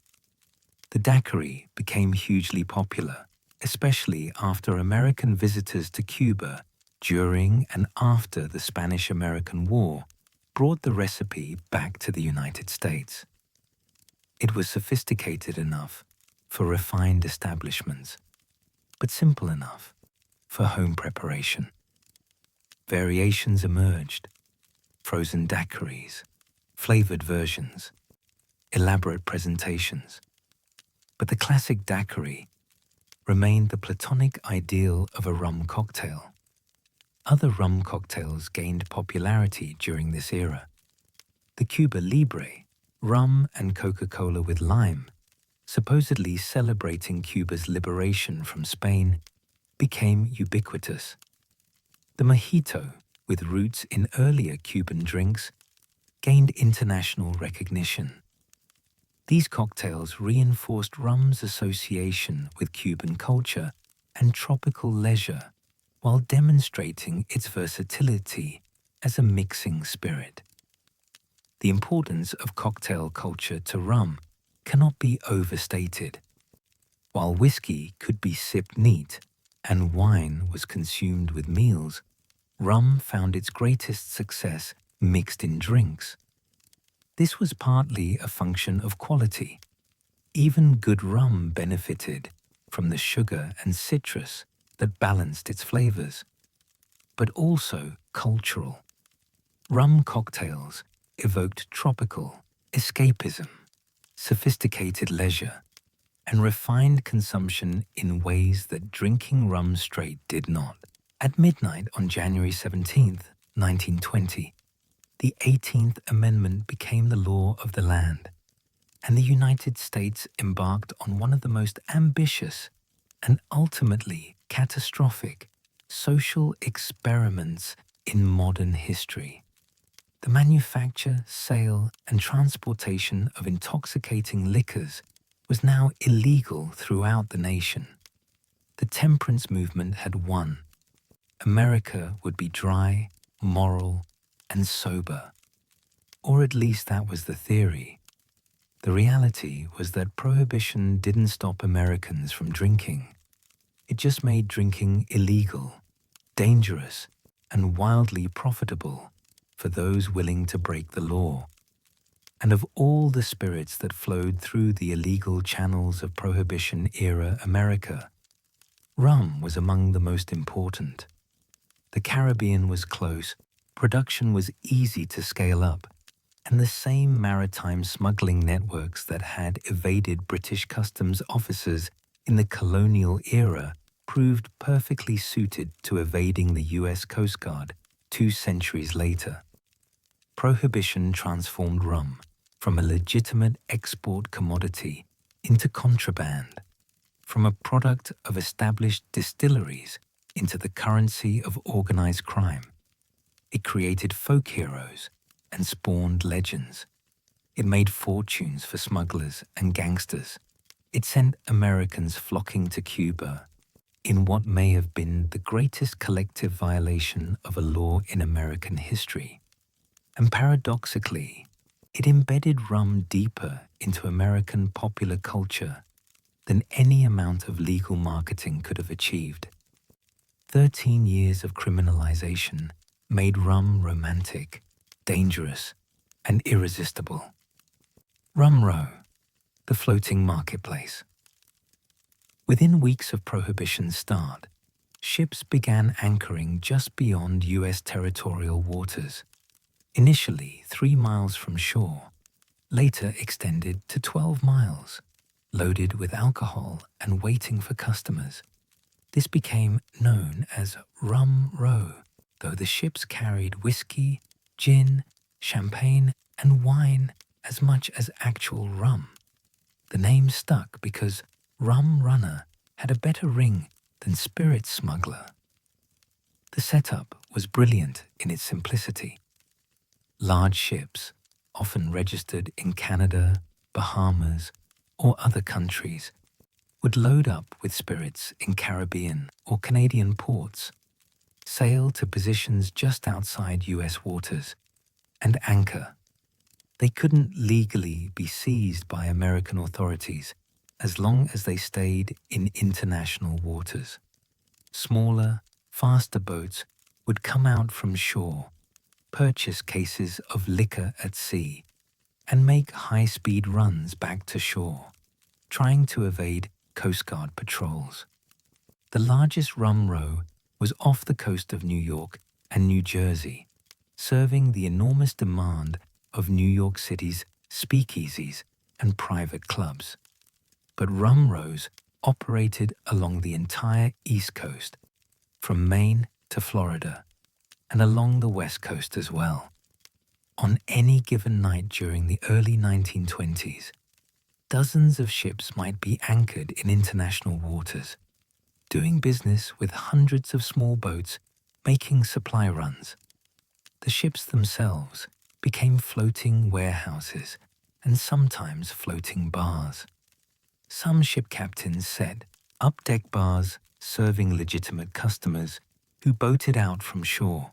The daiquiri became hugely popular, especially after American visitors to Cuba during and after the Spanish-American War brought the recipe back to the United States. It was sophisticated enough for refined establishments, but simple enough for home preparation. Variations emerged: frozen daiquiris, flavored versions, elaborate presentations. But the classic daiquiri remained the platonic ideal of a rum cocktail. Other rum cocktails gained popularity during this era. The Cuba Libre, rum and Coca-Cola with lime, supposedly celebrating Cuba's liberation from Spain, became ubiquitous. The mojito, with roots in earlier Cuban drinks, gained international recognition. These cocktails reinforced rum's association with Cuban culture and tropical leisure, while demonstrating its versatility as a mixing spirit. The importance of cocktail culture to rum cannot be overstated. While whiskey could be sipped neat and wine was consumed with meals, rum found its greatest success mixed in drinks. This was partly a function of quality. Even good rum benefited from the sugar and citrus that balanced its flavors, but also cultural. Rum cocktails evoked tropical escapism, sophisticated leisure, and refined consumption in ways that drinking rum straight did not. At midnight on January 17, 1920, the 18th Amendment became the law of the land, and the United States embarked on one of the most ambitious and ultimately catastrophic social experiments in modern history. The manufacture, sale, and transportation of intoxicating liquors was now illegal throughout the nation. The temperance movement had won. America would be dry, moral, and sober. Or at least that was the theory. The reality was that prohibition didn't stop Americans from drinking. It just made drinking illegal, dangerous, and wildly profitable for those willing to break the law. And of all the spirits that flowed through the illegal channels of Prohibition-era America, rum was among the most important. The Caribbean was close, production was easy to scale up, and the same maritime smuggling networks that had evaded British customs officers in the colonial era proved perfectly suited to evading the US Coast Guard 2 centuries later. Prohibition transformed rum from a legitimate export commodity into contraband, from a product of established distilleries into the currency of organized crime. It created folk heroes and spawned legends. It made fortunes for smugglers and gangsters. It sent Americans flocking to Cuba in what may have been the greatest collective violation of a law in American history. And paradoxically, it embedded rum deeper into American popular culture than any amount of legal marketing could have achieved. 13 years of criminalization made rum romantic, dangerous, and irresistible. Rum Row, the floating marketplace. Within weeks of Prohibition's start, ships began anchoring just beyond U.S. territorial waters, initially 3 miles from shore, later extended to 12 miles, loaded with alcohol and waiting for customers. This became known as Rum Row, though the ships carried whiskey, gin, champagne, and wine as much as actual rum. The name stuck because rum runner had a better ring than spirit smuggler. The setup was brilliant in its simplicity. Large ships, often registered in Canada, Bahamas, or other countries, would load up with spirits in Caribbean or Canadian ports, sail to positions just outside US waters, and anchor. They couldn't legally be seized by American authorities as long as they stayed in international waters. Smaller, faster boats would come out from shore, purchase cases of liquor at sea, and make high-speed runs back to shore, trying to evade Coast Guard patrols. The largest rum row was off the coast of New York and New Jersey, serving the enormous demand of New York City's speakeasies and private clubs. But rum rows operated along the entire East Coast, from Maine to Florida, and along the West Coast as well. On any given night during the early 1920s, dozens of ships might be anchored in international waters, doing business with hundreds of small boats making supply runs. The ships themselves became floating warehouses and sometimes floating bars. Some ship captains set up deck bars serving legitimate customers who boated out from shore,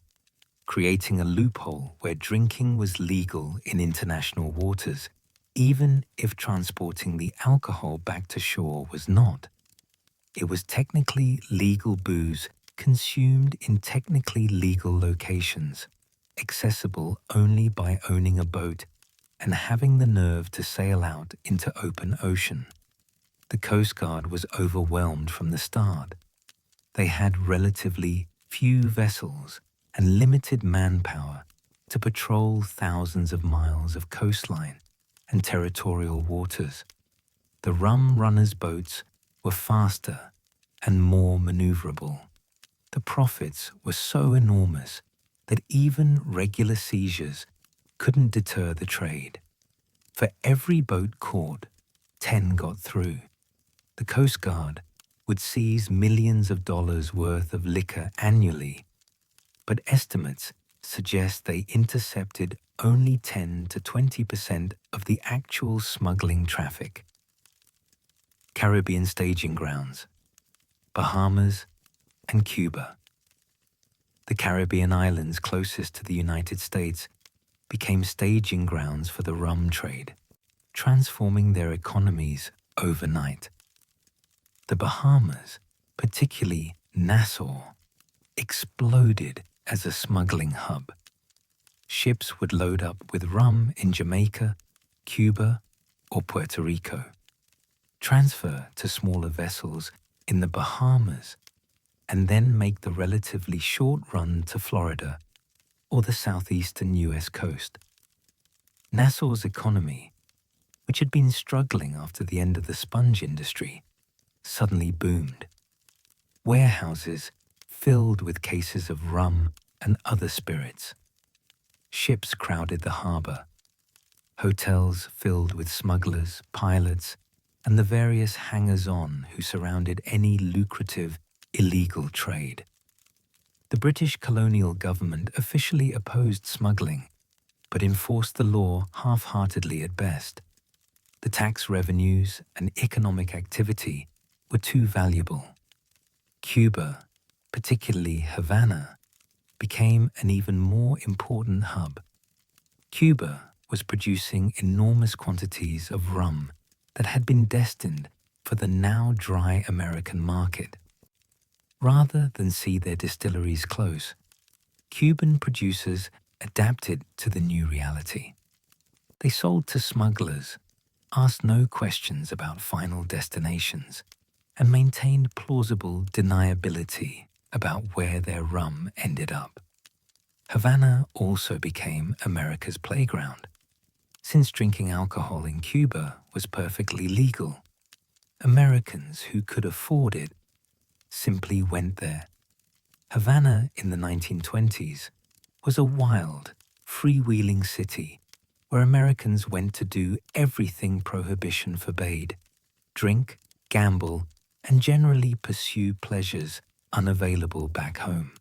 creating a loophole where drinking was legal in international waters, even if transporting the alcohol back to shore was not. It was technically legal booze consumed in technically legal locations, accessible only by owning a boat and having the nerve to sail out into open ocean. The Coast Guard was overwhelmed from the start. They had relatively few vessels and limited manpower to patrol thousands of miles of coastline and territorial waters. The rum runners' boats were faster and more maneuverable. The profits were so enormous that even regular seizures couldn't deter the trade. For every boat caught, 10 got through. The Coast Guard would seize millions of dollars worth of liquor annually, but estimates suggest they intercepted only 10 to 20% of the actual smuggling traffic. Caribbean staging grounds, Bahamas and Cuba. The Caribbean islands closest to the United States became staging grounds for the rum trade, transforming their economies overnight. The Bahamas, particularly Nassau, exploded as a smuggling hub. Ships would load up with rum in Jamaica, Cuba, or Puerto Rico, transfer to smaller vessels in the Bahamas, and then make the relatively short run to Florida or the southeastern US coast. Nassau's economy, which had been struggling after the end of the sponge industry, suddenly boomed. Warehouses filled with cases of rum and other spirits. Ships crowded the harbor. Hotels filled with smugglers, pilots, and the various hangers-on who surrounded any lucrative, illegal trade. The British colonial government officially opposed smuggling, but enforced the law half-heartedly at best. The tax revenues and economic activity were too valuable. Cuba, particularly Havana, became an even more important hub. Cuba was producing enormous quantities of rum that had been destined for the now dry American market. Rather than see their distilleries close, Cuban producers adapted to the new reality. They sold to smugglers, asked no questions about final destinations, and maintained plausible deniability about where their rum ended up. Havana also became America's playground. Since drinking alcohol in Cuba was perfectly legal, Americans who could afford it simply went there. Havana in the 1920s was a wild, freewheeling city where Americans went to do everything prohibition forbade: drink, gamble, and generally pursue pleasures unavailable back home.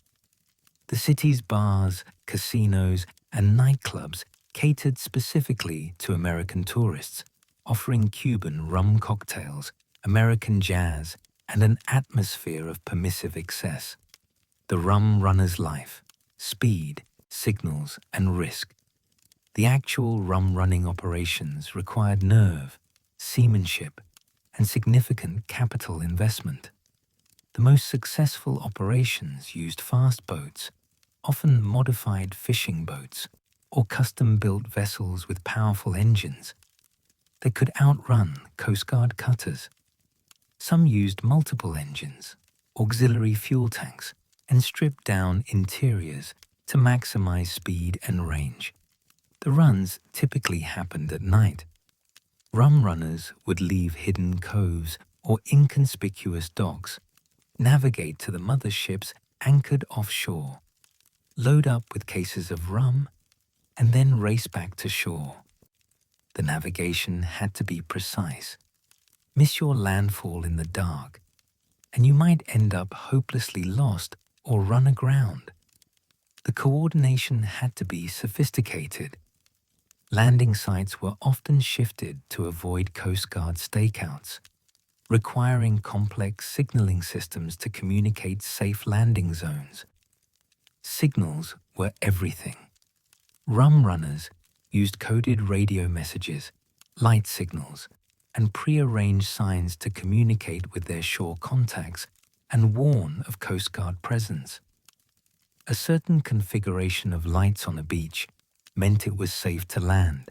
The city's bars, casinos, and nightclubs catered specifically to American tourists, offering Cuban rum cocktails, American jazz, and an atmosphere of permissive excess. The rum runner's life: speed, signals, and risk. The actual rum running operations required nerve, seamanship, and significant capital investment. The most successful operations used fast boats, often modified fishing boats, or custom-built vessels with powerful engines that could outrun Coast Guard cutters. Some used multiple engines, auxiliary fuel tanks, and stripped-down interiors to maximize speed and range. The runs typically happened at night. Rum runners would leave hidden coves or inconspicuous docks, navigate to the motherships anchored offshore, load up with cases of rum, and then race back to shore. The navigation had to be precise. Miss your landfall in the dark, and you might end up hopelessly lost or run aground. The coordination had to be sophisticated. Landing sites were often shifted to avoid Coast Guard stakeouts, requiring complex signaling systems to communicate safe landing zones. Signals were everything. Rum runners used coded radio messages, light signals, and prearranged signs to communicate with their shore contacts and warn of Coast Guard presence. A certain configuration of lights on a beach meant it was safe to land.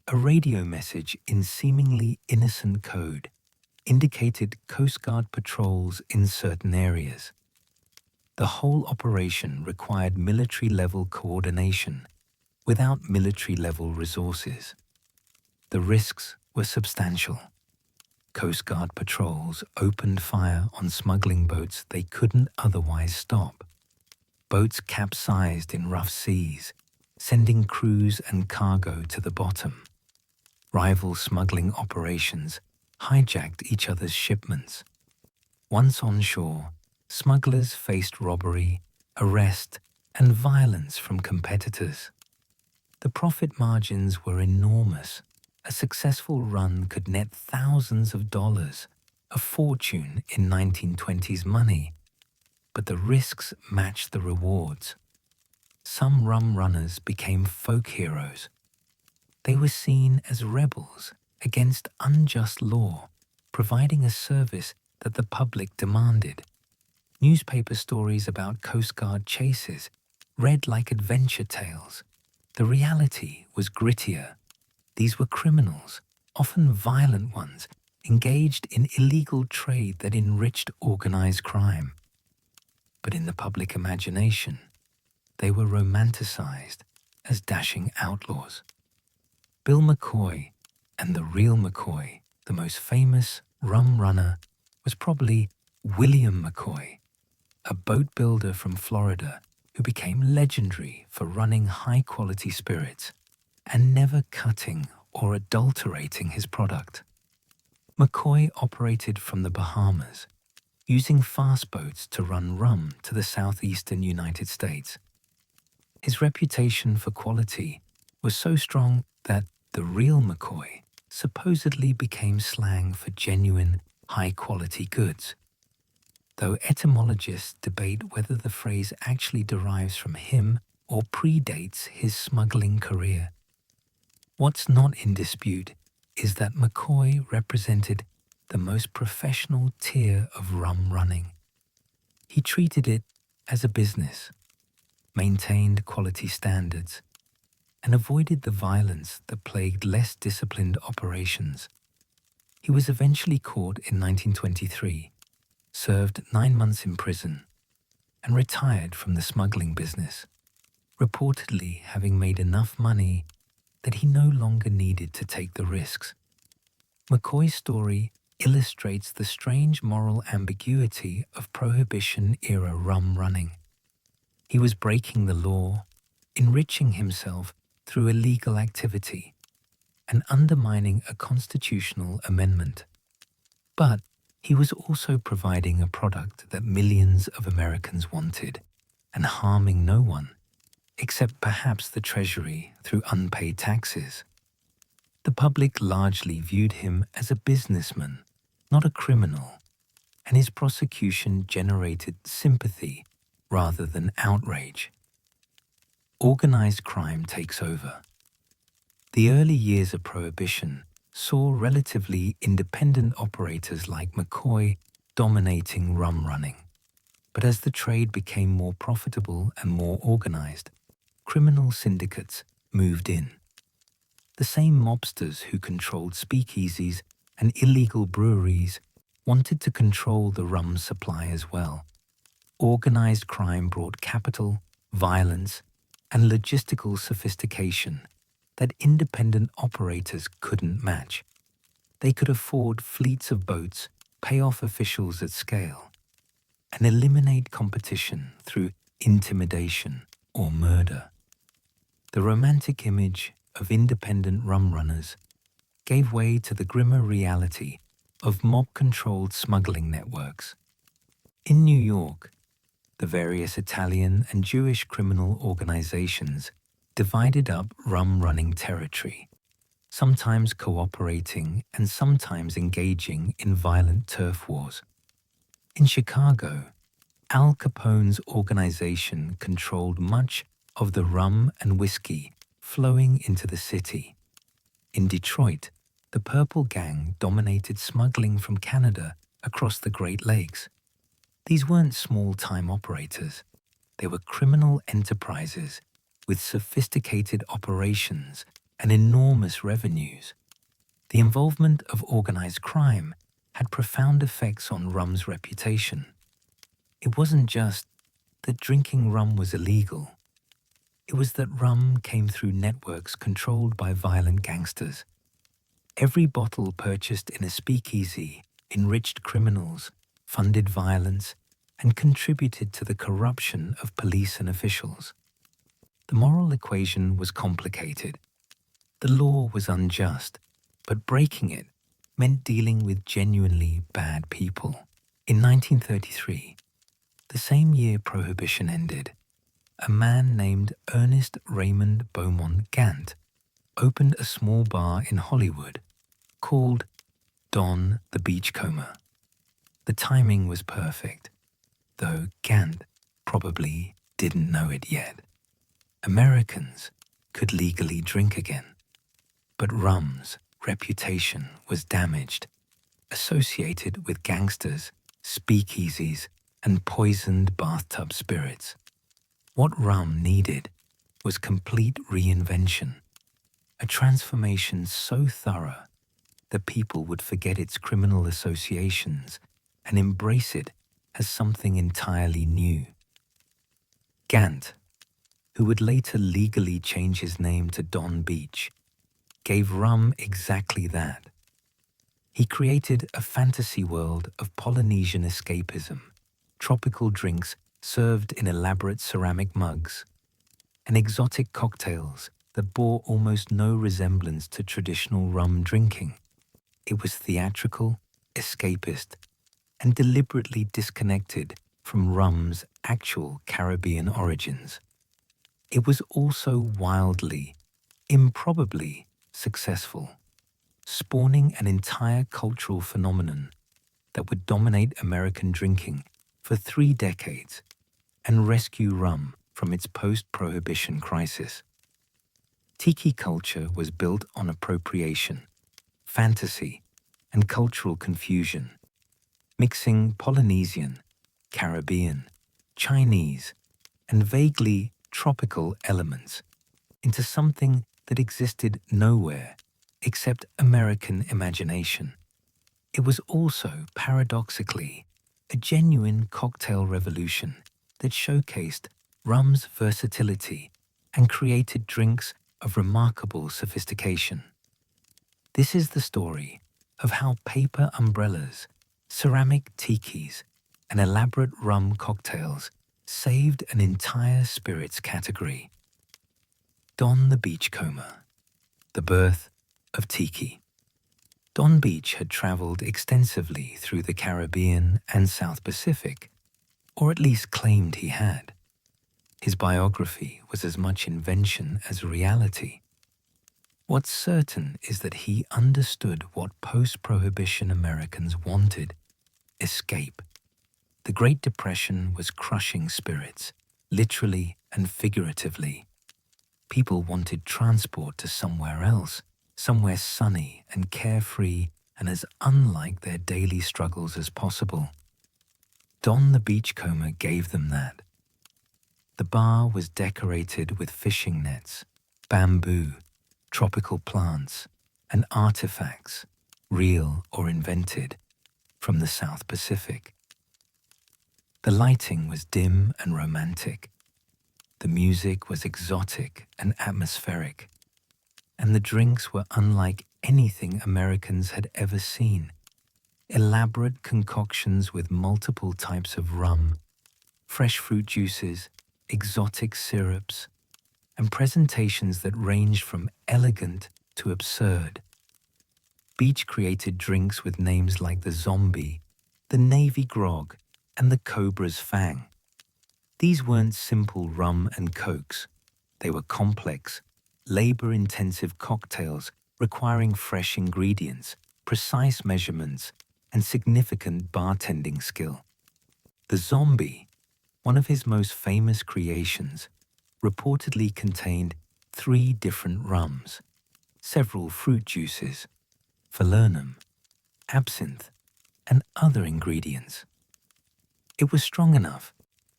A radio message in seemingly innocent code indicated Coast Guard patrols in certain areas. The whole operation required military-level coordination without military-level resources. The risks were substantial. Coast Guard patrols opened fire on smuggling boats they couldn't otherwise stop. Boats capsized in rough seas, sending crews and cargo to the bottom. Rival smuggling operations hijacked each other's shipments. Once on shore, smugglers faced robbery, arrest, and violence from competitors. The profit margins were enormous. A successful run could net thousands of dollars, a fortune in 1920s money. But the risks matched the rewards. Some rum runners became folk heroes. They were seen as rebels against unjust law, providing a service that the public demanded. Newspaper stories about Coast Guard chases read like adventure tales. The reality was grittier. These were criminals, often violent ones, engaged in illegal trade that enriched organized crime. But in the public imagination, they were romanticized as dashing outlaws. Bill McCoy, and the real McCoy, the most famous rum runner, was probably William McCoy, a boat builder from Florida who became legendary for running high-quality spirits and never cutting or adulterating his product. McCoy operated from the Bahamas, using fast boats to run rum to the southeastern United States. His reputation for quality was so strong that the real McCoy supposedly became slang for genuine, high-quality goods, though etymologists debate whether the phrase actually derives from him or predates his smuggling career. What's not in dispute is that McCoy represented the most professional tier of rum running. He treated it as a business, maintained quality standards, and avoided the violence that plagued less disciplined operations. He was eventually caught in 1923, served 9 months in prison, and retired from the smuggling business, reportedly having made enough money that he no longer needed to take the risks. McCoy's story illustrates the strange moral ambiguity of Prohibition-era rum running. He was breaking the law, enriching himself through illegal activity, and undermining a constitutional amendment. But he was also providing a product that millions of Americans wanted and harming no one, except perhaps the Treasury through unpaid taxes. The public largely viewed him as a businessman, not a criminal, and his prosecution generated sympathy rather than outrage. Organized crime takes over. The early years of Prohibition saw relatively independent operators like McCoy dominating rum running. But as the trade became more profitable and more organized, criminal syndicates moved in. The same mobsters who controlled speakeasies and illegal breweries wanted to control the rum supply as well. Organized crime brought capital, violence, and logistical sophistication that independent operators couldn't match. They could afford fleets of boats, pay off officials at scale, and eliminate competition through intimidation or murder. The romantic image of independent rum runners gave way to the grimmer reality of mob-controlled smuggling networks. In New York, the various Italian and Jewish criminal organizations divided up rum-running territory, sometimes cooperating and sometimes engaging in violent turf wars. In Chicago, Al Capone's organization controlled much of the rum and whiskey flowing into the city. In Detroit, the Purple Gang dominated smuggling from Canada across the Great Lakes. These weren't small-time operators. They were criminal enterprises with sophisticated operations and enormous revenues. The involvement of organized crime had profound effects on rum's reputation. It wasn't just that drinking rum was illegal. It was that rum came through networks controlled by violent gangsters. Every bottle purchased in a speakeasy enriched criminals, funded violence, and contributed to the corruption of police and officials. The moral equation was complicated. The law was unjust, but breaking it meant dealing with genuinely bad people. In 1933, the same year Prohibition ended, a man named Ernest Raymond Beaumont Gant opened a small bar in Hollywood called Don the Beachcomber. The timing was perfect, though Gant probably didn't know it yet. Americans could legally drink again, but rum's reputation was damaged, associated with gangsters, speakeasies, and poisoned bathtub spirits. What rum needed was complete reinvention, a transformation so thorough that people would forget its criminal associations and embrace it as something entirely new. Gant, who would later legally change his name to Don Beach, gave rum exactly that. He created a fantasy world of Polynesian escapism, tropical drinks served in elaborate ceramic mugs, and exotic cocktails that bore almost no resemblance to traditional rum drinking. It was theatrical, escapist, and deliberately disconnected from rum's actual Caribbean origins. It was also wildly, improbably successful, spawning an entire cultural phenomenon that would dominate American drinking for 3 decades and rescue rum from its post-Prohibition crisis. Tiki culture was built on appropriation, fantasy, and cultural confusion, mixing Polynesian, Caribbean, Chinese, and vaguely tropical elements into something that existed nowhere except American imagination. It was also, paradoxically, a genuine cocktail revolution that showcased rum's versatility and created drinks of remarkable sophistication. This is the story of how paper umbrellas, ceramic tikis, and elaborate rum cocktails saved an entire spirits category. Don the Beachcomber, the birth of tiki. Don Beach had traveled extensively through the Caribbean and South Pacific, or at least claimed he had. His biography was as much invention as reality. What's certain is that he understood what post-Prohibition Americans wanted: escape. The Great Depression was crushing spirits, literally and figuratively. People wanted transport to somewhere else, somewhere sunny and carefree and as unlike their daily struggles as possible. Don the Beachcomber gave them that. The bar was decorated with fishing nets, bamboo, tropical plants, and artifacts, real or invented, from the South Pacific. The lighting was dim and romantic. The music was exotic and atmospheric. And the drinks were unlike anything Americans had ever seen. Elaborate concoctions with multiple types of rum, fresh fruit juices, exotic syrups, and presentations that ranged from elegant to absurd. Beach created drinks with names like the Zombie, the Navy Grog, and the Cobra's Fang. These weren't simple rum and cokes. They were complex, labor-intensive cocktails requiring fresh ingredients, precise measurements, and significant bartending skill. The Zombie, one of his most famous creations, reportedly contained 3 different rums, several fruit juices, falernum, absinthe, and other ingredients. It was strong enough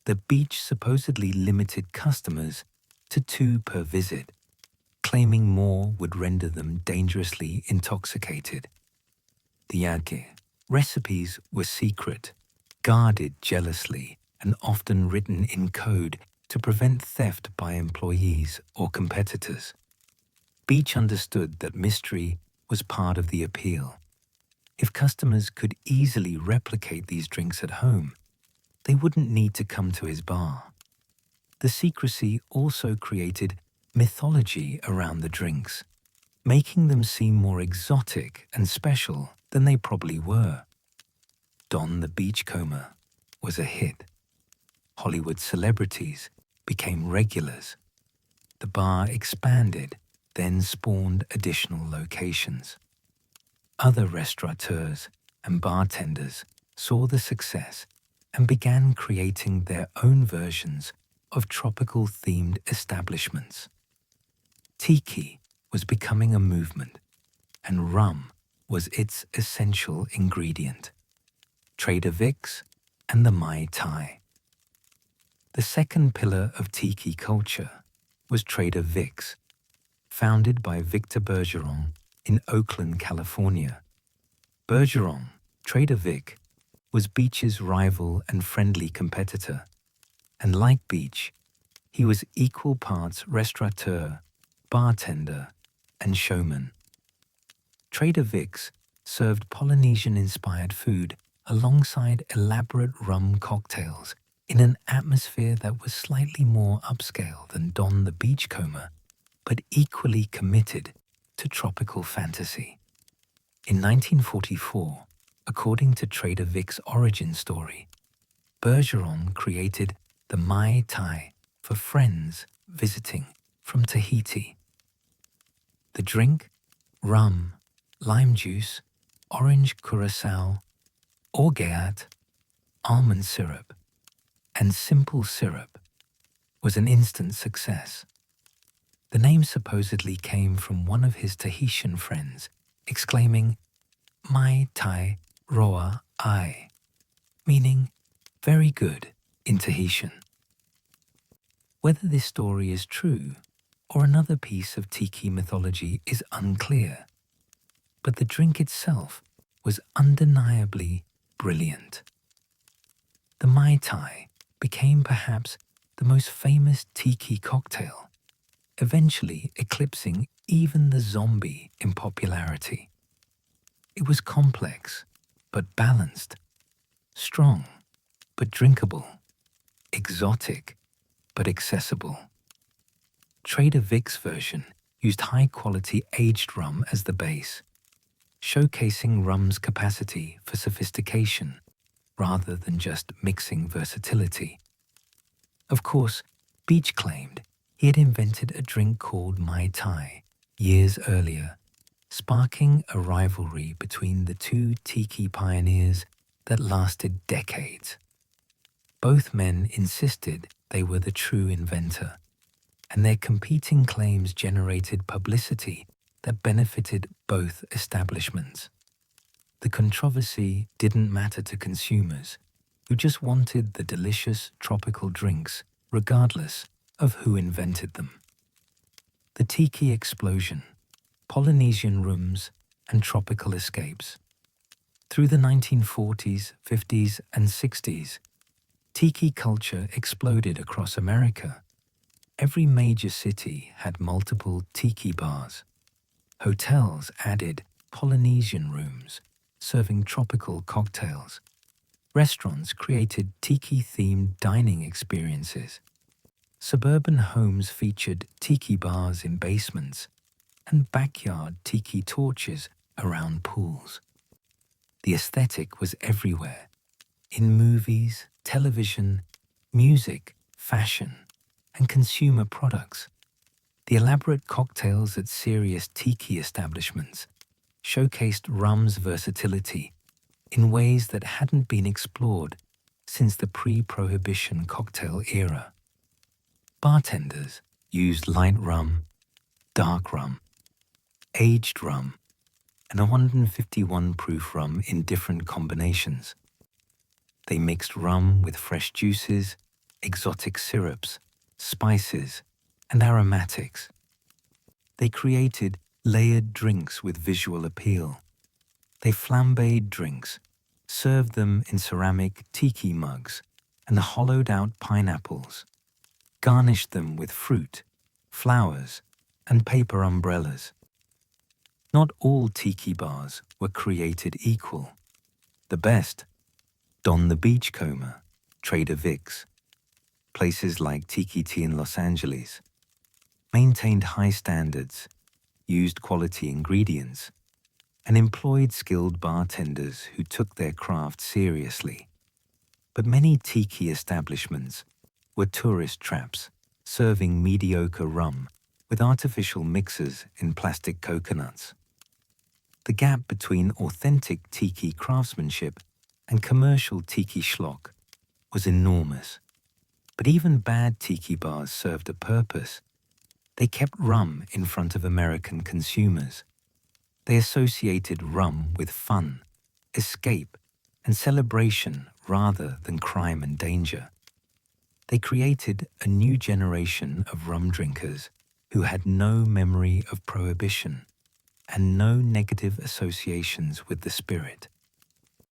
that Beach supposedly limited customers to 2 per visit, claiming more would render them dangerously intoxicated. The yage recipes were secret, guarded jealously, and often written in code to prevent theft by employees or competitors. Beach understood that mystery was part of the appeal. If customers could easily replicate these drinks at home, they wouldn't need to come to his bar. The secrecy also created mythology around the drinks, making them seem more exotic and special than they probably were. Don the Beachcomber was a hit. Hollywood celebrities became regulars. The bar expanded, then spawned additional locations. Other restaurateurs and bartenders saw the success and began creating their own versions of tropical-themed establishments. Tiki was becoming a movement, and rum was its essential ingredient. Trader Vic's and the Mai Tai. The second pillar of tiki culture was Trader Vic's, founded by Victor Bergeron in Oakland, California. Bergeron, Trader Vic, was Beach's rival and friendly competitor, and like Beach, he was equal parts restaurateur, bartender, and showman. Trader Vic's served Polynesian-inspired food alongside elaborate rum cocktails in an atmosphere that was slightly more upscale than Don the Beachcomber, but equally committed to tropical fantasy. In 1944, according to Trader Vic's origin story, Bergeron created the Mai Tai for friends visiting from Tahiti. The drink, rum, lime juice, orange curacao, orgeat, almond syrup, and simple syrup, was an instant success. The name supposedly came from one of his Tahitian friends exclaiming, "Mai Tai roa ai," meaning very good in Tahitian. Whether this story is true or another piece of tiki mythology is unclear, but the drink itself was undeniably brilliant. The Mai Tai became perhaps the most famous tiki cocktail, eventually eclipsing even the Zombie in popularity. It was complex, but balanced, strong, but drinkable, exotic, but accessible. Trader Vic's version used high-quality aged rum as the base, showcasing rum's capacity for sophistication rather than just mixing versatility. Of course, Beach claimed he had invented a drink called Mai Tai years earlier, sparking a rivalry between the two tiki pioneers that lasted decades. Both men insisted they were the true inventor, and their competing claims generated publicity that benefited both establishments. The controversy didn't matter to consumers, who just wanted the delicious tropical drinks regardless of who invented them. The tiki explosion, Polynesian rums, and tropical escapes. Through the 1940s, 50s, and 60s, tiki culture exploded across America. Every major city had multiple tiki bars. Hotels added Polynesian rooms, serving tropical cocktails. Restaurants created tiki-themed dining experiences. Suburban homes featured tiki bars in basements and backyard tiki torches around pools. The aesthetic was everywhere, in movies, television, music, fashion, and consumer products. The elaborate cocktails at serious tiki establishments showcased rum's versatility in ways that hadn't been explored since the pre-prohibition cocktail era. Bartenders used light rum, dark rum, aged rum, and 151 proof rum in different combinations. They mixed rum with fresh juices, exotic syrups, spices, and aromatics. They created layered drinks with visual appeal. They flambéed drinks, served them in ceramic tiki mugs and hollowed-out pineapples, garnished them with fruit, flowers, and paper umbrellas. Not all tiki bars were created equal. The best, Don the Beachcomber, Trader Vic's, places like Tiki Tea in Los Angeles, maintained high standards, used quality ingredients, and employed skilled bartenders who took their craft seriously. But many tiki establishments were tourist traps, serving mediocre rum with artificial mixers in plastic coconuts. The gap between authentic tiki craftsmanship and commercial tiki schlock was enormous. But even bad tiki bars served a purpose. They kept rum in front of American consumers. They associated rum with fun, escape, and celebration rather than crime and danger. They created a new generation of rum drinkers who had no memory of prohibition and no negative associations with the spirit.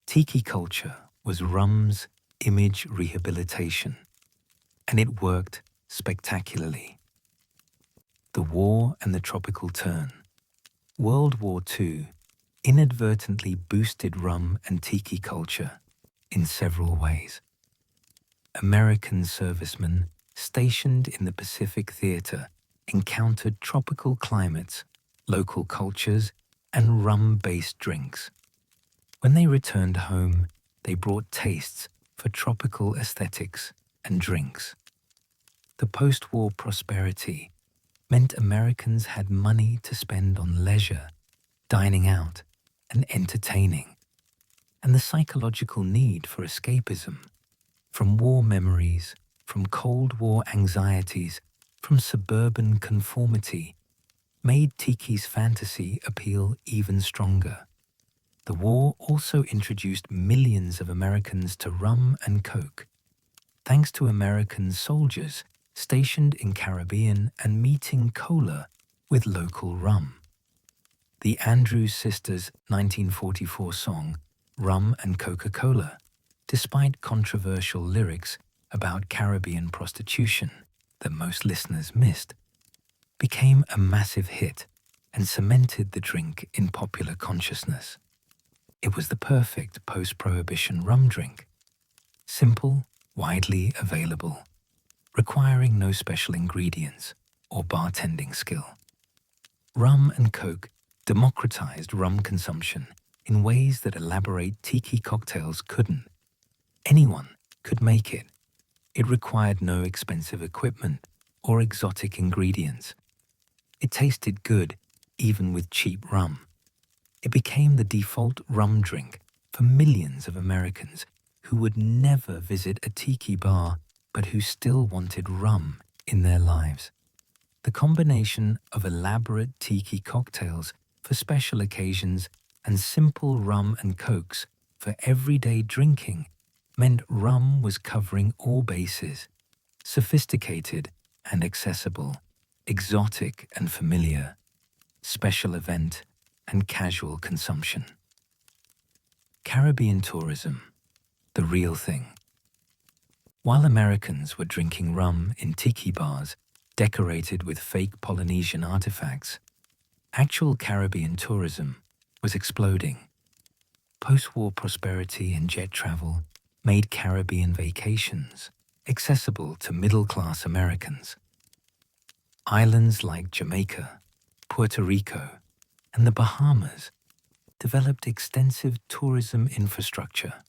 Tiki culture was rum's image rehabilitation, and it worked spectacularly. The war and the tropical turn. World War II inadvertently boosted rum and tiki culture in several ways. American servicemen stationed in the Pacific Theater encountered tropical climates, local cultures, and rum-based drinks. When they returned home, they brought tastes for tropical aesthetics and drinks. The post-war prosperity meant Americans had money to spend on leisure, dining out, and entertaining, and the psychological need for escapism, from war memories, from Cold War anxieties, from suburban conformity, made tiki's fantasy appeal even stronger. The war also introduced millions of Americans to rum and coke, thanks to American soldiers stationed in Caribbean and meeting cola with local rum. The Andrews Sisters' 1944 song, Rum and Coca-Cola, despite controversial lyrics about Caribbean prostitution that most listeners missed, became a massive hit and cemented the drink in popular consciousness. It was the perfect post-prohibition rum drink. Simple, widely available, requiring no special ingredients or bartending skill. Rum and Coke democratized rum consumption in ways that elaborate tiki cocktails couldn't. Anyone could make it. It required no expensive equipment or exotic ingredients. It tasted good even with cheap rum. It became the default rum drink for millions of Americans who would never visit a tiki bar but who still wanted rum in their lives. The combination of elaborate tiki cocktails for special occasions and simple rum and cokes for everyday drinking meant rum was covering all bases: sophisticated and accessible, exotic and familiar, special event and casual consumption. Caribbean tourism, the real thing. While Americans were drinking rum in tiki bars decorated with fake Polynesian artifacts, actual Caribbean tourism was exploding. Post-war prosperity and jet travel made Caribbean vacations accessible to middle-class Americans. Islands like Jamaica, Puerto Rico, and the Bahamas developed extensive tourism infrastructure: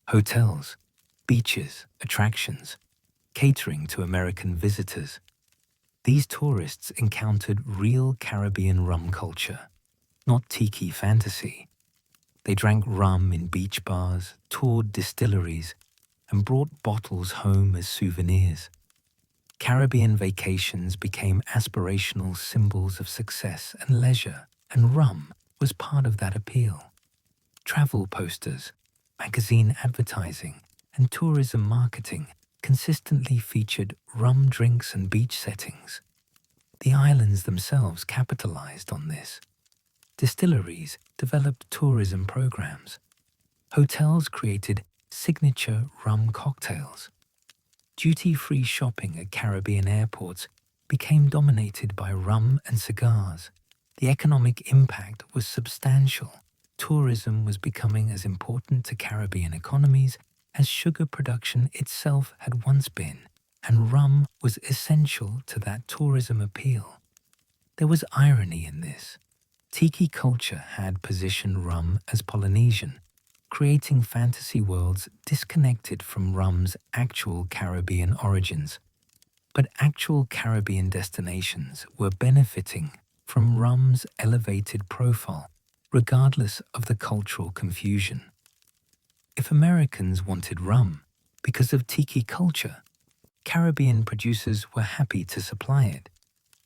hotels, beaches, attractions, catering to American visitors. These tourists encountered real Caribbean rum culture, not tiki fantasy. They drank rum in beach bars, toured distilleries, and brought bottles home as souvenirs. Caribbean vacations became aspirational symbols of success and leisure, and rum was part of that appeal. Travel posters, magazine advertising, and tourism marketing consistently featured rum drinks and beach settings. The islands themselves capitalized on this. Distilleries developed tourism programs. Hotels created signature rum cocktails. Duty-free shopping at Caribbean airports became dominated by rum and cigars. The economic impact was substantial. Tourism was becoming as important to Caribbean economies as sugar production itself had once been, and rum was essential to that tourism appeal. There was irony in this. Tiki culture had positioned rum as Polynesian, creating fantasy worlds disconnected from rum's actual Caribbean origins. But actual Caribbean destinations were benefiting from rum's elevated profile, regardless of the cultural confusion. If Americans wanted rum because of tiki culture, Caribbean producers were happy to supply it,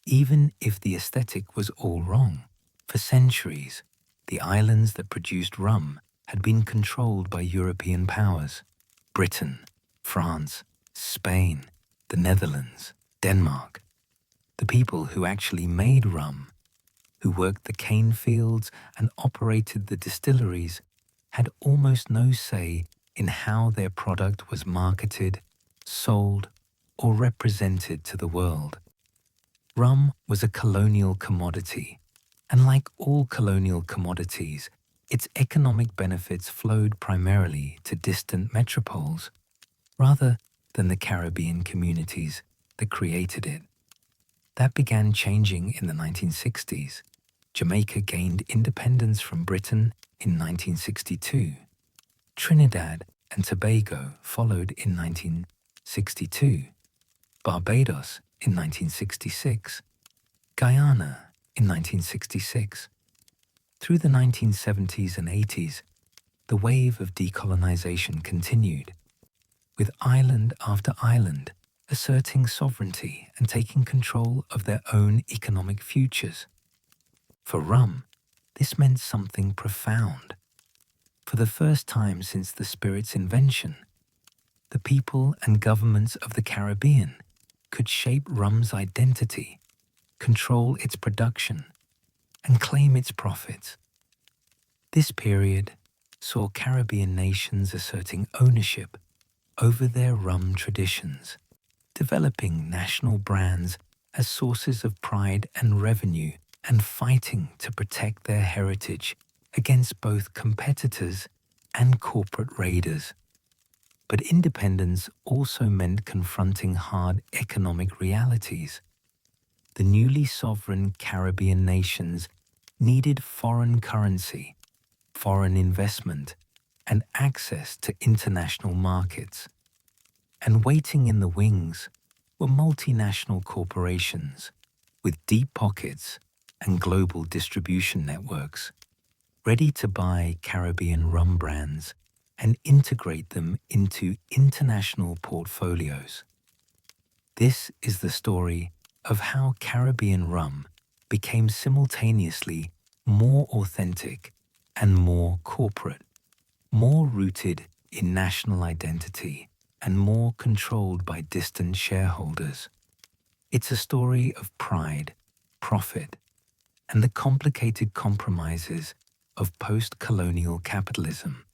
even if the aesthetic was all wrong. For centuries, the islands that produced rum had been controlled by European powers: Britain, France, Spain, the Netherlands, Denmark. The people who actually made rum, who worked the cane fields and operated the distilleries, had almost no say in how their product was marketed, sold, or represented to the world. Rum was a colonial commodity, and like all colonial commodities, its economic benefits flowed primarily to distant metropoles, rather than the Caribbean communities that created it. That began changing in the 1960s. Jamaica gained independence from Britain in 1962. Trinidad and Tobago followed in 1962. Barbados in 1966. Guyana in 1966. Through the 1970s and 80s, the wave of decolonization continued, with island after island asserting sovereignty and taking control of their own economic futures. For rum, this meant something profound. For the first time since the spirit's invention, the people and governments of the Caribbean could shape rum's identity, control its production, and claim its profits. This period saw Caribbean nations asserting ownership over their rum traditions, developing national brands as sources of pride and revenue, and fighting to protect their heritage against both competitors and corporate raiders. But independence also meant confronting hard economic realities. The newly sovereign Caribbean nations needed foreign currency, foreign investment, and access to international markets. And waiting in the wings were multinational corporations with deep pockets and global distribution networks, ready to buy Caribbean rum brands and integrate them into international portfolios. This is the story of how Caribbean rum became simultaneously more authentic and more corporate, more rooted in national identity and more controlled by distant shareholders. It's a story of pride, profit, and the complicated compromises of post-colonial capitalism.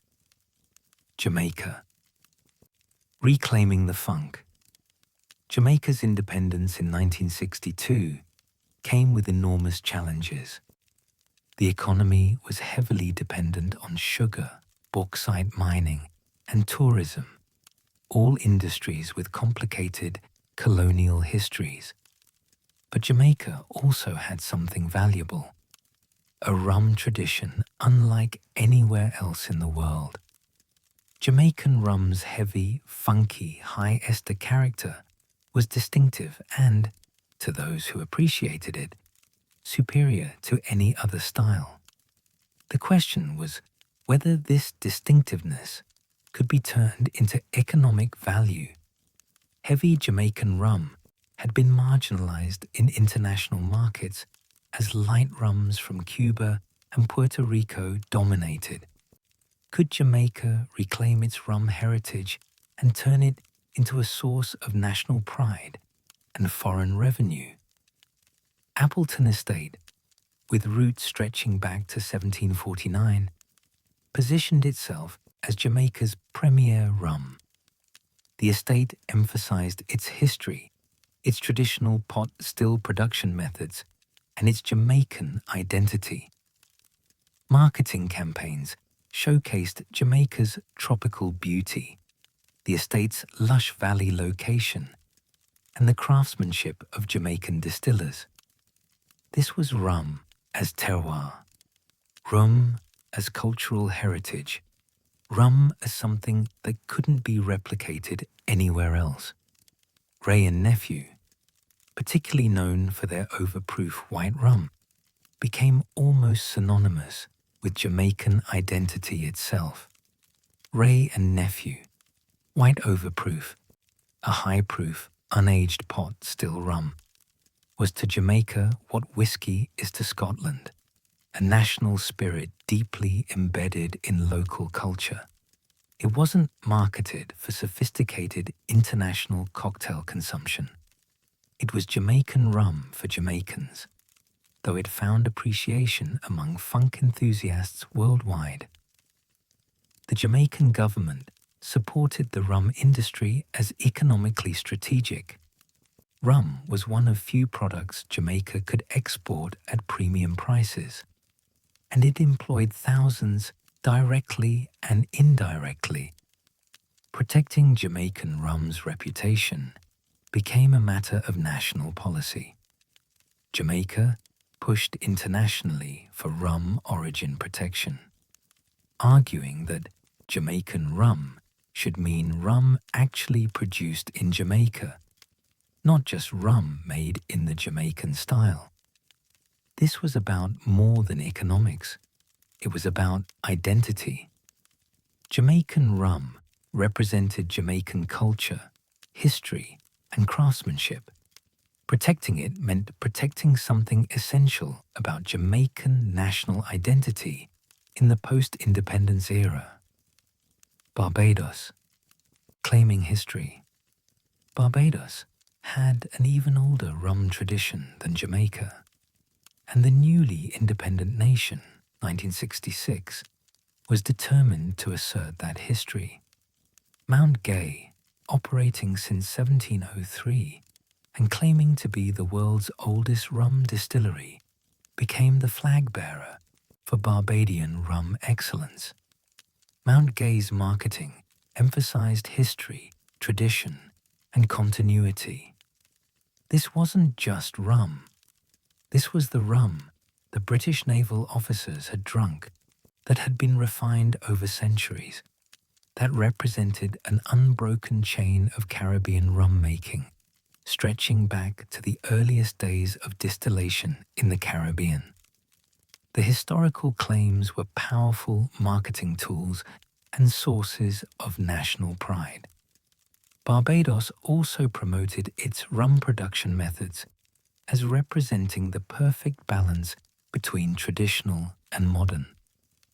Jamaica. Reclaiming the funk. Jamaica's independence in 1962 came with enormous challenges. The economy was heavily dependent on sugar, bauxite mining, and tourism, all industries with complicated colonial histories. But Jamaica also had something valuable, a rum tradition unlike anywhere else in the world. Jamaican rum's heavy, funky, high ester character was distinctive and, to those who appreciated it, superior to any other style. The question was whether this distinctiveness could be turned into economic value. Heavy Jamaican rum had been marginalized in international markets as light rums from Cuba and Puerto Rico dominated. Could Jamaica reclaim its rum heritage and turn it into a source of national pride and foreign revenue? Appleton Estate, with roots stretching back to 1749, positioned itself as Jamaica's premier rum. The estate emphasized its history, its traditional pot still production methods, and its Jamaican identity. Marketing campaigns showcased Jamaica's tropical beauty, the estate's lush valley location, and the craftsmanship of Jamaican distillers. This was rum as terroir, rum as cultural heritage, rum as something that couldn't be replicated anywhere else. Ray and Nephew, particularly known for their overproof white rum, became almost synonymous with Jamaican identity itself. Ray and Nephew, white overproof, a high-proof, unaged pot still rum, was to Jamaica what whiskey is to Scotland, a national spirit deeply embedded in local culture. It wasn't marketed for sophisticated international cocktail consumption. It was Jamaican rum for Jamaicans, though it found appreciation among funk enthusiasts worldwide. The Jamaican government supported the rum industry as economically strategic. Rum was one of few products Jamaica could export at premium prices, and it employed thousands directly and indirectly. Protecting Jamaican rum's reputation became a matter of national policy. Jamaica pushed internationally for rum origin protection, arguing that Jamaican rum should mean rum actually produced in Jamaica, not just rum made in the Jamaican style. This was about more than economics. It was about identity. Jamaican rum represented Jamaican culture, history, and craftsmanship. Protecting it meant protecting something essential about Jamaican national identity in the post-independence era. Barbados. Claiming history. Barbados had an even older rum tradition than Jamaica, and the newly independent nation, 1966, was determined to assert that history. Mount Gay, operating since 1703 and claiming to be the world's oldest rum distillery, became the flag bearer for Barbadian rum excellence. Mount Gay's marketing emphasized history, tradition, and continuity. This wasn't just rum. This was the rum the British naval officers had drunk that had been refined over centuries, that represented an unbroken chain of Caribbean rum making, stretching back to the earliest days of distillation in the Caribbean. The historical claims were powerful marketing tools and sources of national pride. Barbados also promoted its rum production methods as representing the perfect balance between traditional and modern.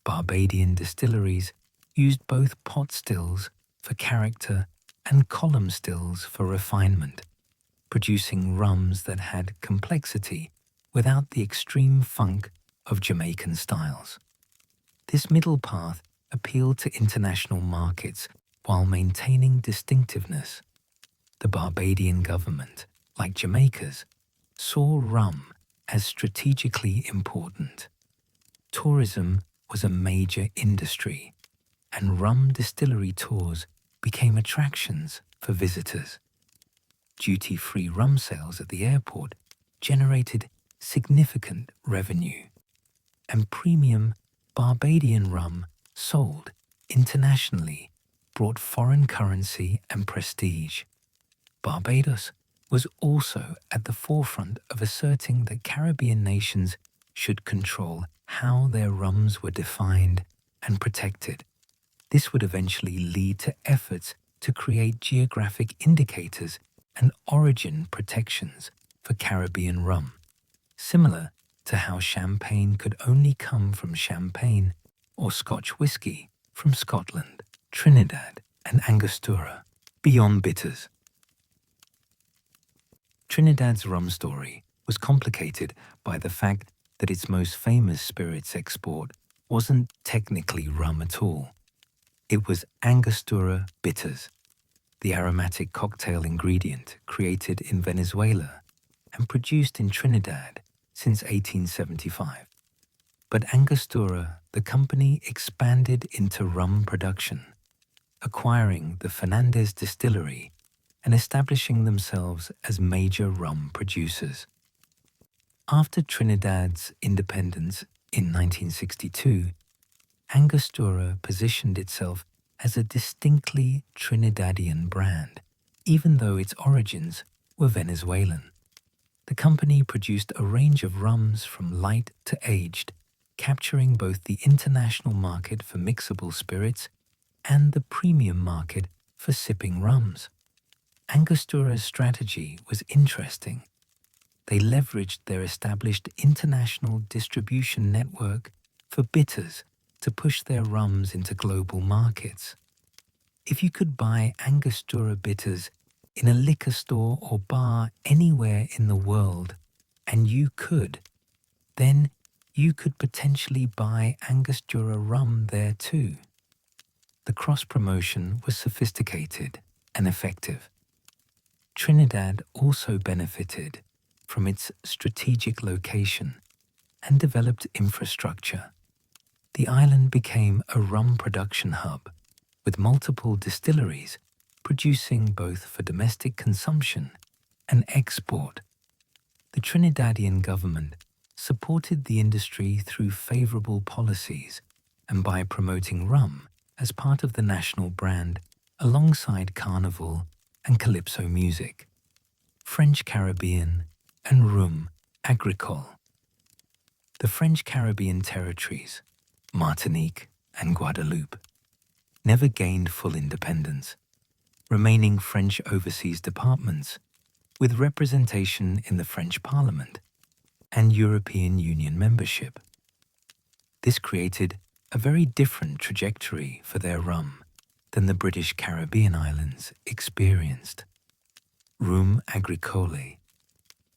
Barbadian distilleries used both pot stills for character and column stills for refinement, producing rums that had complexity without the extreme funk of Jamaican styles. This middle path appealed to international markets while maintaining distinctiveness. The Barbadian government, like Jamaica's, saw rum as strategically important. Tourism was a major industry, and rum distillery tours became attractions for visitors. Duty-free rum sales at the airport generated significant revenue, and premium Barbadian rum sold internationally brought foreign currency and prestige. Barbados was also at the forefront of asserting that Caribbean nations should control how their rums were defined and protected. This would eventually lead to efforts to create geographic indicators and origin protections for Caribbean rum, similar to how champagne could only come from Champagne or Scotch whisky from Scotland, Trinidad, and Angostura, beyond bitters. Trinidad's rum story was complicated by the fact that its most famous spirits export wasn't technically rum at all. It was Angostura bitters, the aromatic cocktail ingredient created in Venezuela and produced in Trinidad since 1875. But Angostura, the company, expanded into rum production, acquiring the Fernandez distillery and establishing themselves as major rum producers. After Trinidad's independence in 1962, Angostura positioned itself as a distinctly Trinidadian brand, even though its origins were Venezuelan. The company produced a range of rums from light to aged, capturing both the international market for mixable spirits and the premium market for sipping rums. Angostura's strategy was interesting. They leveraged their established international distribution network for bitters to push their rums into global markets. If you could buy Angostura bitters in a liquor store or bar anywhere in the world, and then you could potentially buy Angostura rum there too. The cross-promotion was sophisticated and effective. Trinidad also benefited from its strategic location and developed infrastructure. The island became a rum production hub, with multiple distilleries producing both for domestic consumption and export. The Trinidadian government supported the industry through favorable policies and by promoting rum as part of the national brand alongside carnival and calypso music. French Caribbean and RUM agricole. The French Caribbean territories, Martinique and Guadeloupe, never gained full independence, remaining French overseas departments with representation in the French Parliament and European Union membership. This created a very different trajectory for their rum than the British Caribbean islands experienced. RUM agricole,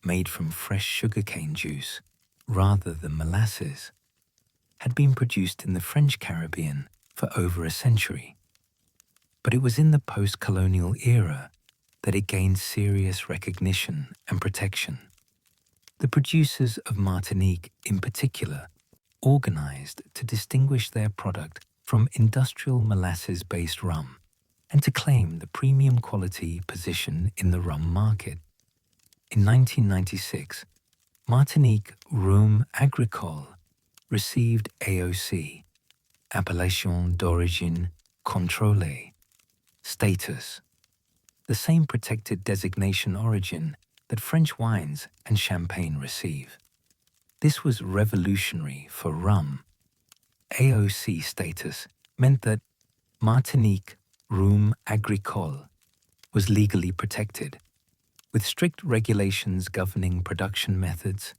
made from fresh sugarcane juice rather than molasses, had been produced in the French Caribbean for over a century. But it was in the post-colonial era that it gained serious recognition and protection. The producers of Martinique, in particular, organized to distinguish their product from industrial molasses-based rum and to claim the premium quality position in the rum market. In 1996, Martinique RUM Agricole received AOC, Appellation d'Origine Contrôlée, status, the same protected designation origin that French wines and champagne receive. This was revolutionary for rum. AOC status meant that Martinique RUM Agricole was legally protected, with strict regulations governing production methods,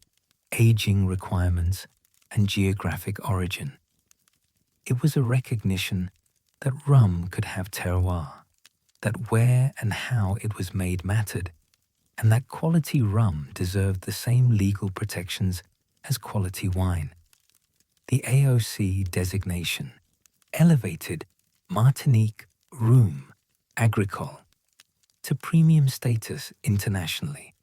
aging requirements, and geographic origin. It was a recognition that rum could have terroir, that where and how it was made mattered, and that quality rum deserved the same legal protections as quality wine. The AOC designation elevated Martinique RUM Agricole to premium status internationally.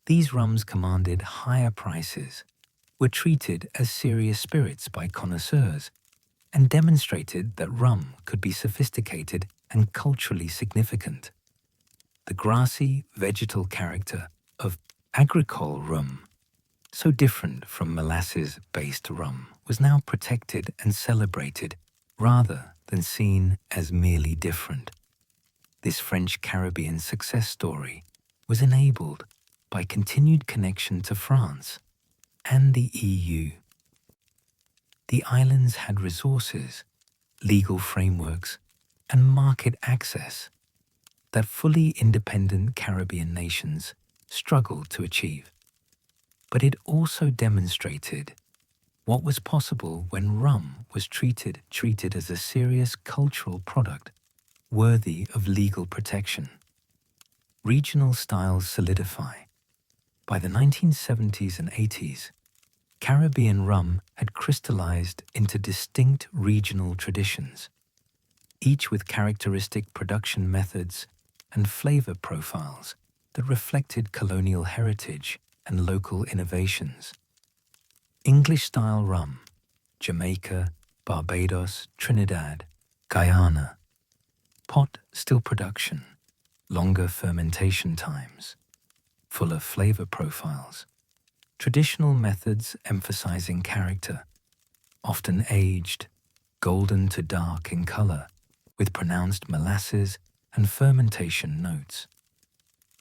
These rums commanded higher prices, were treated as serious spirits by connoisseurs, and demonstrated that rum could be sophisticated and culturally significant. The grassy, vegetal character of agricole rum, so different from molasses-based rum, was now protected and celebrated rather than seen as merely different. This French Caribbean success story was enabled by continued connection to France and the EU. The islands had resources, legal frameworks, and market access that fully independent Caribbean nations struggled to achieve. But it also demonstrated what was possible when rum was treated as a serious cultural product worthy of legal protection. Regional styles solidify. By the 1970s and 80s, Caribbean rum had crystallized into distinct regional traditions, each with characteristic production methods and flavor profiles that reflected colonial heritage and local innovations. English-style rum, Jamaica, Barbados, Trinidad, Guyana. Pot still production, longer fermentation times, fuller flavor profiles. Traditional methods emphasizing character, often aged, golden to dark in color, with pronounced molasses and fermentation notes.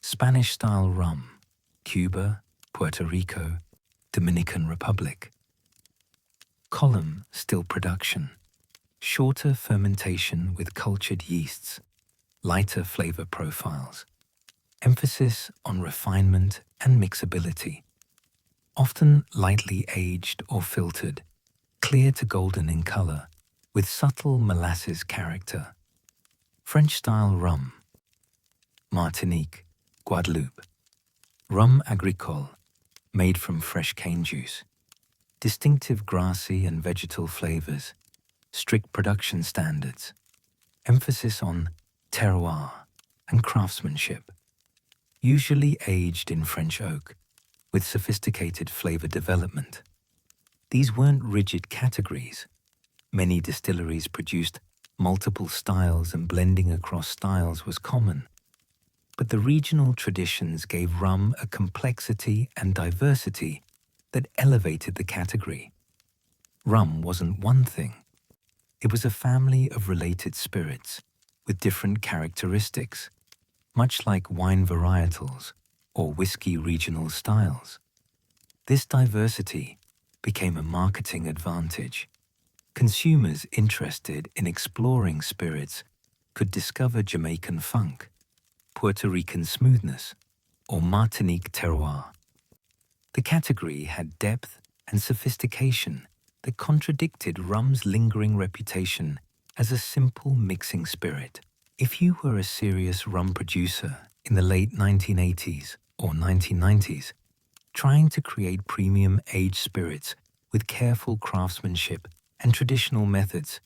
Spanish-style rum, Cuba, Puerto Rico, Dominican Republic. Column still production, shorter fermentation with cultured yeasts, lighter flavor profiles, emphasis on refinement and mixability. Often lightly aged or filtered, clear to golden in color, with subtle molasses character. French-style rum, Martinique, Guadeloupe. Rum agricole, made from fresh cane juice. Distinctive grassy and vegetal flavors, strict production standards, emphasis on terroir and craftsmanship. Usually aged in French oak, with sophisticated flavor development. These weren't rigid categories. Many distilleries produced multiple styles and blending across styles was common. But the regional traditions gave rum a complexity and diversity that elevated the category. Rum wasn't one thing. It was a family of related spirits with different characteristics, much like wine varietals or whiskey regional styles. This diversity became a marketing advantage. Consumers interested in exploring spirits could discover Jamaican funk, Puerto Rican smoothness, or Martinique terroir. The category had depth and sophistication that contradicted rum's lingering reputation as a simple mixing spirit. If you were a serious rum producer in the late 1980s or 1990s, trying to create premium aged spirits with careful craftsmanship and traditional methods,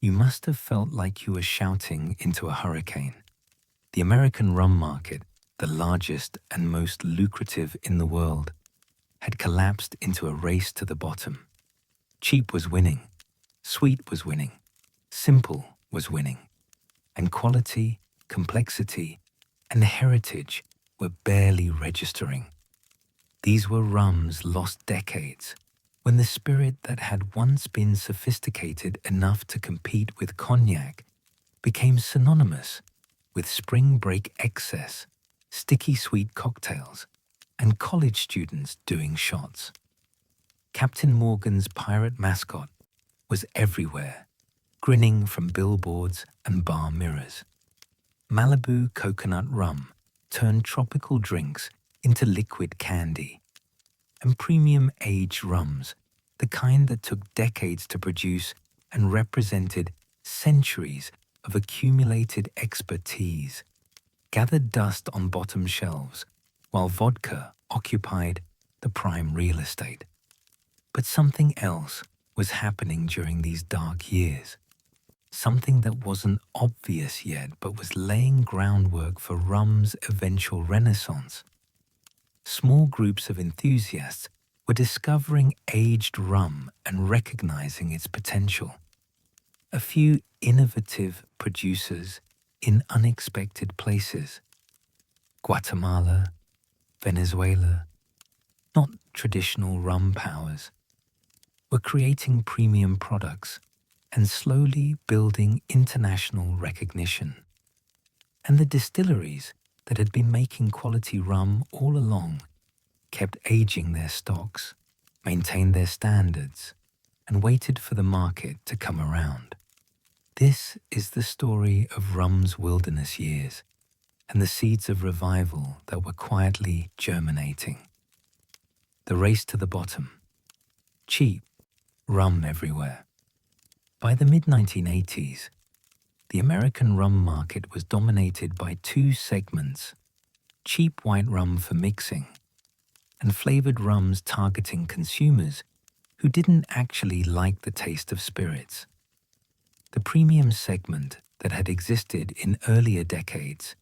you must have felt like you were shouting into a hurricane. The American rum market, the largest and most lucrative in the world, had collapsed into a race to the bottom. Cheap was winning, sweet was winning, simple was winning, and quality, complexity, and heritage were barely registering. These were RUM's lost decades, when the spirit that had once been sophisticated enough to compete with cognac became synonymous with spring break excess, sticky sweet cocktails, and college students doing shots. Captain Morgan's pirate mascot was everywhere, grinning from billboards and bar mirrors. Malibu coconut rum turned tropical drinks into liquid candy, and premium aged rums, the kind that took decades to produce and represented centuries of accumulated expertise, gathered dust on bottom shelves while vodka occupied the prime real estate. But something else was happening during these dark years. Something that wasn't obvious yet but was laying groundwork for rum's eventual renaissance. Small groups of enthusiasts were discovering aged rum and recognizing its potential. A few innovative producers in unexpected places. Guatemala, Venezuela, not traditional rum powers, were creating premium products and slowly building international recognition. And the distilleries that had been making quality rum all along kept aging their stocks, maintained their standards, and waited for the market to come around. This is the story of rum's wilderness years and the seeds of revival that were quietly germinating. The race to the bottom. Cheap rum everywhere. By the mid-1980s, the American rum market was dominated by two segments: cheap white rum for mixing and flavored rums targeting consumers who didn't actually like the taste of spirits. The premium segment that had existed in earlier decades,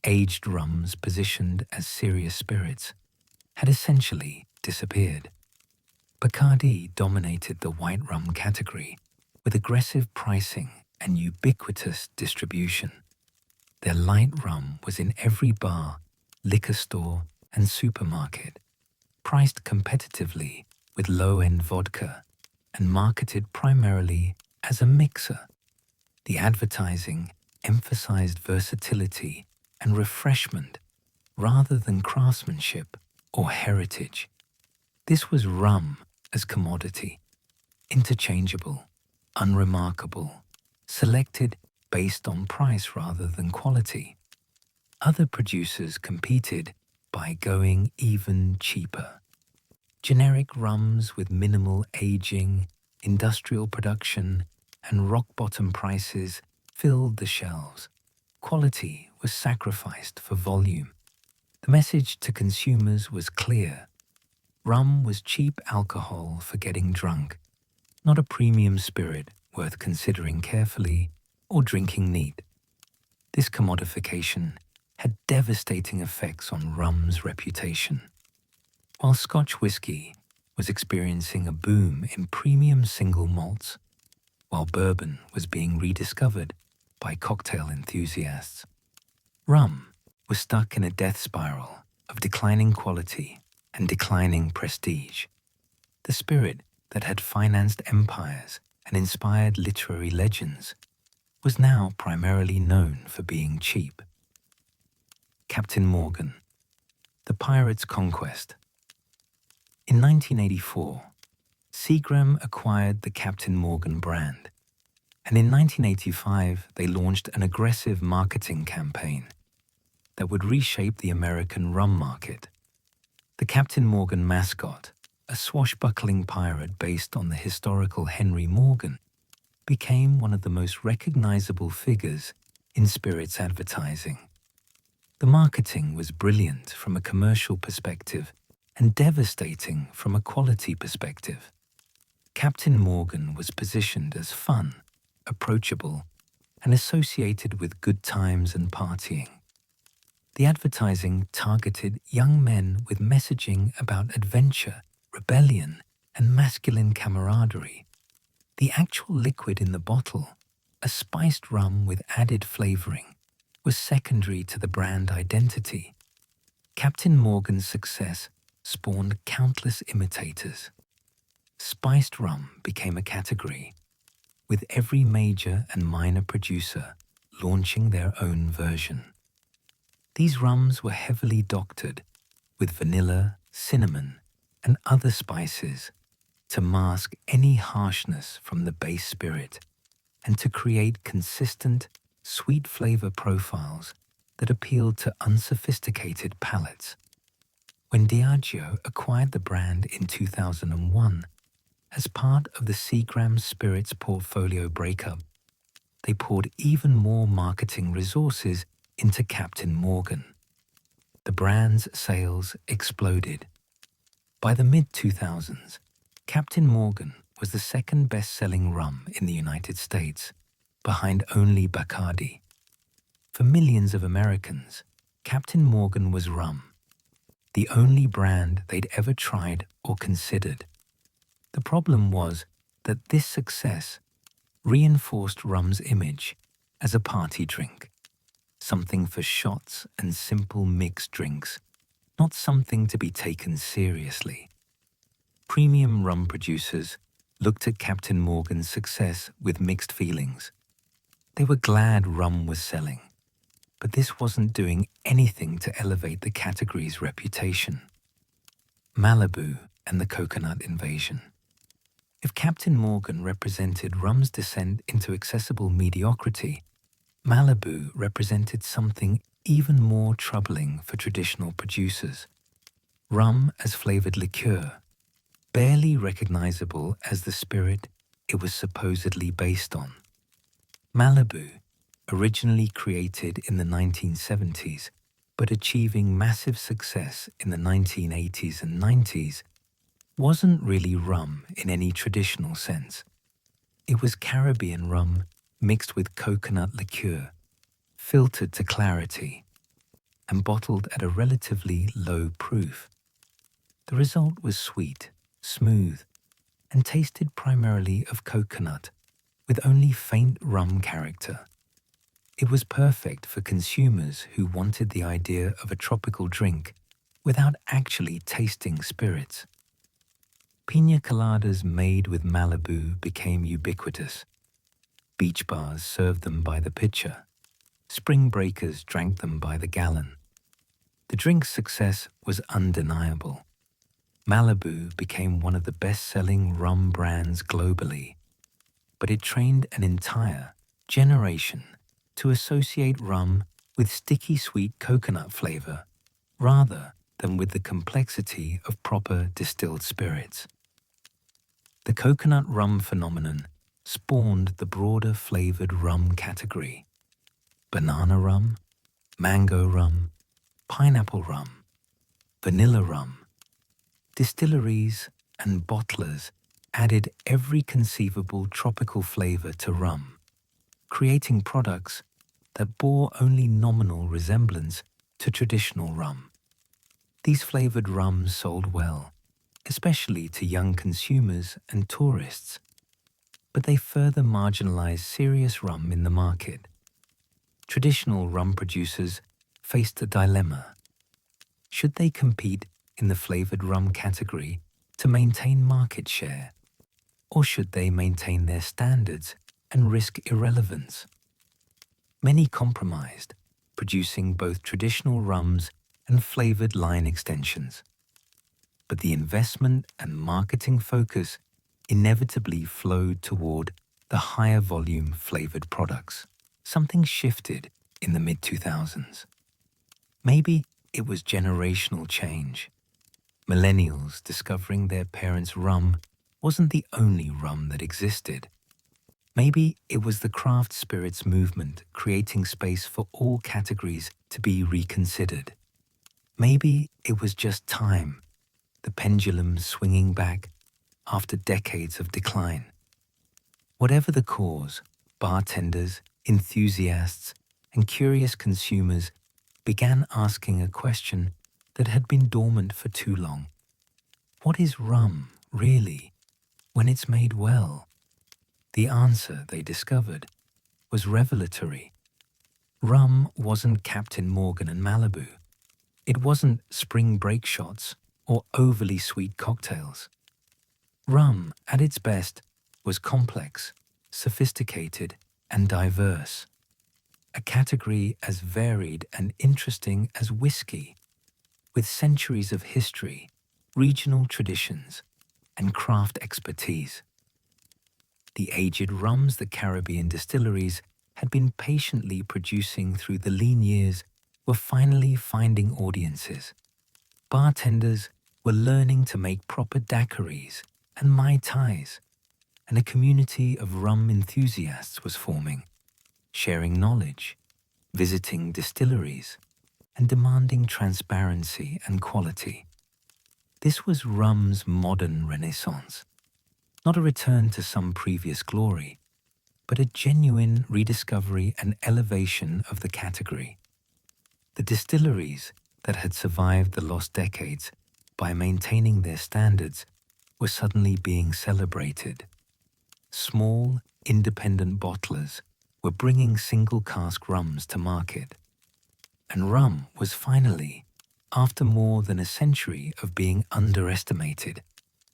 aged rums positioned as serious spirits, had essentially disappeared. Bacardi dominated the white rum category with aggressive pricing and ubiquitous distribution. Their light rum was in every bar, liquor store, and supermarket, priced competitively with low-end vodka and marketed primarily as a mixer. The advertising emphasized versatility and refreshment rather than craftsmanship or heritage. This was rum as commodity, interchangeable, unremarkable, selected based on price rather than quality. Other producers competed by going even cheaper. Generic rums with minimal aging, industrial production, and rock-bottom prices filled the shelves. Quality was sacrificed for volume. The message to consumers was clear. Rum was cheap alcohol for getting drunk, not a premium spirit worth considering carefully or drinking neat. This commodification had devastating effects on rum's reputation. While Scotch whisky was experiencing a boom in premium single malts, while bourbon was being rediscovered by cocktail enthusiasts, rum was stuck in a death spiral of declining quality and declining prestige. The spirit that had financed empires and inspired literary legends was now primarily known for being cheap. Captain Morgan, the pirate's conquest. In 1984, Seagram acquired the Captain Morgan brand, and in 1985 they launched an aggressive marketing campaign that would reshape the American rum market. The Captain Morgan mascot, a swashbuckling pirate based on the historical Henry Morgan, became one of the most recognizable figures in spirits advertising. The marketing was brilliant from a commercial perspective and devastating from a quality perspective. Captain Morgan was positioned as fun, approachable, and associated with good times and partying. The advertising targeted young men with messaging about adventure, rebellion, and masculine camaraderie. The actual liquid in the bottle, a spiced rum with added flavoring, was secondary to the brand identity. Captain Morgan's success spawned countless imitators. Spiced rum became a category, with every major and minor producer launching their own version. These rums were heavily doctored with vanilla, cinnamon, and other spices to mask any harshness from the base spirit and to create consistent, sweet flavor profiles that appealed to unsophisticated palates. When Diageo acquired the brand in 2001, as part of the Seagram Spirits portfolio breakup, they poured even more marketing resources into Captain Morgan. The brand's sales exploded. By the mid-2000s, Captain Morgan was the second best-selling rum in the United States, behind only Bacardi. For millions of Americans, Captain Morgan was rum, the only brand they'd ever tried or considered. The problem was that this success reinforced rum's image as a party drink, something for shots and simple mixed drinks, not something to be taken seriously. Premium rum producers looked at Captain Morgan's success with mixed feelings. They were glad rum was selling, but this wasn't doing anything to elevate the category's reputation. Malibu and the coconut invasion. If Captain Morgan represented rum's descent into accessible mediocrity, Malibu represented something even more troubling for traditional producers. Rum as flavored liqueur, barely recognizable as the spirit it was supposedly based on. Malibu, originally created in the 1970s, but achieving massive success in the 1980s and 90s, wasn't really rum in any traditional sense. It was Caribbean rum mixed with coconut liqueur, filtered to clarity, and bottled at a relatively low proof. The result was sweet, smooth, and tasted primarily of coconut, with only faint rum character. It was perfect for consumers who wanted the idea of a tropical drink without actually tasting spirits. Piña coladas made with Malibu became ubiquitous. Beach bars served them by the pitcher. Spring breakers drank them by the gallon. The drink's success was undeniable. Malibu became one of the best-selling rum brands globally, but it trained an entire generation to associate rum with sticky sweet coconut flavor rather than with the complexity of proper distilled spirits. The coconut rum phenomenon spawned the broader flavored rum category. Banana rum, mango rum, pineapple rum, vanilla rum. Distilleries and bottlers added every conceivable tropical flavor to rum, creating products that bore only nominal resemblance to traditional rum. These flavored rums sold well, especially to young consumers and tourists, but they further marginalized serious rum in the market. Traditional rum producers faced a dilemma. Should they compete in the flavored rum category to maintain market share, or should they maintain their standards and risk irrelevance? Many compromised, producing both traditional rums and flavored line extensions. But the investment and marketing focus inevitably flowed toward the higher volume flavored products. Something shifted in the mid-2000s. Maybe it was generational change. Millennials discovering their parents' rum wasn't the only rum that existed. Maybe it was the craft spirits movement creating space for all categories to be reconsidered. Maybe it was just time, the pendulum swinging back after decades of decline. Whatever the cause, bartenders, enthusiasts, and curious consumers began asking a question that had been dormant for too long. What is rum really, when it's made well? The answer, they discovered, was revelatory. Rum wasn't Captain Morgan and Malibu. It wasn't spring break shots or overly sweet cocktails. Rum, at its best, was complex, sophisticated, and diverse. A category as varied and interesting as whiskey, with centuries of history, regional traditions, and craft expertise. The aged rums the Caribbean distilleries had been patiently producing through the lean years were finally finding audiences. Bartenders were learning to make proper daiquiris and mai tais, and a community of rum enthusiasts was forming, sharing knowledge, visiting distilleries, and demanding transparency and quality. This was rum's modern renaissance, not a return to some previous glory, but a genuine rediscovery and elevation of the category. The distilleries that had survived the lost decades by maintaining their standards were suddenly being celebrated. Small, independent bottlers were bringing single-cask rums to market. And rum was finally, after more than a century of being underestimated,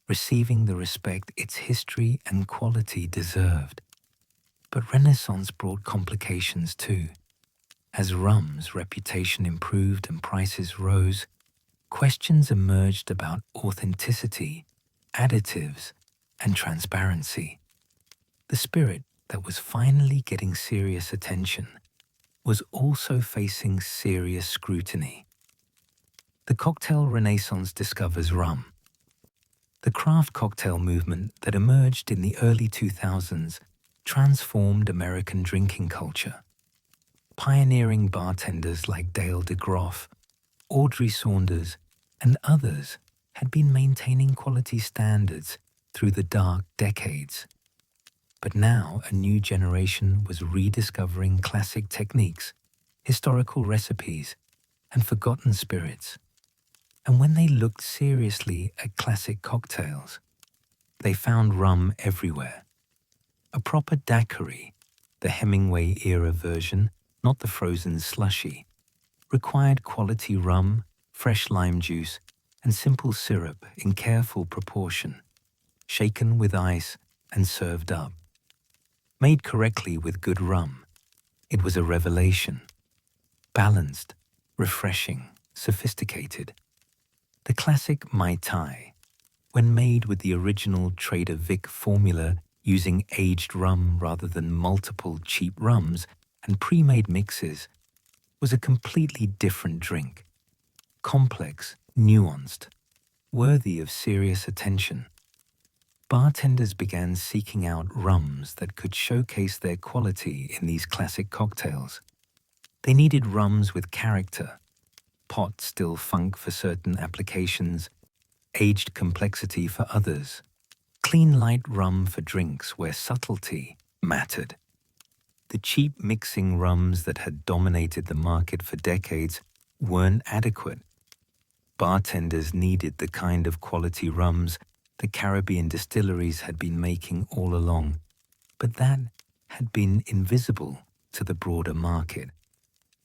receiving the respect its history and quality deserved. But Renaissance brought complications too. As rum's reputation improved and prices rose, questions emerged about authenticity, additives, and transparency. The spirit that was finally getting serious attention was also facing serious scrutiny. The cocktail renaissance discovers rum. The craft cocktail movement that emerged in the early 2000s transformed American drinking culture. Pioneering bartenders like Dale DeGroff, Audrey Saunders, and others had been maintaining quality standards through the dark decades. But now a new generation was rediscovering classic techniques, historical recipes, and forgotten spirits. And when they looked seriously at classic cocktails, they found rum everywhere. A proper daiquiri, the Hemingway-era version, not the frozen slushy, required quality rum, fresh lime juice, and simple syrup in careful proportion, shaken with ice and served up. Made correctly with good rum, it was a revelation. Balanced, refreshing, sophisticated. The classic Mai Tai, when made with the original Trader Vic formula using aged rum rather than multiple cheap rums and pre-made mixes, was a completely different drink. Complex, nuanced, worthy of serious attention. Bartenders began seeking out rums that could showcase their quality in these classic cocktails. They needed rums with character, pot still funk for certain applications, aged complexity for others, clean light rum for drinks where subtlety mattered. The cheap mixing rums that had dominated the market for decades weren't adequate. Bartenders needed the kind of quality rums the Caribbean distilleries had been making all along, but that had been invisible to the broader market.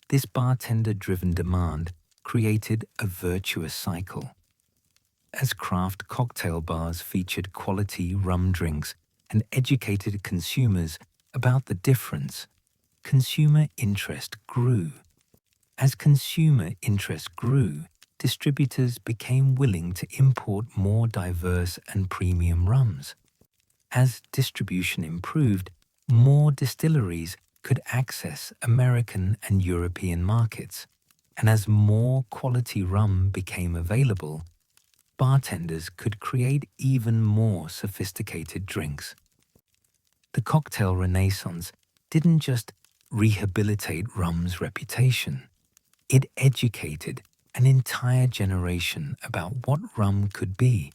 This bartender-driven demand created a virtuous cycle. As craft cocktail bars featured quality rum drinks and educated consumers about the difference, consumer interest grew. As consumer interest grew, distributors became willing to import more diverse and premium rums. As distribution improved, more distilleries could access American and European markets, and as more quality rum became available, bartenders could create even more sophisticated drinks. The cocktail renaissance didn't just rehabilitate rum's reputation, it educated an entire generation about what rum could be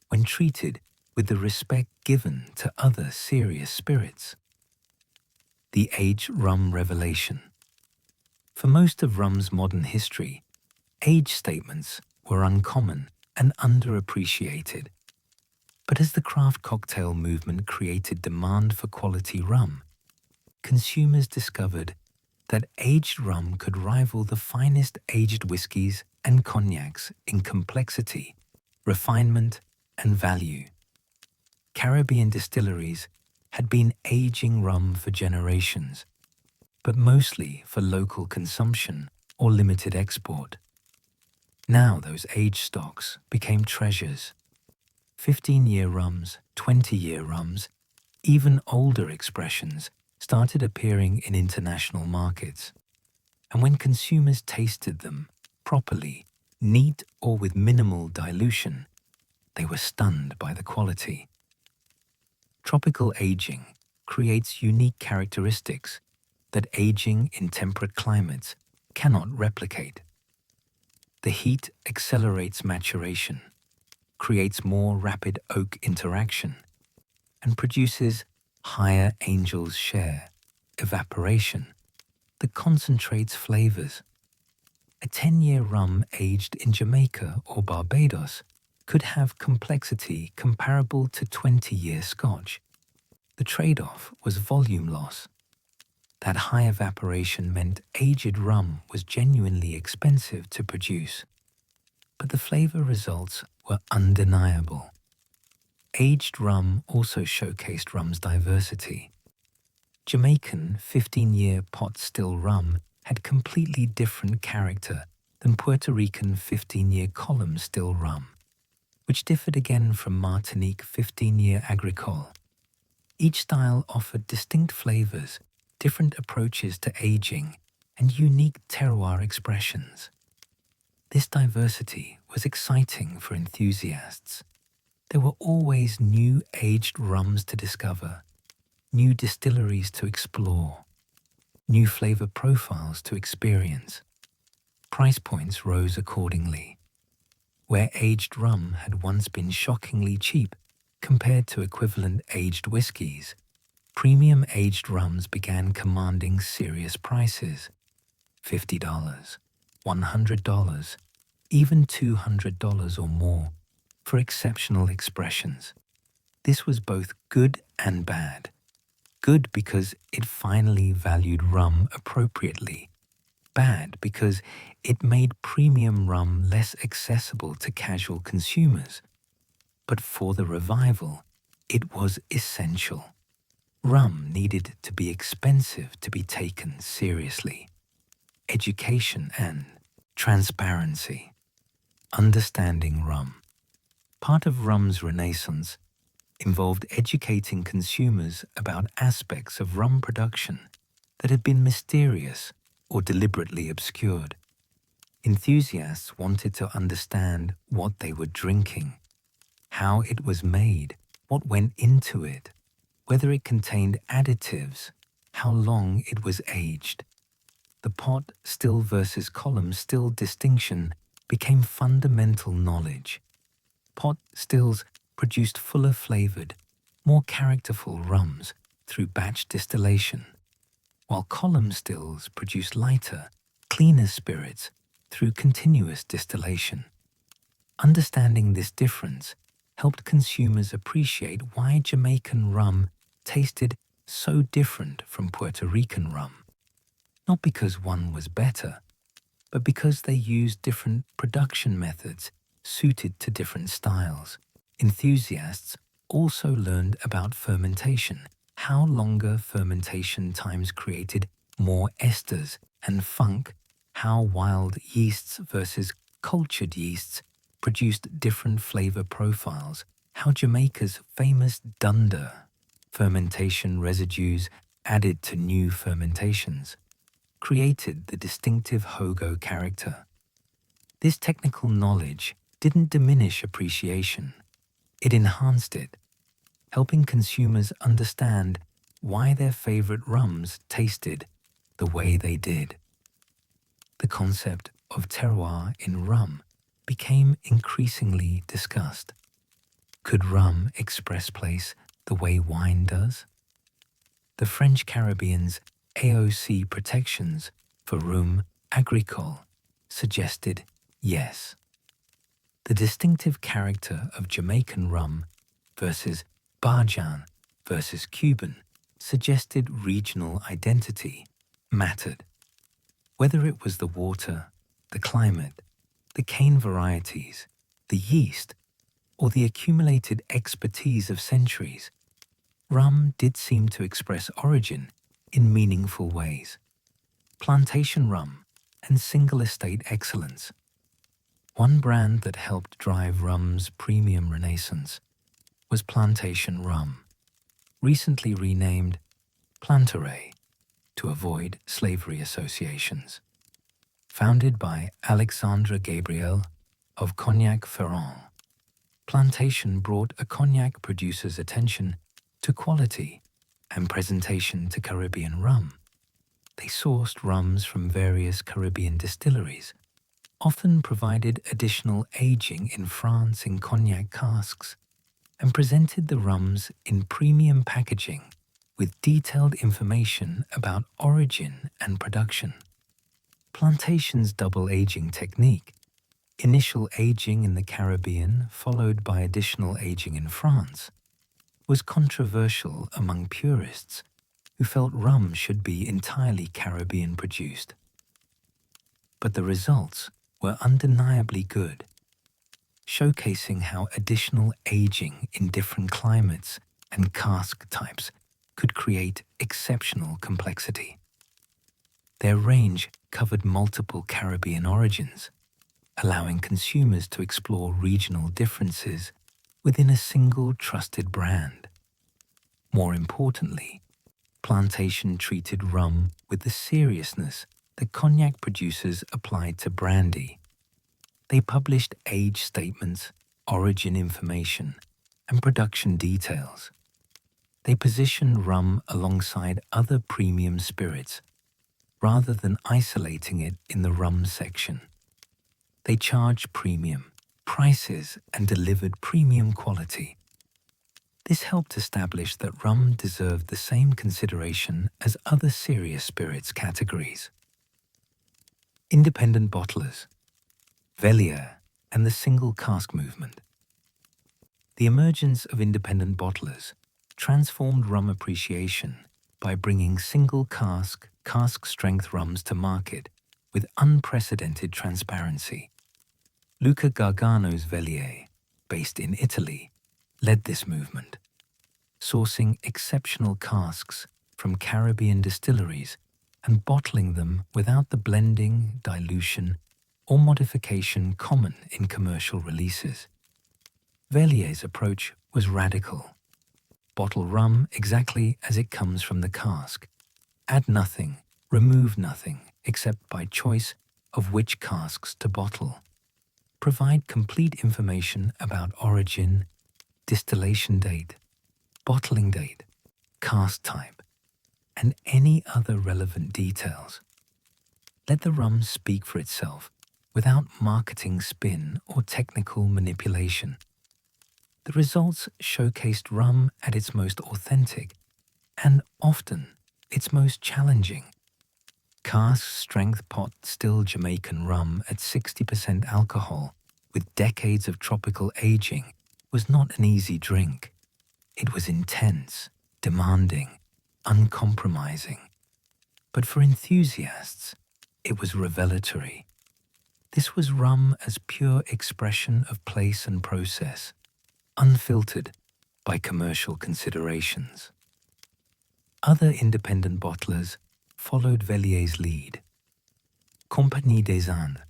when treated with the respect given to other serious spirits. The age rum revelation. For most of rum's modern history, age statements were uncommon and underappreciated. But as the craft cocktail movement created demand for quality rum, consumers discovered that aged rum could rival the finest aged whiskies and cognacs in complexity, refinement, and value. Caribbean distilleries had been aging rum for generations, but mostly for local consumption or limited export. Now those aged stocks became treasures. 15-year rums, 20-year rums, even older expressions started appearing in international markets. And when consumers tasted them properly, neat or with minimal dilution, they were stunned by the quality. Tropical aging creates unique characteristics that aging in temperate climates cannot replicate. The heat accelerates maturation, creates more rapid oak interaction, and produces higher Angel's share, evaporation, that concentrates flavors. A 10-year rum aged in Jamaica or Barbados could have complexity comparable to 20-year Scotch. The trade-off was volume loss. That high evaporation meant aged rum was genuinely expensive to produce, but the flavor results were undeniable. Aged rum also showcased rum's diversity. Jamaican 15-year pot still rum had completely different character than Puerto Rican 15-year column still rum, which differed again from Martinique 15-year agricole. Each style offered distinct flavors, different approaches to aging, and unique terroir expressions. This diversity was exciting for enthusiasts. There were always new aged rums to discover, new distilleries to explore, new flavor profiles to experience. Price points rose accordingly. Where aged rum had once been shockingly cheap compared to equivalent aged whiskies, premium aged rums began commanding serious prices: $50, $100, even $200 or more for exceptional expressions. This was both good and bad. Good because it finally valued rum appropriately. Bad because it made premium rum less accessible to casual consumers. But for the revival, it was essential. Rum needed to be expensive to be taken seriously. Education and transparency. Understanding rum. Part of rum's renaissance involved educating consumers about aspects of rum production that had been mysterious or deliberately obscured. Enthusiasts wanted to understand what they were drinking, how it was made, what went into it, whether it contained additives, how long it was aged. The pot still versus column still distinction became fundamental knowledge. Pot stills produced fuller flavored, more characterful rums through batch distillation, while column stills produced lighter, cleaner spirits through continuous distillation. Understanding this difference helped consumers appreciate why Jamaican rum tasted so different from Puerto Rican rum. Not because one was better, but because they used different production methods suited to different styles. Enthusiasts also learned about fermentation, how longer fermentation times created more esters and funk, how wild yeasts versus cultured yeasts produced different flavor profiles, how Jamaica's famous dunder fermentation residues added to new fermentations created the distinctive Hogo character. This technical knowledge didn't diminish appreciation. It enhanced it, helping consumers understand why their favorite rums tasted the way they did. The concept of terroir in rum became increasingly discussed. Could rum express place the way wine does? The French Caribbean's AOC protections for RUM agricole suggested yes. The distinctive character of Jamaican rum versus Bajan versus Cuban suggested regional identity mattered. Whether it was the water, the climate, the cane varieties, the yeast, or the accumulated expertise of centuries, rum did seem to express origin in meaningful ways. Plantation rum and single estate excellence. One brand that helped drive rum's premium renaissance was Plantation Rum, recently renamed Plantaray to avoid slavery associations. Founded by Alexandre Gabriel of Cognac-Ferrand, Plantation brought a cognac producer's attention to quality and presentation to Caribbean rum. They sourced rums from various Caribbean distilleries, often provided additional aging in France in cognac casks, and presented the rums in premium packaging with detailed information about origin and production. Plantation's double aging technique, initial aging in the Caribbean followed by additional aging in France, was controversial among purists who felt rum should be entirely Caribbean produced. But the results were undeniably good, showcasing how additional aging in different climates and cask types could create exceptional complexity. Their range covered multiple Caribbean origins, allowing consumers to explore regional differences within a single trusted brand. More importantly, Plantation treated rum with the seriousness that cognac producers applied to brandy. They published age statements, origin information, and production details. They positioned rum alongside other premium spirits, rather than isolating it in the rum section. They charged premium prices and delivered premium quality. This helped establish that rum deserved the same consideration as other serious spirits categories. Independent bottlers, Vellier, and the single cask movement. The emergence of independent bottlers transformed rum appreciation by bringing single cask strength rums to market with unprecedented transparency. Luca Gargano's Vellier, based in Italy, led this movement, sourcing exceptional casks from Caribbean distilleries and bottling them without the blending, dilution, or modification common in commercial releases. Vellier's approach was radical. Bottle rum exactly as it comes from the cask. Add nothing, remove nothing except by choice of which casks to bottle. Provide complete information about origin, distillation date, bottling date, cask type, and any other relevant details. Let the rum speak for itself without marketing spin or technical manipulation. The results showcased rum at its most authentic and often its most challenging. Cask strength pot still Jamaican rum at 60% alcohol with decades of tropical aging was not an easy drink. It was intense, demanding, uncompromising. But for enthusiasts, it was revelatory. This was rum as pure expression of place and process, unfiltered by commercial considerations. Other independent bottlers followed Vellier's lead. Compagnie des Indes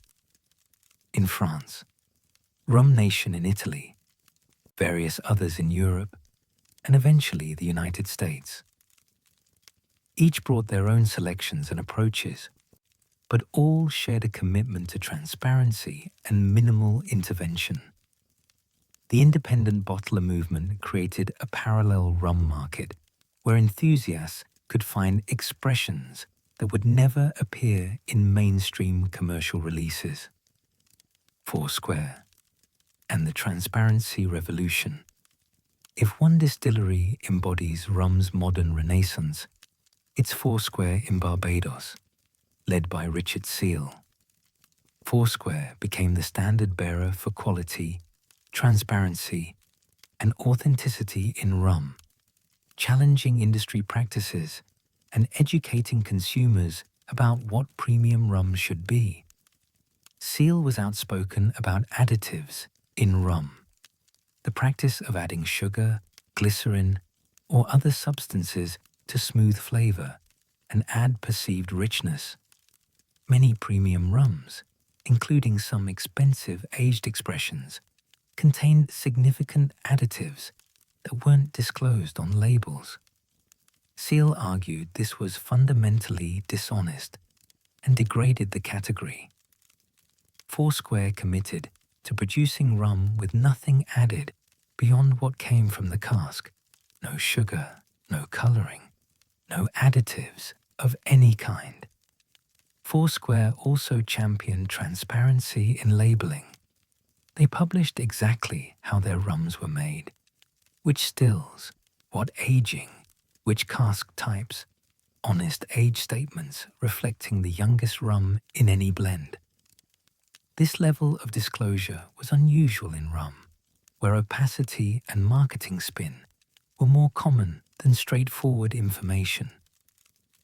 in France, Rum Nation in Italy, various others in Europe, and eventually the United States. Each brought their own selections and approaches, but all shared a commitment to transparency and minimal intervention. The independent bottler movement created a parallel rum market where enthusiasts could find expressions that would never appear in mainstream commercial releases. Foursquare and the transparency revolution. If one distillery embodies rum's modern renaissance, it's Foursquare in Barbados, led by Richard Seale. Foursquare became the standard bearer for quality, transparency, and authenticity in rum, challenging industry practices and educating consumers about what premium rum should be. Seal was outspoken about additives in rum, the practice of adding sugar, glycerin, or other substances to smooth flavor and add perceived richness. Many premium rums, including some expensive aged expressions, contained significant additives that weren't disclosed on labels. Seal argued this was fundamentally dishonest and degraded the category. Foursquare committed to producing rum with nothing added beyond what came from the cask. No sugar, no coloring, no additives of any kind. Foursquare also championed transparency in labeling. They published exactly how their rums were made, which stills, what aging, which cask types, honest age statements reflecting the youngest rum in any blend. This level of disclosure was unusual in rum, where opacity and marketing spin were more common than straightforward information.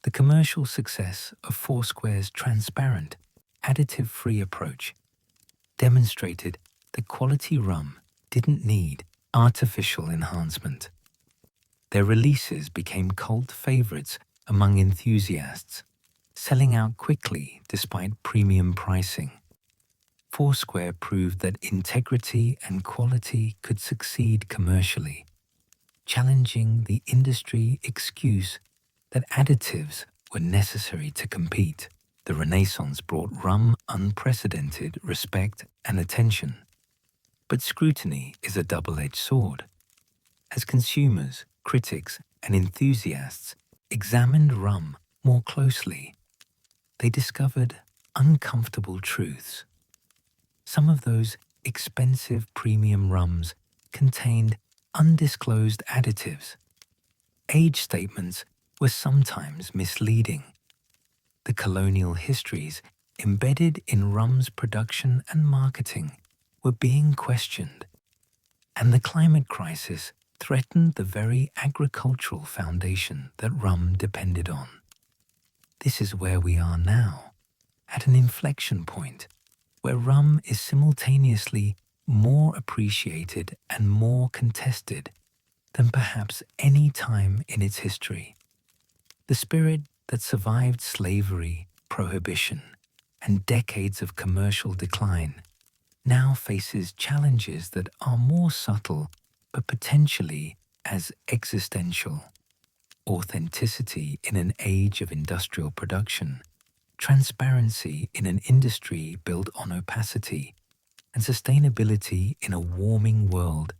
The commercial success of Foursquare's transparent, additive-free approach demonstrated that quality rum didn't need artificial enhancement. Their releases became cult favorites among enthusiasts, selling out quickly despite premium pricing. Foursquare proved that integrity and quality could succeed commercially, challenging the industry excuse that additives were necessary to compete. The Renaissance brought rum unprecedented respect and attention. But scrutiny is a double-edged sword. As consumers, critics, and enthusiasts examined rum more closely, they discovered uncomfortable truths. Some of those expensive premium rums contained undisclosed additives. Age statements were sometimes misleading. The colonial histories embedded in rum's production and marketing were being questioned, and the climate crisis threatened the very agricultural foundation that rum depended on. This is where we are now, at an inflection point, where rum is simultaneously more appreciated and more contested than perhaps any time in its history. The spirit that survived slavery, prohibition, and decades of commercial decline now faces challenges that are more subtle but potentially as existential. Authenticity in an age of industrial production, transparency in an industry built on opacity, and sustainability in a warming world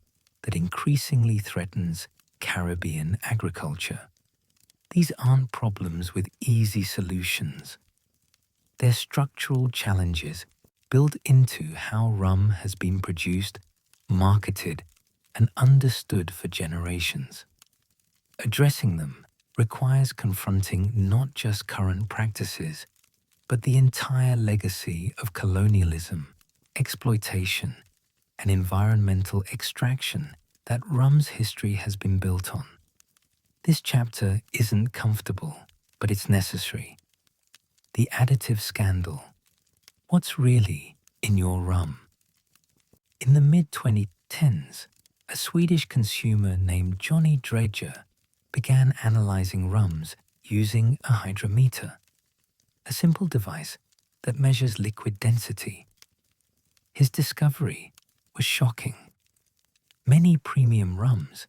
that increasingly threatens Caribbean agriculture. These aren't problems with easy solutions. They're structural challenges built into how rum has been produced, marketed, and understood for generations. Addressing them requires confronting not just current practices, but the entire legacy of colonialism, exploitation, and environmental extraction that rum's history has been built on. This chapter isn't comfortable, but it's necessary. The additive scandal. What's really in your rum? In the mid-2010s, a Swedish consumer named Johnny Dreger began analyzing rums using a hydrometer, a simple device that measures liquid density. His discovery was shocking. Many premium rums,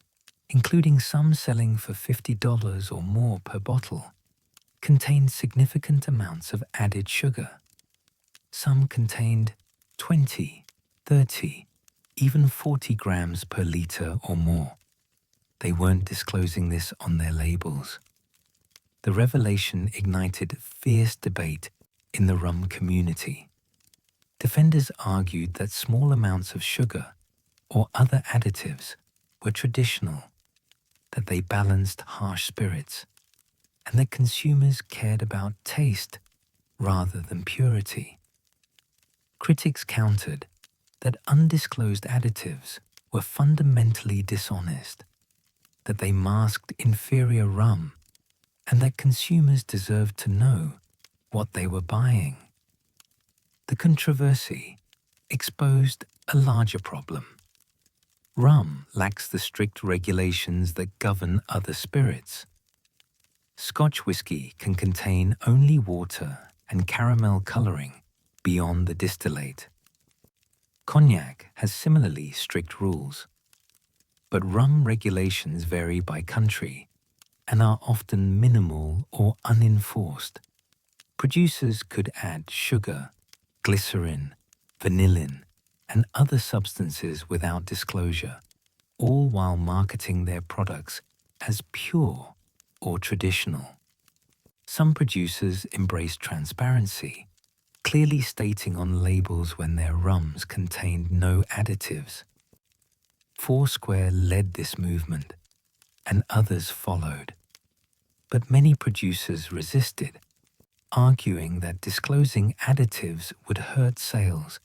including some selling for $50 or more per bottle, contained significant amounts of added sugar. Some contained 20, 30, even 40 grams per liter or more. They weren't disclosing this on their labels. The revelation ignited fierce debate in the rum community. Defenders argued that small amounts of sugar or other additives were traditional, that they balanced harsh spirits, and that consumers cared about taste rather than purity. Critics countered that undisclosed additives were fundamentally dishonest, that they masked inferior rum, and that consumers deserved to know what they were buying. The controversy exposed a larger problem. Rum lacks the strict regulations that govern other spirits. Scotch whisky can contain only water and caramel coloring beyond the distillate. Cognac has similarly strict rules, but rum regulations vary by country and are often minimal or unenforced. Producers could add sugar, glycerin, vanillin, and other substances without disclosure, all while marketing their products as pure or traditional. Some producers embrace transparency, clearly stating on labels when their rums contained no additives. Foursquare led this movement, and others followed. But many producers resisted, arguing that disclosing additives would hurt sales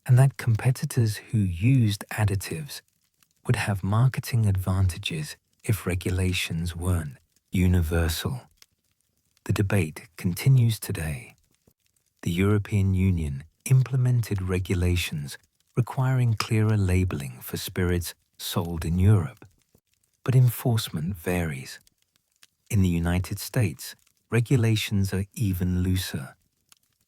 and that competitors who used additives would have marketing advantages if regulations weren't universal. The debate continues today. The European Union implemented regulations requiring clearer labeling for spirits sold in Europe, but enforcement varies. In the United States, regulations are even looser.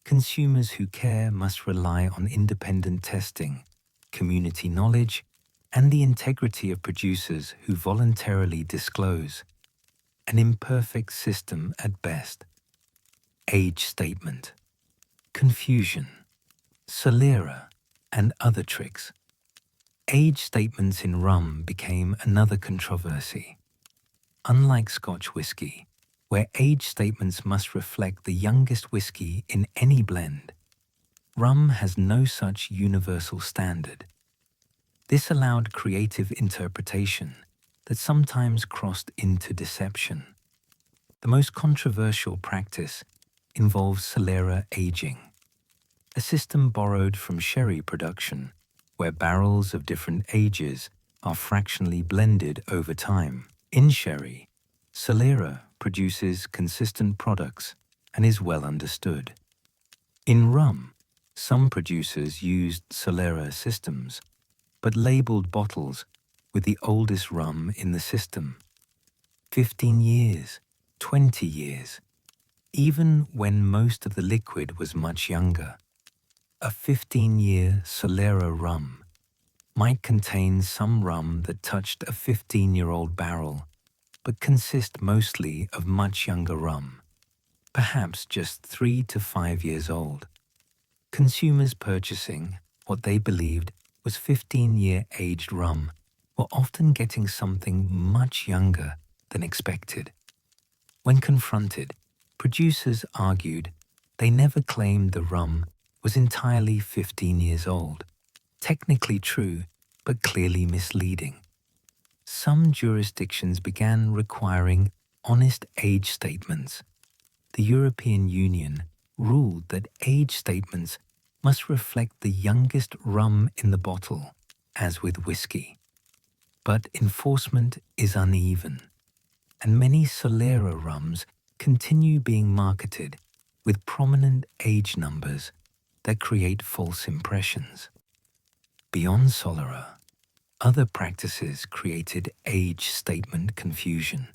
Consumers who care must rely on independent testing, community knowledge, and the integrity of producers who voluntarily disclose. An imperfect system at best. Age statement, confusion, Solera, and other tricks. Age statements in rum became another controversy. Unlike Scotch whisky, where age statements must reflect the youngest whisky in any blend, rum has no such universal standard. This allowed creative interpretation that sometimes crossed into deception. The most controversial practice involves Solera aging, a system borrowed from sherry production, where barrels of different ages are fractionally blended over time. In sherry, Solera produces consistent products and is well understood. In rum, some producers used Solera systems, but labeled bottles with the oldest rum in the system. 15 years, 20 years, even when most of the liquid was much younger. A 15-year Solera rum might contain some rum that touched a 15-year-old barrel, but consist mostly of much younger rum, perhaps just 3 to 5 years old. Consumers purchasing what they believed was 15-year aged rum were often getting something much younger than expected. When confronted, producers argued they never claimed the rum was entirely 15 years old, technically true, but clearly misleading. Some jurisdictions began requiring honest age statements. The European Union ruled that age statements must reflect the youngest rum in the bottle, as with whiskey. But enforcement is uneven, and many Solera rums continue being marketed with prominent age numbers that create false impressions. Beyond Solera, other practices created age statement confusion.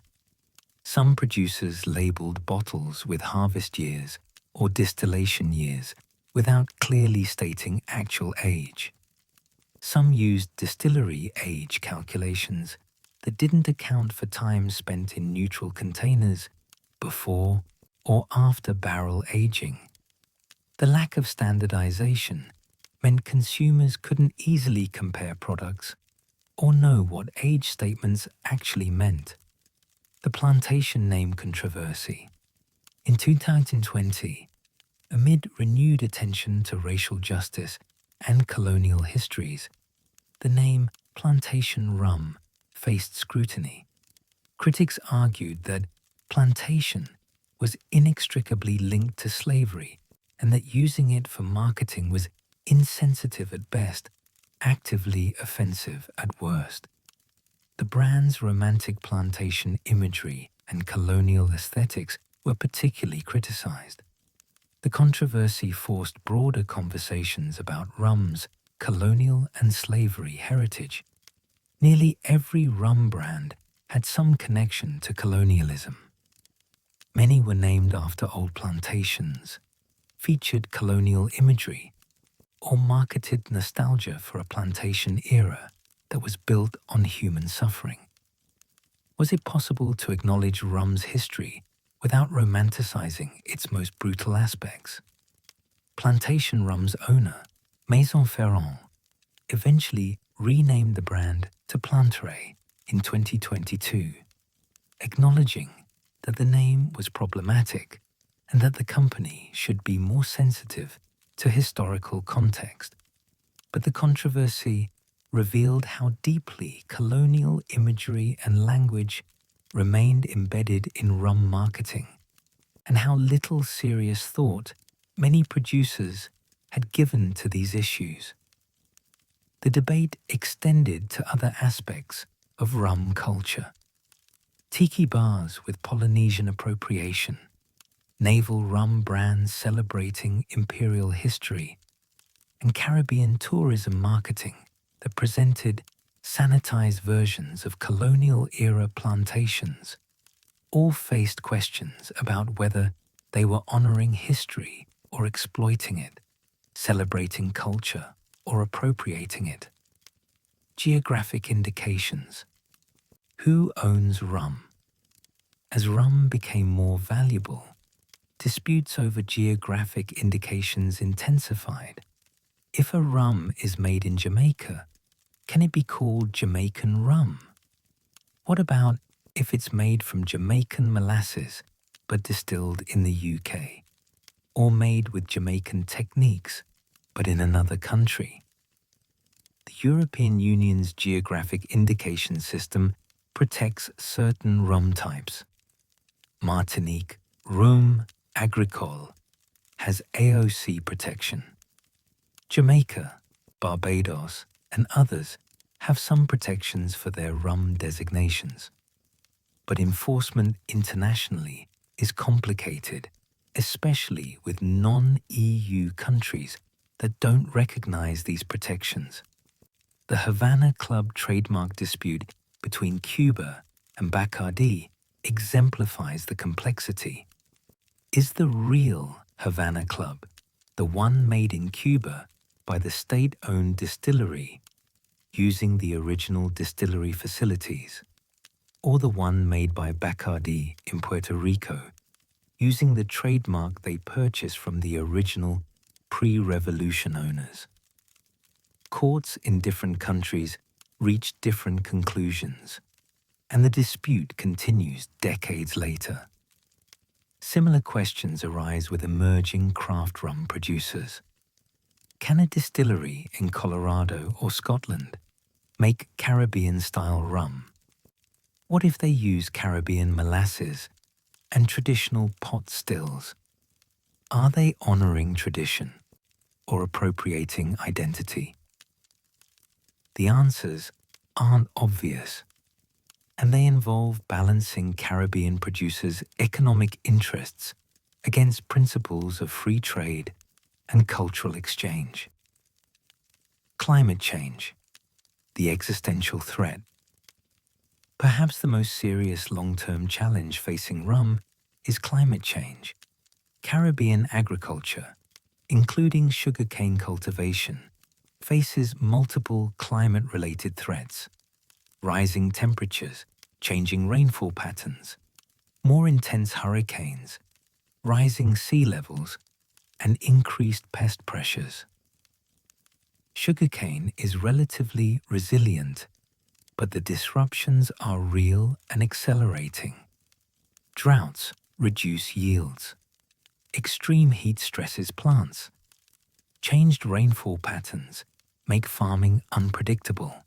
Some producers labeled bottles with harvest years or distillation years without clearly stating actual age. Some used distillery age calculations that didn't account for time spent in neutral containers before or after barrel aging. The lack of standardization meant consumers couldn't easily compare products or know what age statements actually meant. The plantation name controversy. In 2020, amid renewed attention to racial justice and colonial histories, the name plantation rum faced scrutiny. Critics argued that plantation was inextricably linked to slavery and that using it for marketing was insensitive at best actively offensive at worst. The brand's romantic plantation imagery and colonial aesthetics were particularly criticized. The controversy forced broader conversations about rum's colonial and slavery heritage. Nearly every rum brand had some connection to colonialism. Many were named after old plantations, featured colonial imagery, or marketed nostalgia for a plantation era that was built on human suffering. Was it possible to acknowledge rum's history without romanticizing its most brutal aspects? Plantation rum's owner, Maison Ferrand, eventually renamed the brand to Plantaret in 2022, acknowledging that the name was problematic and that the company should be more sensitive to historical context. But the controversy revealed how deeply colonial imagery and language remained embedded in rum marketing, and how little serious thought many producers had given to these issues. The debate extended to other aspects of rum culture. Tiki bars with Polynesian appropriation, naval rum brands celebrating imperial history, and Caribbean tourism marketing that presented sanitized versions of colonial-era plantations all faced questions about whether they were honoring history or exploiting it, celebrating culture or appropriating it. Geographic indications. Who owns rum? As rum became more valuable, disputes over geographic indications intensified. If a rum is made in Jamaica, can it be called Jamaican rum? What about if it's made from Jamaican molasses but distilled in the UK? Or made with Jamaican techniques but in another country? The European Union's geographic indication system protects certain rum types. Martinique RUM Agricole has AOC protection. Jamaica, Barbados, and others have some protections for their rum designations. But enforcement internationally is complicated, especially with non-EU countries that don't recognize these protections. The Havana Club trademark dispute between Cuba and Bacardi exemplifies the complexity. Is the real Havana Club the one made in Cuba by the state-owned distillery using the original distillery facilities, or the one made by Bacardi in Puerto Rico using the trademark they purchased from the original pre-revolution owners? Courts in different countries reach different conclusions, and the dispute continues decades later. Similar questions arise with emerging craft rum producers. Can a distillery in Colorado or Scotland make Caribbean-style rum? What if they use Caribbean molasses and traditional pot stills? Are they honoring tradition or appropriating identity? The answers aren't obvious, and they involve balancing Caribbean producers' economic interests against principles of free trade and cultural exchange. Climate change, the existential threat. Perhaps the most serious long-term challenge facing rum is climate change. Caribbean agriculture, including sugarcane cultivation, faces multiple climate-related threats: rising temperatures, changing rainfall patterns, more intense hurricanes, rising sea levels, and increased pest pressures. Sugarcane is relatively resilient, but the disruptions are real and accelerating. Droughts reduce yields. Extreme heat stresses plants. Changed rainfall patterns make farming unpredictable.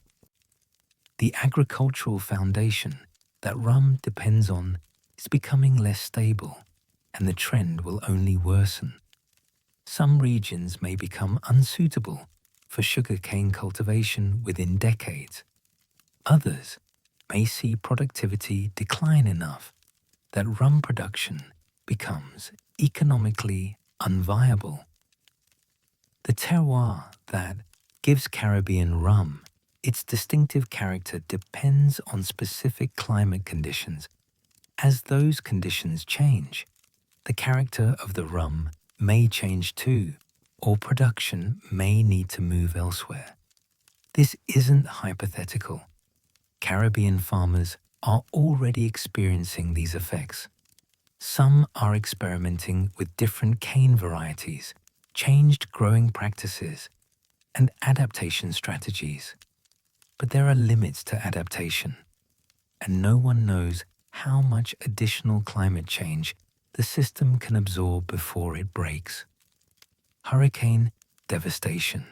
The agricultural foundation that rum depends on is becoming less stable, and the trend will only worsen. Some regions may become unsuitable for sugarcane cultivation within decades. Others may see productivity decline enough that rum production becomes economically unviable. The terroir that gives Caribbean rum its distinctive character depends on specific climate conditions. As those conditions change, the character of the rum may change too, or production may need to move elsewhere. This isn't hypothetical. Caribbean farmers are already experiencing these effects. Some are experimenting with different cane varieties, changed growing practices, and adaptation strategies. But there are limits to adaptation, and no one knows how much additional climate change the system can absorb before it breaks. Hurricane devastation,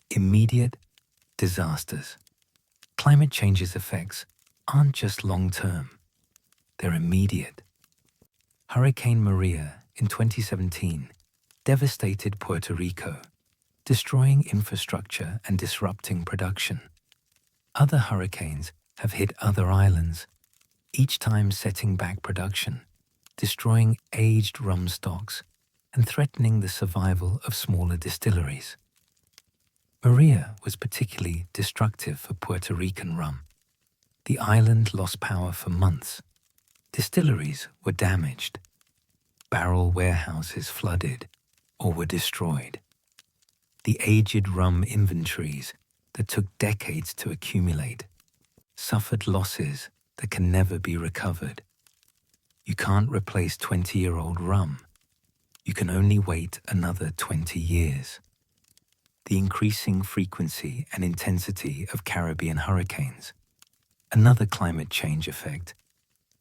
immediate disasters. Climate change's effects aren't just long-term, they're immediate. Hurricane Maria in 2017 devastated Puerto Rico, destroying infrastructure and disrupting production. Other hurricanes have hit other islands, each time setting back production, destroying aged rum stocks, and threatening the survival of smaller distilleries. Maria was particularly destructive for Puerto Rican rum. The island lost power for months. Distilleries were damaged. Barrel warehouses flooded or were destroyed. The aged rum inventories that took decades to accumulate suffered losses that can never be recovered. You can't replace 20-year-old rum. You can only wait another 20 years. The increasing frequency and intensity of Caribbean hurricanes, another climate change effect,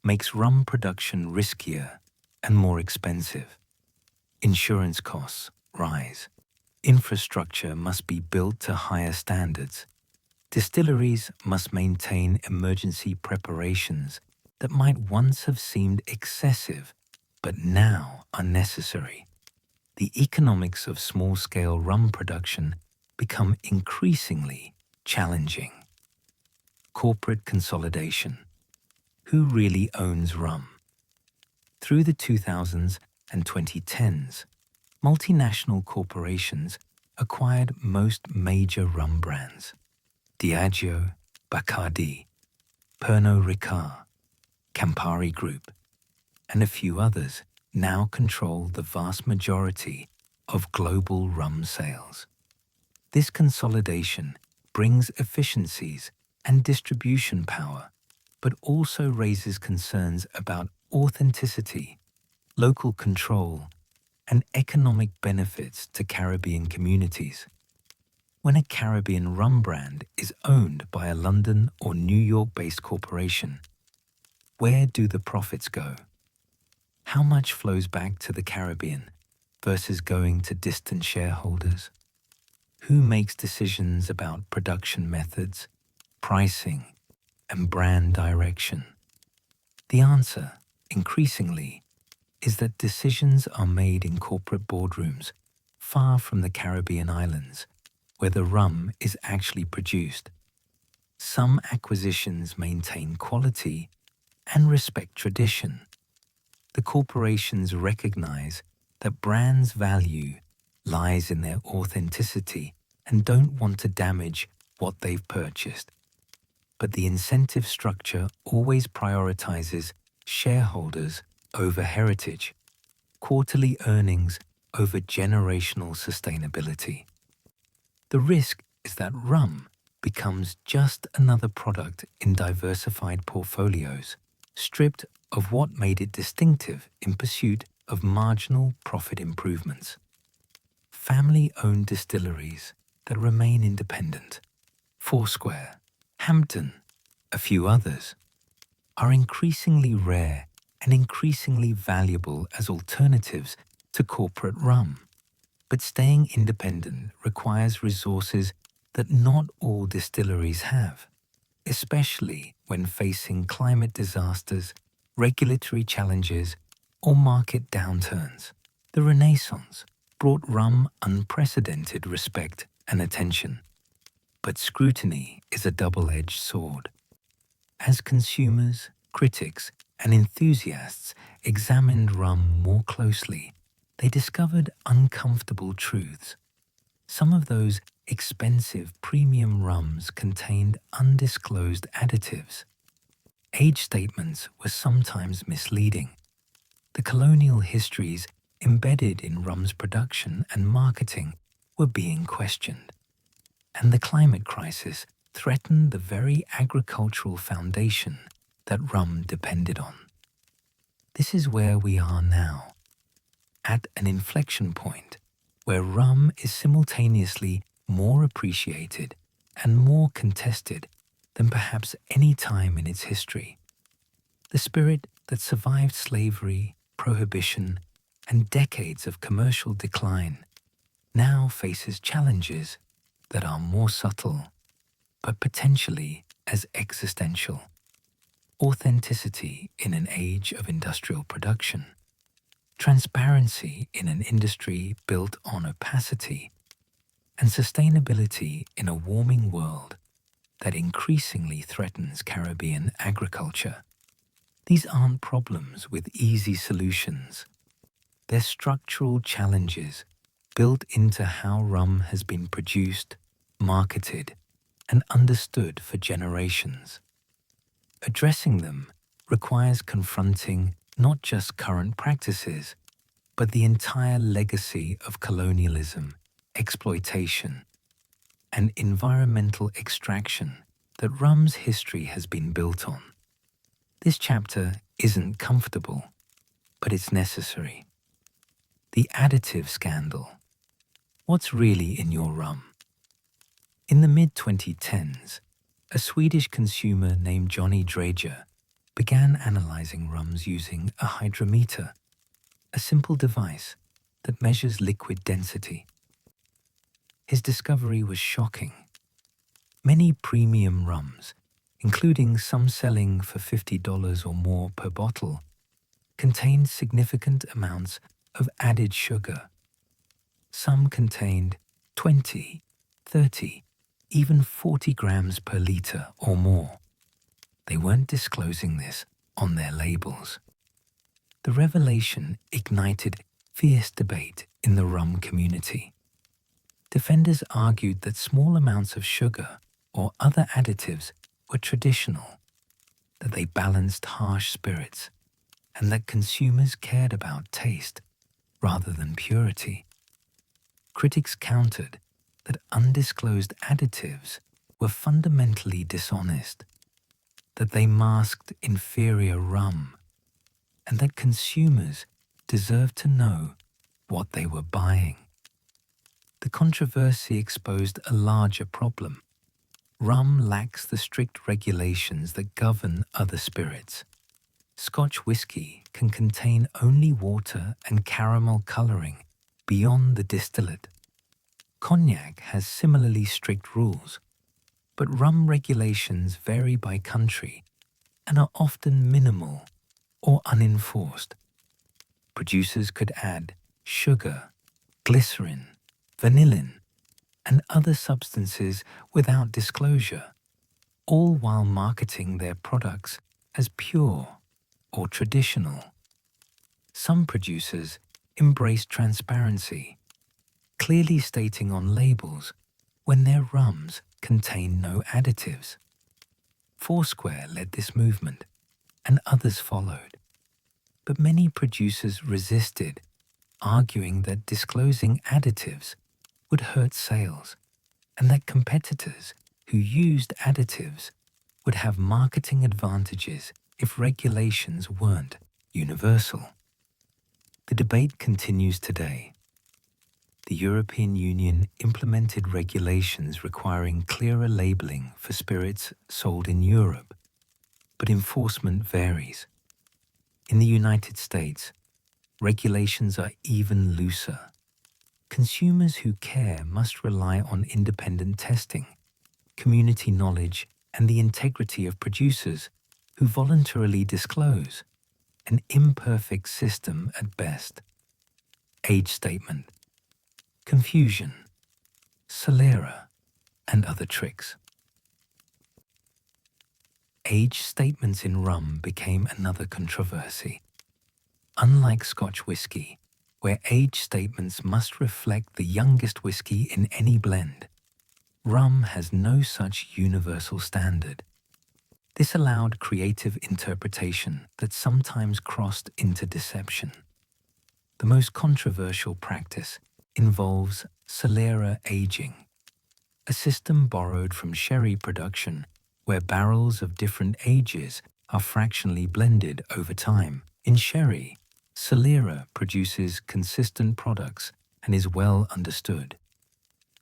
makes rum production riskier and more expensive. Insurance costs rise. Infrastructure must be built to higher standards. Distilleries must maintain emergency preparations that might once have seemed excessive, but now are necessary. The economics of small-scale rum production become increasingly challenging. Corporate consolidation. Who really owns rum? Through the 2000s and 2010s, multinational corporations acquired most major rum brands. Diageo, Bacardi, Pernod Ricard, Campari Group, and a few others now control the vast majority of global rum sales. This consolidation brings efficiencies and distribution power, but also raises concerns about authenticity, local control, and economic benefits to Caribbean communities. When a Caribbean rum brand is owned by a London or New York-based corporation, where do the profits go? How much flows back to the Caribbean versus going to distant shareholders? Who makes decisions about production methods, pricing, and brand direction? The answer, increasingly, is that decisions are made in corporate boardrooms far from the Caribbean islands, where the rum is actually produced. Some acquisitions maintain quality and respect tradition. The corporations recognize that brands' value lies in their authenticity and don't want to damage what they've purchased. But the incentive structure always prioritizes shareholders over heritage, quarterly earnings over generational sustainability. The risk is that rum becomes just another product in diversified portfolios, stripped of what made it distinctive in pursuit of marginal profit improvements. Family-owned distilleries that remain independent, Foursquare, Hampton, a few others, are increasingly rare and increasingly valuable as alternatives to corporate rum. But staying independent requires resources that not all distilleries have, especially when facing climate disasters, regulatory challenges, or market downturns. The Renaissance brought rum unprecedented respect and attention. But scrutiny is a double-edged sword. As consumers, critics, and enthusiasts examined rum more closely, they discovered uncomfortable truths. Some of those expensive premium rums contained undisclosed additives. Age statements were sometimes misleading. The colonial histories embedded in rum's production and marketing were being questioned. And the climate crisis threatened the very agricultural foundation that rum depended on. This is where we are now, at an inflection point where rum is simultaneously more appreciated and more contested than perhaps any time in its history. The spirit that survived slavery, prohibition, and decades of commercial decline now faces challenges that are more subtle, but potentially as existential. Authenticity in an age of industrial production, transparency in an industry built on opacity, and sustainability in a warming world that increasingly threatens Caribbean agriculture. These aren't problems with easy solutions. They're structural challenges built into how rum has been produced, marketed, and understood for generations. Addressing them requires confronting not just current practices, but the entire legacy of colonialism, exploitation, and environmental extraction that rum's history has been built on. This chapter isn't comfortable, but it's necessary. The additive scandal. What's really in your rum? In the mid-2010s, a Swedish consumer named Johnny Drager began analyzing rums using a hydrometer, a simple device that measures liquid density. His discovery was shocking. Many premium rums, including some selling for $50 or more per bottle, contained significant amounts of added sugar. Some contained 20, 30, even 40 grams per litre or more. They weren't disclosing this on their labels. The revelation ignited fierce debate in the rum community. Defenders argued that small amounts of sugar or other additives were traditional, that they balanced harsh spirits, and that consumers cared about taste rather than purity. Critics countered that undisclosed additives were fundamentally dishonest, that they masked inferior rum, and that consumers deserved to know what they were buying. The controversy exposed a larger problem. Rum lacks the strict regulations that govern other spirits. Scotch whisky can contain only water and caramel colouring beyond the distillate. Cognac has similarly strict rules, but rum regulations vary by country and are often minimal or unenforced. Producers could add sugar, glycerin, vanillin, and other substances without disclosure, all while marketing their products as pure or traditional. Some producers embrace transparency, clearly stating on labels when their rums contain no additives. Foursquare led this movement, and others followed. But many producers resisted, arguing that disclosing additives would hurt sales, and that competitors who used additives would have marketing advantages if regulations weren't universal. The debate continues today. The European Union implemented regulations requiring clearer labeling for spirits sold in Europe, but enforcement varies. In the United States, regulations are even looser. Consumers who care must rely on independent testing, community knowledge, and the integrity of producers who voluntarily disclose, an imperfect system at best. Age statement. Confusion. Solera, and other tricks. Age statements in rum became another controversy. Unlike Scotch whisky, where age statements must reflect the youngest whisky in any blend, rum has no such universal standard. This allowed creative interpretation that sometimes crossed into deception. The most controversial practice involves Solera aging, a system borrowed from sherry production where barrels of different ages are fractionally blended over time. In sherry, Solera produces consistent products and is well understood.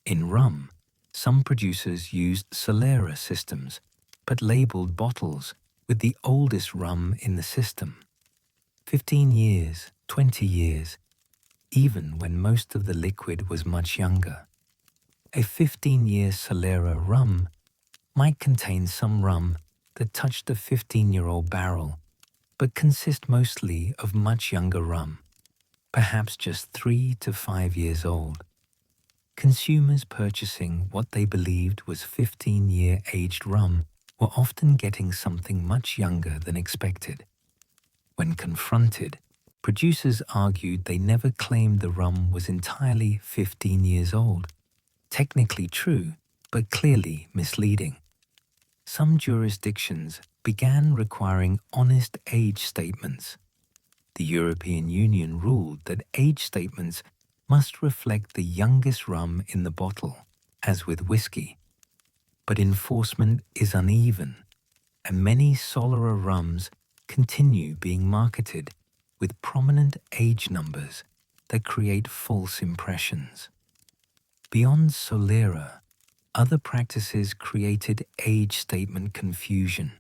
In rum, some producers used Solera systems but labeled bottles with the oldest rum in the system. 15 years, 20 years, even when most of the liquid was much younger. A 15-year Solera rum might contain some rum that touched a 15-year-old barrel, but consist mostly of much younger rum, perhaps just 3 to 5 years old. Consumers purchasing what they believed was 15-year aged rum were often getting something much younger than expected. When confronted, producers argued they never claimed the rum was entirely 15 years old. Technically true, but clearly misleading. Some jurisdictions began requiring honest age statements. The European Union ruled that age statements must reflect the youngest rum in the bottle, as with whiskey. But enforcement is uneven, and many Solera rums continue being marketed with prominent age numbers that create false impressions. Beyond Solera, other practices created age statement confusion.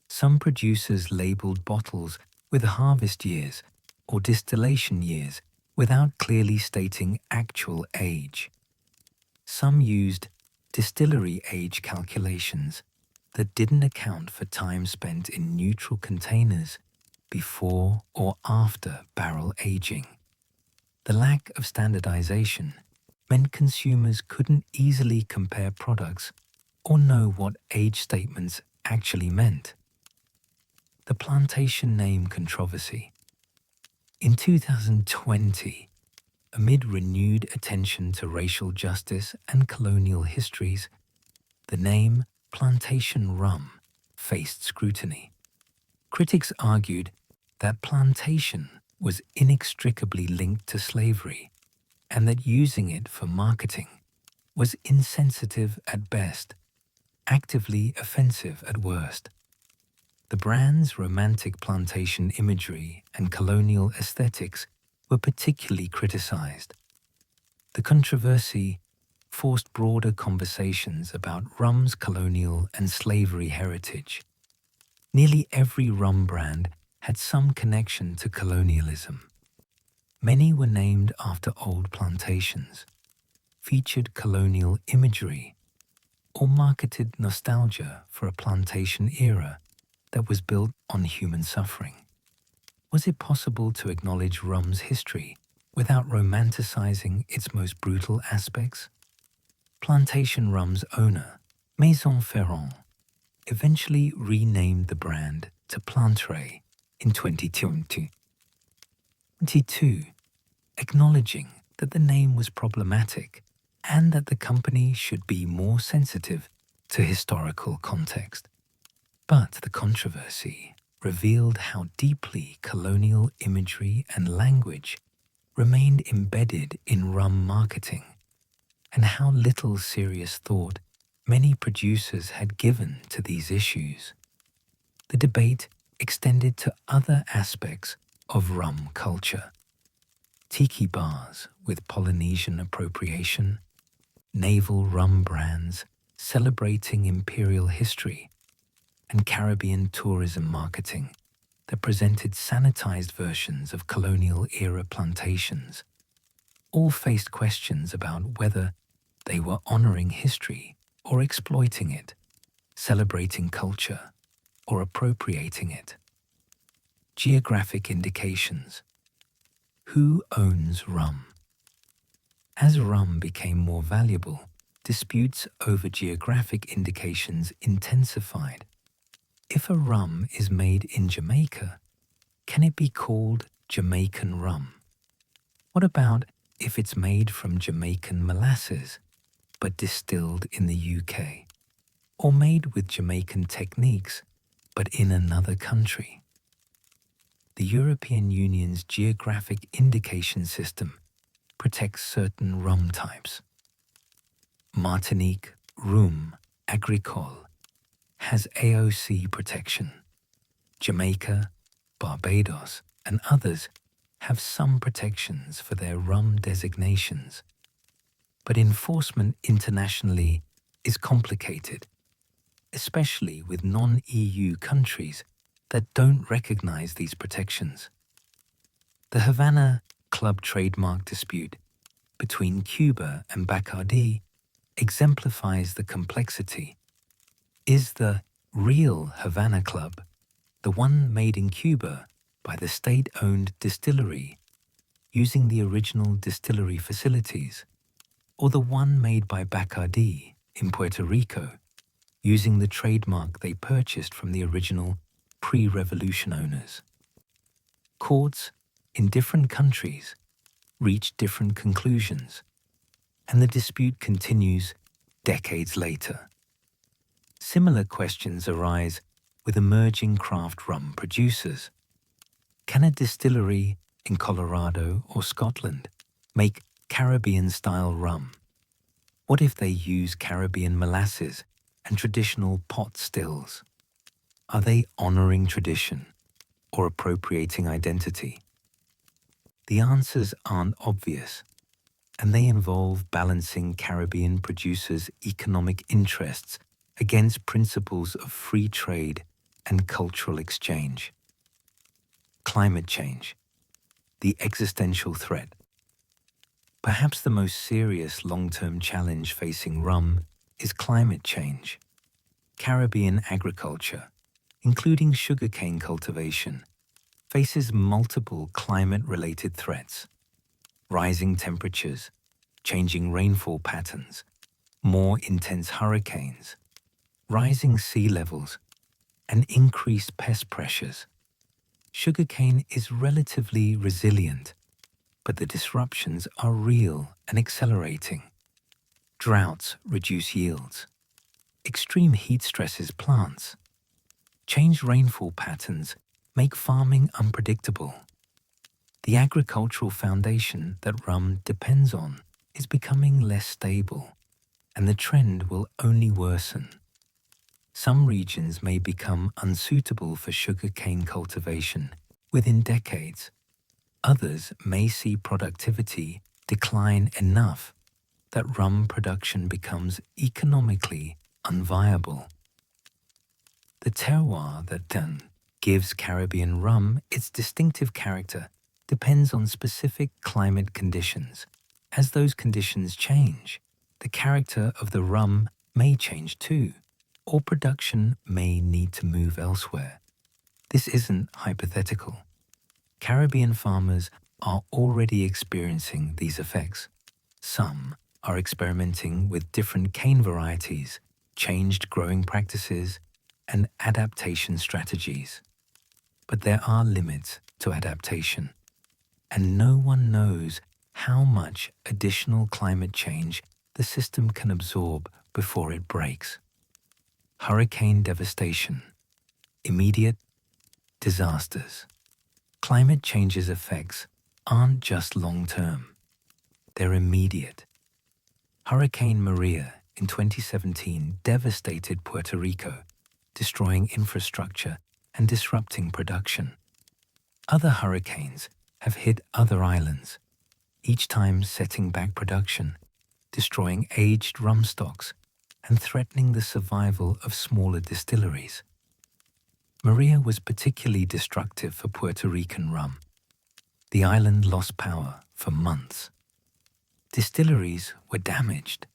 Some producers labeled bottles with harvest years or distillation years without clearly stating actual age. Some used distillery age calculations that didn't account for time spent in neutral containers before or after barrel aging. The lack of standardization meant consumers couldn't easily compare products or know what age statements actually meant. The plantation name controversy. In 2020, amid renewed attention to racial justice and colonial histories, the name plantation rum faced scrutiny. Critics argued that plantation was inextricably linked to slavery and that using it for marketing was insensitive at best, actively offensive at worst. The brand's romantic plantation imagery and colonial aesthetics were particularly criticized. The controversy forced broader conversations about rum's colonial and slavery heritage. Nearly every rum brand had some connection to colonialism. Many were named after old plantations, featured colonial imagery, or marketed nostalgia for a plantation era that was built on human suffering. Was it possible to acknowledge rum's history without romanticizing its most brutal aspects? Plantation rum's owner, Maison Ferrand, eventually renamed the brand to Plantere in 2022, acknowledging that the name was problematic and that the company should be more sensitive to historical context. But the controversy revealed how deeply colonial imagery and language remained embedded in rum marketing, and how little serious thought many producers had given to these issues. The debate extended to other aspects of rum culture. Tiki bars with Polynesian appropriation, naval rum brands celebrating imperial history, and Caribbean tourism marketing that presented sanitized versions of colonial-era plantations, all faced questions about whether they were honoring history or exploiting it, celebrating culture or appropriating it. Geographic indications. Who owns rum? As rum became more valuable, disputes over geographic indications intensified. If a rum is made in Jamaica, can it be called Jamaican rum? What about if it's made from Jamaican molasses, but distilled in the UK? Or made with Jamaican techniques, but in another country? The European Union's geographic indication system protects certain rum types. Martinique RUM Agricole has AOC protection. Jamaica, Barbados, and others have some protections for their rum designations. But enforcement internationally is complicated, especially with non-EU countries that don't recognize these protections. The Havana Club trademark dispute between Cuba and Bacardi exemplifies the complexity. Is the real Havana Club the one made in Cuba by the state-owned distillery using the original distillery facilities, or the one made by Bacardi in Puerto Rico using the trademark they purchased from the original pre-revolution owners? Courts in different countries reach different conclusions, and the dispute continues decades later. Similar questions arise with emerging craft rum producers. Can a distillery in Colorado or Scotland make Caribbean-style rum? What if they use Caribbean molasses and traditional pot stills? Are they honoring tradition or appropriating identity? The answers aren't obvious, and they involve balancing Caribbean producers' economic interests against principles of free trade and cultural exchange. Climate change, the existential threat. Perhaps the most serious long-term challenge facing rum is climate change. Caribbean agriculture, including sugarcane cultivation, faces multiple climate-related threats: rising temperatures, changing rainfall patterns, more intense hurricanes, rising sea levels, and increased pest pressures. Sugarcane is relatively resilient, but the disruptions are real and accelerating. Droughts reduce yields. Extreme heat stresses plants. Changed rainfall patterns make farming unpredictable. The agricultural foundation that rum depends on is becoming less stable, and the trend will only worsen. Some regions may become unsuitable for sugarcane cultivation within decades. Others may see productivity decline enough that rum production becomes economically unviable. The terroir that gives Caribbean rum its distinctive character depends on specific climate conditions. As those conditions change, the character of the rum may change too, or production may need to move elsewhere. This isn't hypothetical. Caribbean farmers are already experiencing these effects. Some are experimenting with different cane varieties, changed growing practices, and adaptation strategies. But there are limits to adaptation, and no one knows how much additional climate change the system can absorb before it breaks. Hurricane devastation, immediate disasters. Climate change's effects aren't just long-term, they're immediate. Hurricane Maria in 2017 devastated Puerto Rico, destroying infrastructure and disrupting production. Other hurricanes have hit other islands, each time setting back production, destroying aged rum stocks, and threatening the survival of smaller distilleries. Maria was particularly destructive for Puerto Rican rum. The island lost power for months. Distilleries were damaged.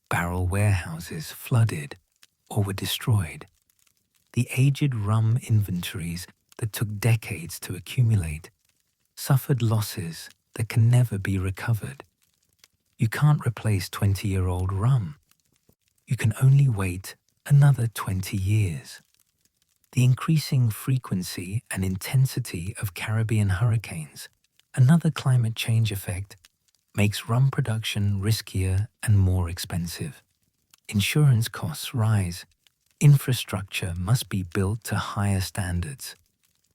Barrel warehouses flooded or were destroyed. The aged rum inventories that took decades to accumulate suffered losses that can never be recovered. You can't replace 20-year-old rum. You can only wait another 20 years. The increasing frequency and intensity of Caribbean hurricanes, another climate change effect, makes rum production riskier and more expensive. Insurance costs rise. Infrastructure must be built to higher standards.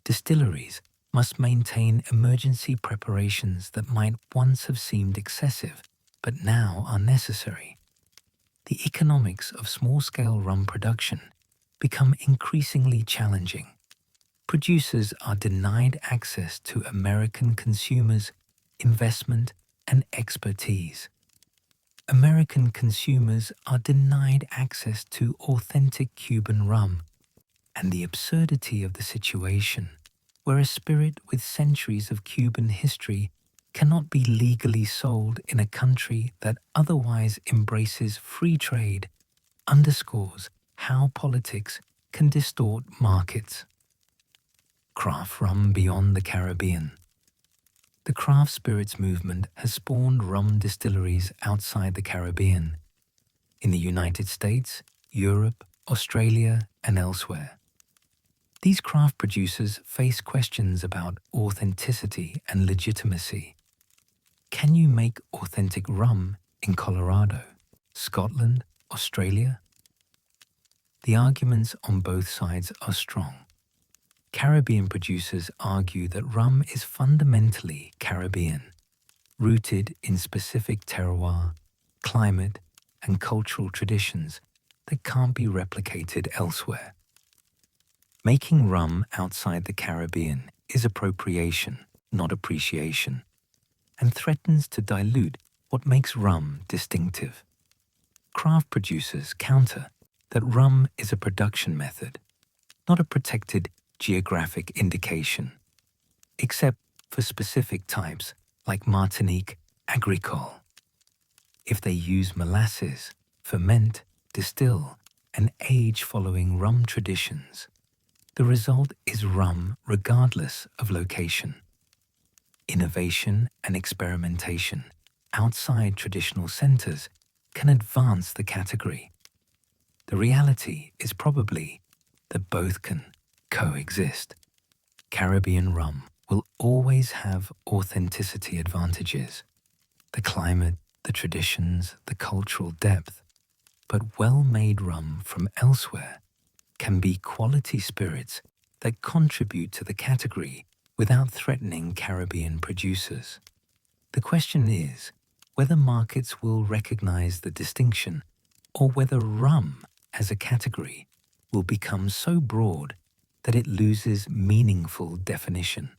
Distilleries must maintain emergency preparations that might once have seemed excessive, but now are necessary. The economics of small-scale rum production become increasingly challenging. Producers are denied access to American consumers, investment, and expertise. American consumers are denied access to authentic Cuban rum, and the absurdity of the situation, where a spirit with centuries of Cuban history cannot be legally sold in a country that otherwise embraces free trade, underscores how politics can distort markets. Craft rum beyond the Caribbean. The craft spirits movement has spawned rum distilleries outside the Caribbean, in the United States, Europe, Australia, and elsewhere. These craft producers face questions about authenticity and legitimacy. Can you make authentic rum in Colorado, Scotland, Australia? The arguments on both sides are strong. Caribbean producers argue that rum is fundamentally Caribbean, rooted in specific terroir, climate, and cultural traditions that can't be replicated elsewhere. Making rum outside the Caribbean is appropriation, not appreciation, and threatens to dilute what makes rum distinctive. Craft producers counter that rum is a production method, not a protected geographic indication, except for specific types like Martinique agricole. If they use molasses, ferment, distill, and age following rum traditions, the result is rum regardless of location. Innovation and experimentation outside traditional centers can advance the category. The reality is probably that both can coexist. Caribbean rum will always have authenticity advantages, the climate, the traditions, the cultural depth, but well-made rum from elsewhere can be quality spirits that contribute to the category without threatening Caribbean producers. The question is whether markets will recognize the distinction or whether rum as a category will become so broad that it loses meaningful definition.